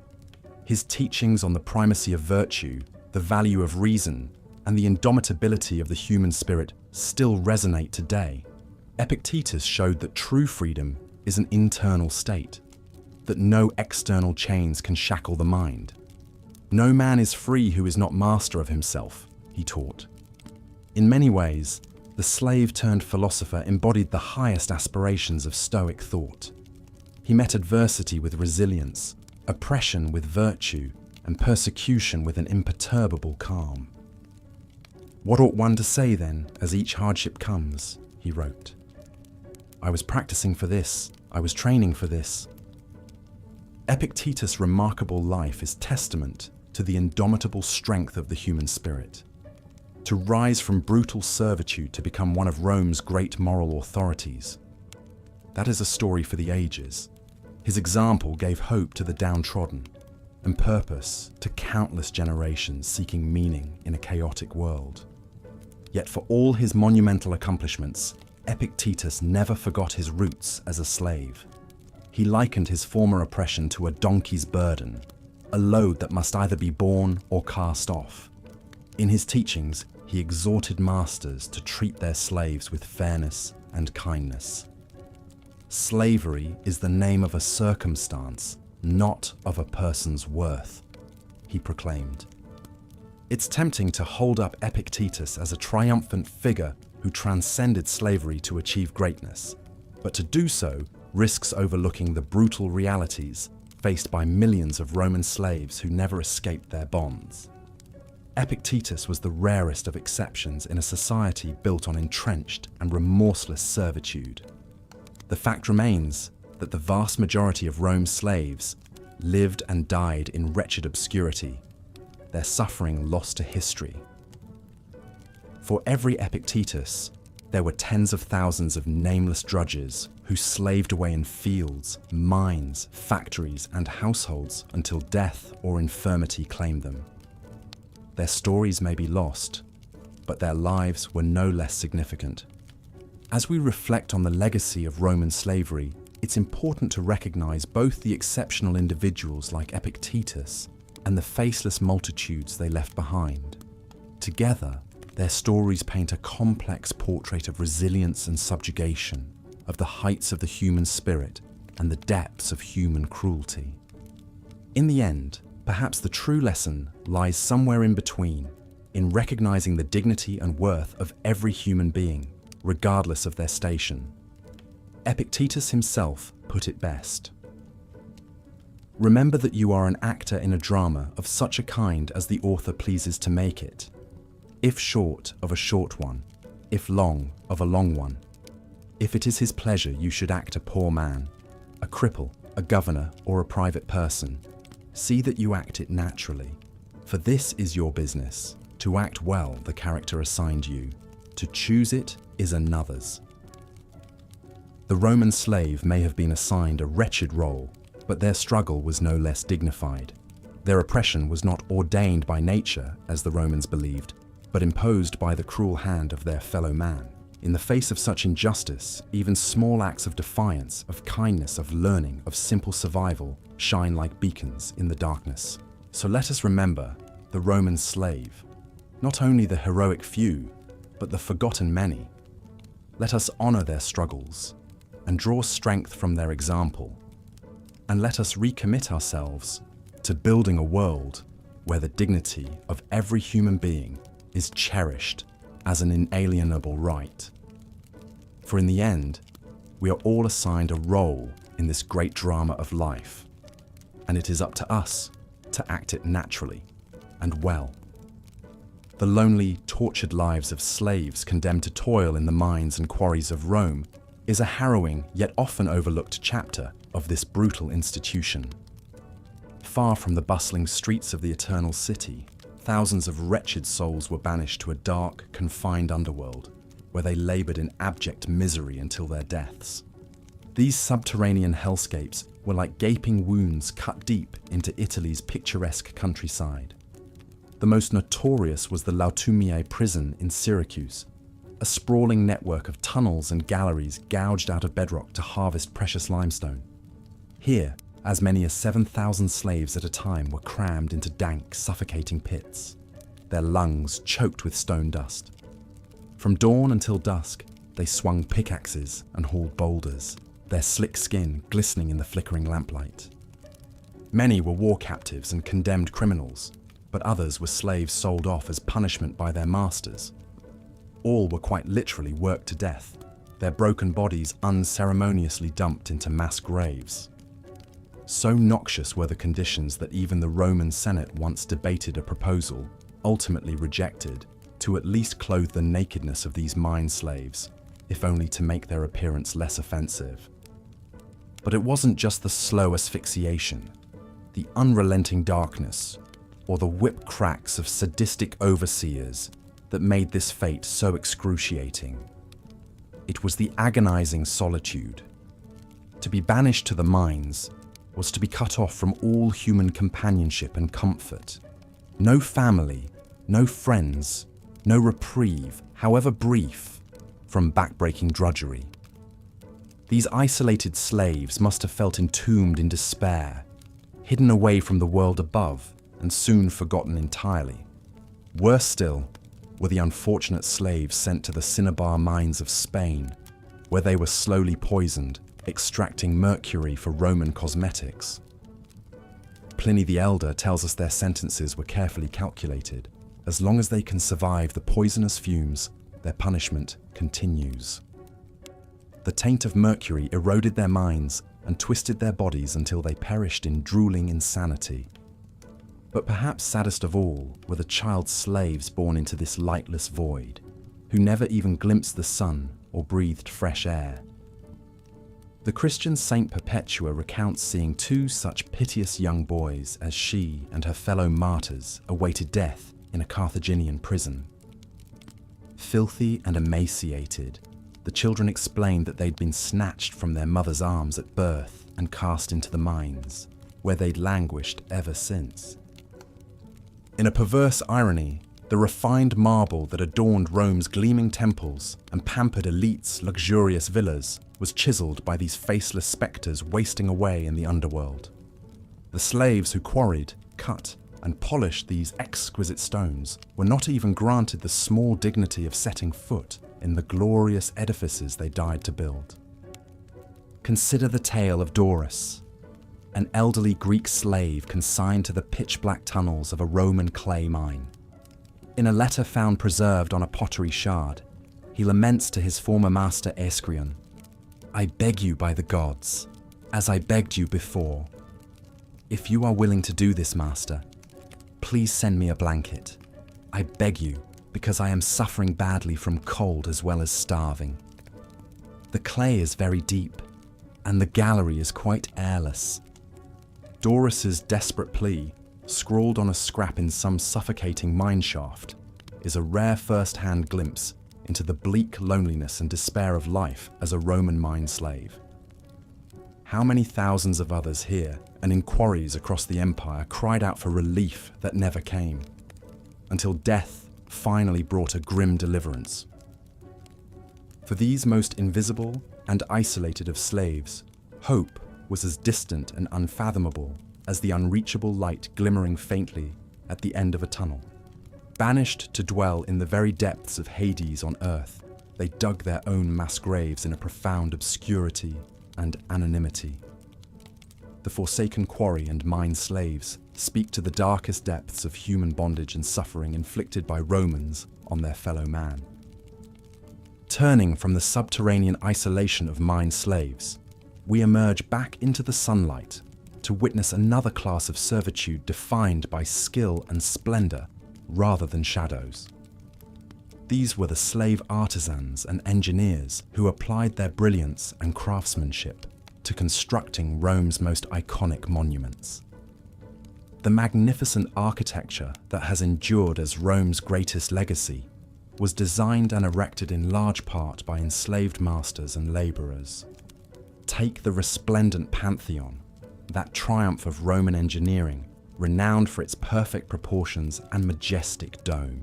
His teachings on the primacy of virtue, the value of reason, and the indomitability of the human spirit still resonate today. Epictetus showed that true freedom is an internal state, that no external chains can shackle the mind. No man is free who is not master of himself, he taught. In many ways, the slave-turned-philosopher embodied the highest aspirations of Stoic thought. He met adversity with resilience, oppression with virtue, and persecution with an imperturbable calm. "What ought one to say, then, as each hardship comes?" he wrote. "I was practicing for this, I was training for this." Epictetus' remarkable life is testament to the indomitable strength of the human spirit. To rise from brutal servitude to become one of Rome's great moral authorities. That is a story for the ages. His example gave hope to the downtrodden and purpose to countless generations seeking meaning in a chaotic world. Yet for all his monumental accomplishments, Epictetus never forgot his roots as a slave. He likened his former oppression to a donkey's burden, a load that must either be borne or cast off. In his teachings, he exhorted masters to treat their slaves with fairness and kindness. "Slavery is the name of a circumstance, not of a person's worth," he proclaimed. It's tempting to hold up Epictetus as a triumphant figure who transcended slavery to achieve greatness, but to do so risks overlooking the brutal realities faced by millions of Roman slaves who never escaped their bonds. Epictetus was the rarest of exceptions in a society built on entrenched and remorseless servitude. The fact remains that the vast majority of Rome's slaves lived and died in wretched obscurity, their suffering lost to history. For every Epictetus, there were tens of thousands of nameless drudges who slaved away in fields, mines, factories, and households until death or infirmity claimed them. Their stories may be lost, but their lives were no less significant. As we reflect on the legacy of Roman slavery, it's it's important to recognize both the exceptional individuals like Epictetus and the faceless multitudes they left behind. Together, their stories paint a complex portrait of resilience and subjugation, of the heights of the human spirit and the depths of human cruelty. In the end, perhaps the true lesson lies somewhere in between, in recognizing the dignity and worth of every human being, regardless of their station. Epictetus himself put it best. Remember that you are an actor in a drama of such a kind as the author pleases to make it. If short, of a short one. If long, of a long one. If it is his pleasure, you should act a poor man, a cripple, a governor, or a private person. See that you act it naturally, for this is your business. To act well the character assigned you. To choose it is another's. The Roman slave may have been assigned a wretched role, but their struggle was no less dignified. Their oppression was not ordained by nature, as the Romans believed, but imposed by the cruel hand of their fellow man. In the face of such injustice, even small acts of defiance, of kindness, of learning, of simple survival shine like beacons in the darkness. So let us remember the Roman slave, not only the heroic few, but the forgotten many. Let us honor their struggles and draw strength from their example. And let us recommit ourselves to building a world where the dignity of every human being is cherished as an inalienable right. For in the end, we are all assigned a role in this great drama of life, and it is up to us to act it naturally and well. The lonely, tortured lives of slaves condemned to toil in the mines and quarries of Rome is a harrowing yet often overlooked chapter of this brutal institution. Far from the bustling streets of the eternal city, thousands of wretched souls were banished to a dark, confined underworld, where they labored in abject misery until their deaths. These subterranean hellscapes were like gaping wounds cut deep into Italy's picturesque countryside. The most notorious was the Lautumiae prison in Syracuse, a sprawling network of tunnels and galleries gouged out of bedrock to harvest precious limestone. Here, as many as 7,000 slaves at a time were crammed into dank, suffocating pits, their lungs choked with stone dust. From dawn until dusk, they swung pickaxes and hauled boulders, their slick skin glistening in the flickering lamplight. Many were war captives and condemned criminals, but others were slaves sold off as punishment by their masters. All were quite literally worked to death, their broken bodies unceremoniously dumped into mass graves. So noxious were the conditions that even the Roman Senate once debated a proposal, ultimately rejected, to at least clothe the nakedness of these mine slaves, if only to make their appearance less offensive. But it wasn't just the slow asphyxiation, the unrelenting darkness, or the whip cracks of sadistic overseers that made this fate so excruciating. It was the agonizing solitude. To be banished to the mines was to be cut off from all human companionship and comfort. No family, no friends, no reprieve, however brief, from backbreaking drudgery. These isolated slaves must have felt entombed in despair, hidden away from the world above and soon forgotten entirely. Worse still were the unfortunate slaves sent to the cinnabar mines of Spain, where they were slowly poisoned, extracting mercury for Roman cosmetics. Pliny the Elder tells us their sentences were carefully calculated. As long as they can survive the poisonous fumes, their punishment continues. The taint of mercury eroded their minds and twisted their bodies until they perished in drooling insanity. But perhaps saddest of all were the child slaves born into this lightless void, who never even glimpsed the sun or breathed fresh air. The Christian Saint Perpetua recounts seeing two such piteous young boys as she and her fellow martyrs awaited death in a Carthaginian prison. Filthy and emaciated, the children explained that they'd been snatched from their mother's arms at birth and cast into the mines, where they'd languished ever since. In a perverse irony, the refined marble that adorned Rome's gleaming temples and pampered elites' luxurious villas was chiseled by these faceless spectres wasting away in the underworld. The slaves who quarried, cut, and polished these exquisite stones were not even granted the small dignity of setting foot in the glorious edifices they died to build. Consider the tale of Doris, an elderly Greek slave consigned to the pitch-black tunnels of a Roman clay mine. In a letter found preserved on a pottery shard, he laments to his former master Aeschrion, "I beg you by the gods, as I begged you before. If you are willing to do this, master, please send me a blanket. I beg you, because I am suffering badly from cold as well as starving. The clay is very deep, and the gallery is quite airless." Doris's desperate plea, scrawled on a scrap in some suffocating mine shaft, is a rare first-hand glimpse into the bleak loneliness and despair of life as a Roman mine slave. How many thousands of others here and in quarries across the empire cried out for relief that never came, until death finally brought a grim deliverance. For these most invisible and isolated of slaves, hope was as distant and unfathomable as the unreachable light glimmering faintly at the end of a tunnel. Banished to dwell in the very depths of Hades on earth, they dug their own mass graves in a profound obscurity and anonymity. The forsaken quarry and mine slaves speak to the darkest depths of human bondage and suffering inflicted by Romans on their fellow man. Turning from the subterranean isolation of mine slaves, we emerge back into the sunlight to witness another class of servitude defined by skill and splendor rather than shadows. These were the slave artisans and engineers who applied their brilliance and craftsmanship to constructing Rome's most iconic monuments. The magnificent architecture that has endured as Rome's greatest legacy was designed and erected in large part by enslaved masters and laborers. Take the resplendent Pantheon, that triumph of Roman engineering, renowned for its perfect proportions and majestic dome.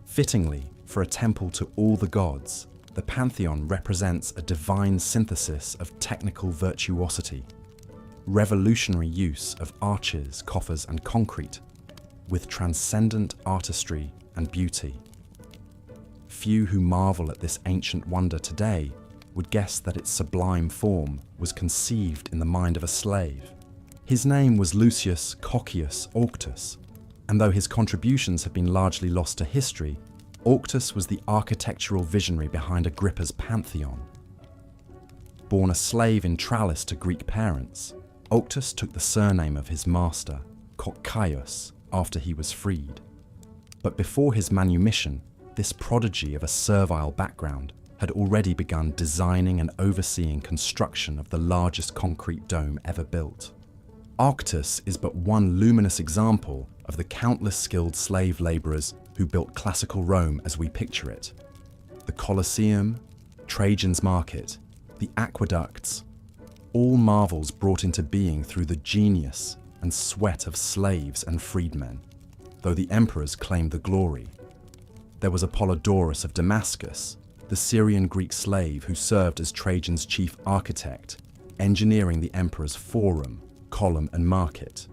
Fittingly, for a temple to all the gods, the Pantheon represents a divine synthesis of technical virtuosity, revolutionary use of arches, coffers, and concrete, with transcendent artistry and beauty. Few who marvel at this ancient wonder today would guess that its sublime form was conceived in the mind of a slave. His name was Lucius Coccius Auctus, and though his contributions have been largely lost to history, Auctus was the architectural visionary behind Agrippa's Pantheon. Born a slave in Tralles to Greek parents, Auctus took the surname of his master, Coccaius, after he was freed. But before his manumission, this prodigy of a servile background had already begun designing and overseeing construction of the largest concrete dome ever built. Auctus is but one luminous example of the countless skilled slave laborers who built classical Rome as we picture it. The Colosseum, Trajan's Market, the aqueducts, all marvels brought into being through the genius and sweat of slaves and freedmen, though the emperors claimed the glory. There was Apollodorus of Damascus, the Syrian Greek slave who served as Trajan's chief architect, engineering the emperor's forum, column, and market.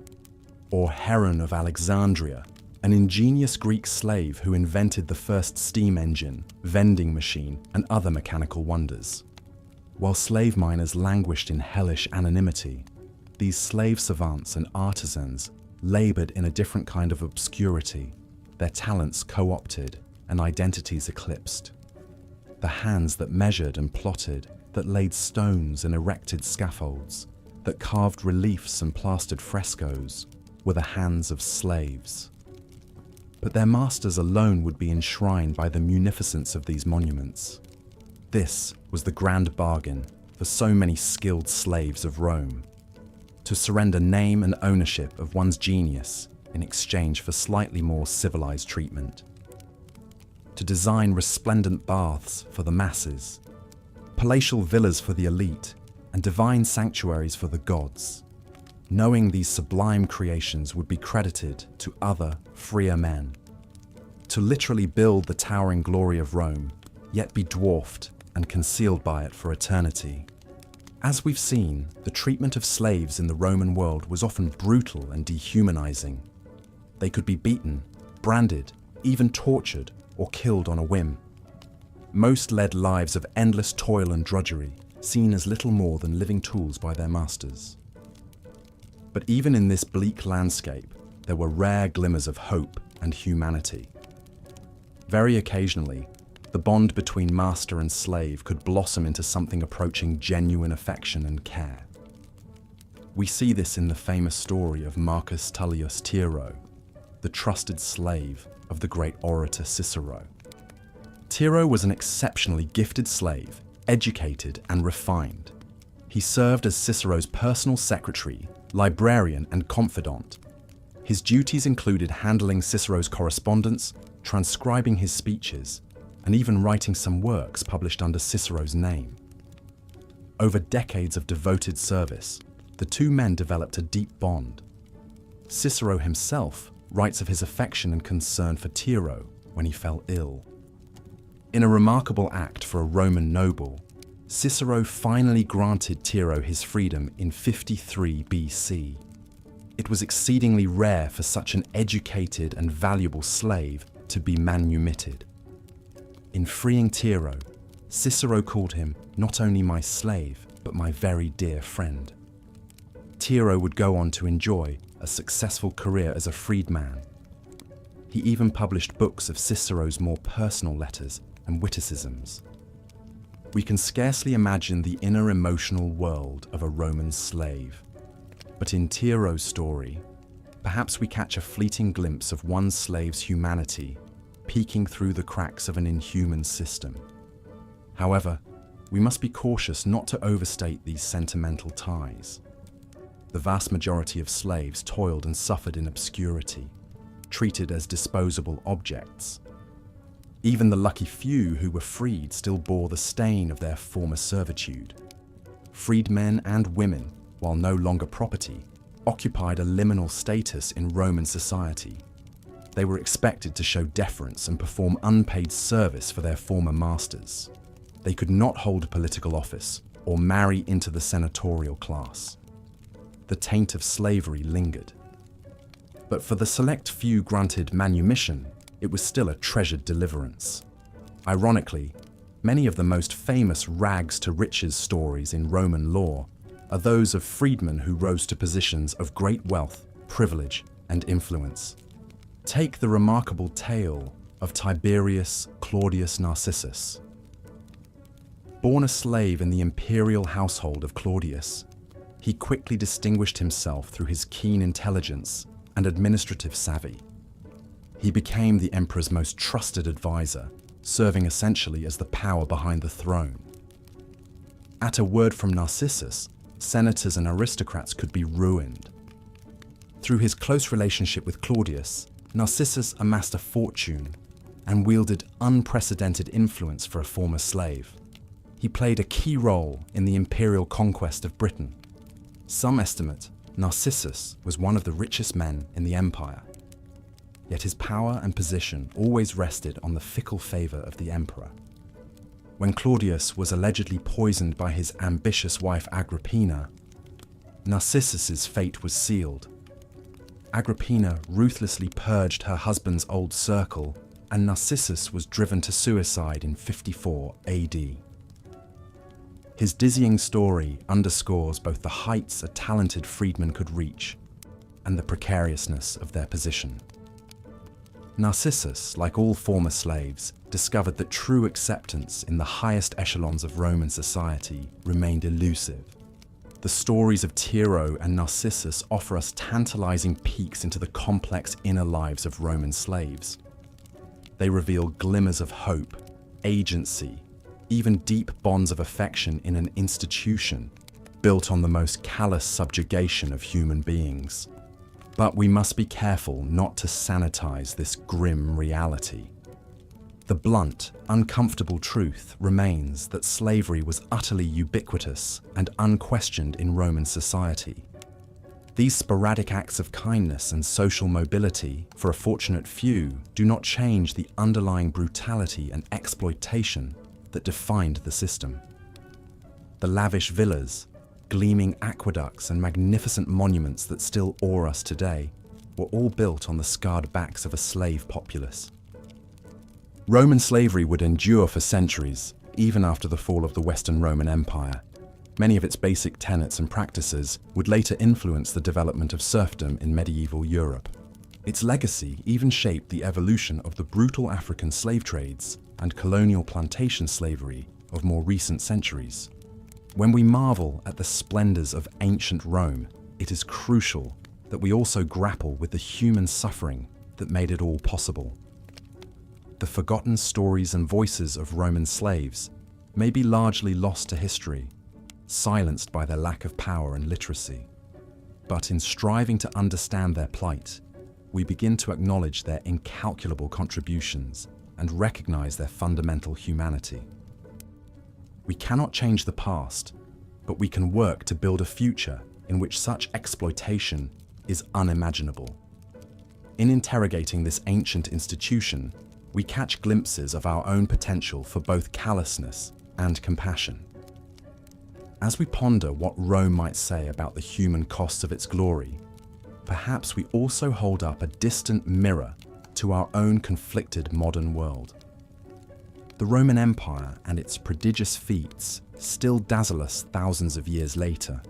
Or Heron of Alexandria, an ingenious Greek slave who invented the first steam engine, vending machine, and other mechanical wonders. While slave miners languished in hellish anonymity, these slave savants and artisans labored in a different kind of obscurity, their talents co-opted and identities eclipsed. The hands that measured and plotted, that laid stones and erected scaffolds, that carved reliefs and plastered frescoes, were the hands of slaves. But their masters alone would be enshrined by the munificence of these monuments. This was the grand bargain for so many skilled slaves of Rome: to surrender name and ownership of one's genius in exchange for slightly more civilized treatment. To design resplendent baths for the masses, palatial villas for the elite, and divine sanctuaries for the gods, knowing these sublime creations would be credited to other, freer men. To literally build the towering glory of Rome, yet be dwarfed and concealed by it for eternity. As we've seen, the treatment of slaves in the Roman world was often brutal and dehumanizing. They could be beaten, branded, even tortured, or killed on a whim. Most led lives of endless toil and drudgery, seen as little more than living tools by their masters. But even in this bleak landscape, there were rare glimmers of hope and humanity. Very occasionally, the bond between master and slave could blossom into something approaching genuine affection and care. We see this in the famous story of Marcus Tullius Tiro, the trusted slave of the great orator Cicero. Tiro was an exceptionally gifted slave, educated and refined. He served as Cicero's personal secretary, librarian and confidant. His duties included handling Cicero's correspondence, transcribing his speeches, and even writing some works published under Cicero's name. Over decades of devoted service, the two men developed a deep bond. Cicero himself writes of his affection and concern for Tiro when he fell ill. In a remarkable act for a Roman noble, Cicero finally granted Tiro his freedom in 53 BC. It was exceedingly rare for such an educated and valuable slave to be manumitted. In freeing Tiro, Cicero called him not only my slave, but my very dear friend. Tiro would go on to enjoy a successful career as a freedman. He even published books of Cicero's more personal letters and witticisms. We can scarcely imagine the inner emotional world of a Roman slave. But in Tiro's story, perhaps we catch a fleeting glimpse of one slave's humanity peeking through the cracks of an inhuman system. However, we must be cautious not to overstate these sentimental ties. The vast majority of slaves toiled and suffered in obscurity, treated as disposable objects. Even the lucky few who were freed still bore the stain of their former servitude. Freedmen and women, while no longer property, occupied a liminal status in Roman society. They were expected to show deference and perform unpaid service for their former masters. They could not hold political office or marry into the senatorial class. The taint of slavery lingered. But for the select few granted manumission, it was still a treasured deliverance. Ironically, many of the most famous rags to riches stories in Roman lore are those of freedmen who rose to positions of great wealth, privilege, and influence. Take the remarkable tale of Tiberius Claudius Narcissus. Born a slave in the imperial household of Claudius, he quickly distinguished himself through his keen intelligence and administrative savvy. He became the emperor's most trusted advisor, serving essentially as the power behind the throne. At a word from Narcissus, senators and aristocrats could be ruined. Through his close relationship with Claudius, Narcissus amassed a fortune and wielded unprecedented influence for a former slave. He played a key role in the imperial conquest of Britain. Some estimate Narcissus was one of the richest men in the empire. Yet his power and position always rested on the fickle favor of the emperor. When Claudius was allegedly poisoned by his ambitious wife Agrippina, Narcissus's fate was sealed. Agrippina ruthlessly purged her husband's old circle, and Narcissus was driven to suicide in 54 AD. His dizzying story underscores both the heights a talented freedman could reach and the precariousness of their position. Narcissus, like all former slaves, discovered that true acceptance in the highest echelons of Roman society remained elusive. The stories of Tiro and Narcissus offer us tantalizing peeks into the complex inner lives of Roman slaves. They reveal glimmers of hope, agency, even deep bonds of affection in an institution built on the most callous subjugation of human beings. But we must be careful not to sanitize this grim reality. The blunt, uncomfortable truth remains that slavery was utterly ubiquitous and unquestioned in Roman society. These sporadic acts of kindness and social mobility for a fortunate few do not change the underlying brutality and exploitation that defined the system. The lavish villas, gleaming aqueducts, and magnificent monuments that still awe us today were all built on the scarred backs of a slave populace. Roman slavery would endure for centuries, even after the fall of the Western Roman Empire. Many of its basic tenets and practices would later influence the development of serfdom in medieval Europe. Its legacy even shaped the evolution of the brutal African slave trades and colonial plantation slavery of more recent centuries. When we marvel at the splendors of ancient Rome, it is crucial that we also grapple with the human suffering that made it all possible. The forgotten stories and voices of Roman slaves may be largely lost to history, silenced by their lack of power and literacy. But in striving to understand their plight, we begin to acknowledge their incalculable contributions and recognize their fundamental humanity. We cannot change the past, but we can work to build a future in which such exploitation is unimaginable. In interrogating this ancient institution, we catch glimpses of our own potential for both callousness and compassion. As we ponder what Rome might say about the human costs of its glory, perhaps we also hold up a distant mirror to our own conflicted modern world. The Roman Empire and its prodigious feats still dazzle us thousands of years later,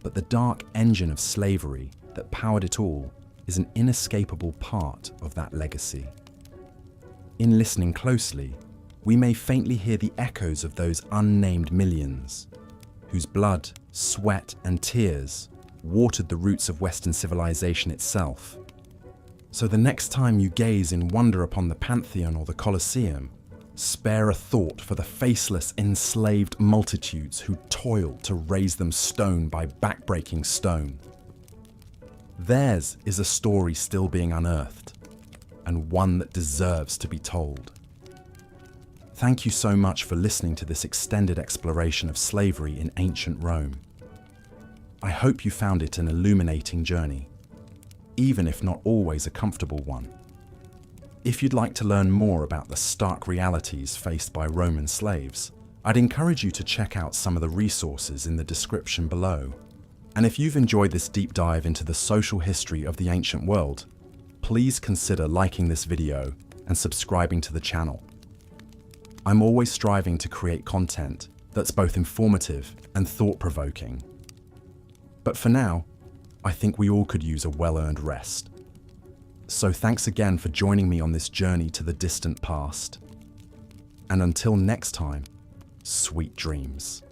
but the dark engine of slavery that powered it all is an inescapable part of that legacy. In listening closely, we may faintly hear the echoes of those unnamed millions, whose blood, sweat, and tears watered the roots of Western civilization itself. So the next time you gaze in wonder upon the Pantheon or the Colosseum, spare a thought for the faceless, enslaved multitudes who toiled to raise them stone by backbreaking stone. Theirs is a story still being unearthed, and one that deserves to be told. Thank you so much for listening to this extended exploration of slavery in ancient Rome. I hope you found it an illuminating journey, even if not always a comfortable one. If you'd like to learn more about the stark realities faced by Roman slaves, I'd encourage you to check out some of the resources in the description below. And if you've enjoyed this deep dive into the social history of the ancient world, please consider liking this video and subscribing to the channel. I'm always striving to create content that's both informative and thought-provoking. But for now, I think we all could use a well-earned rest. So thanks again for joining me on this journey to the distant past. And until next time, sweet dreams.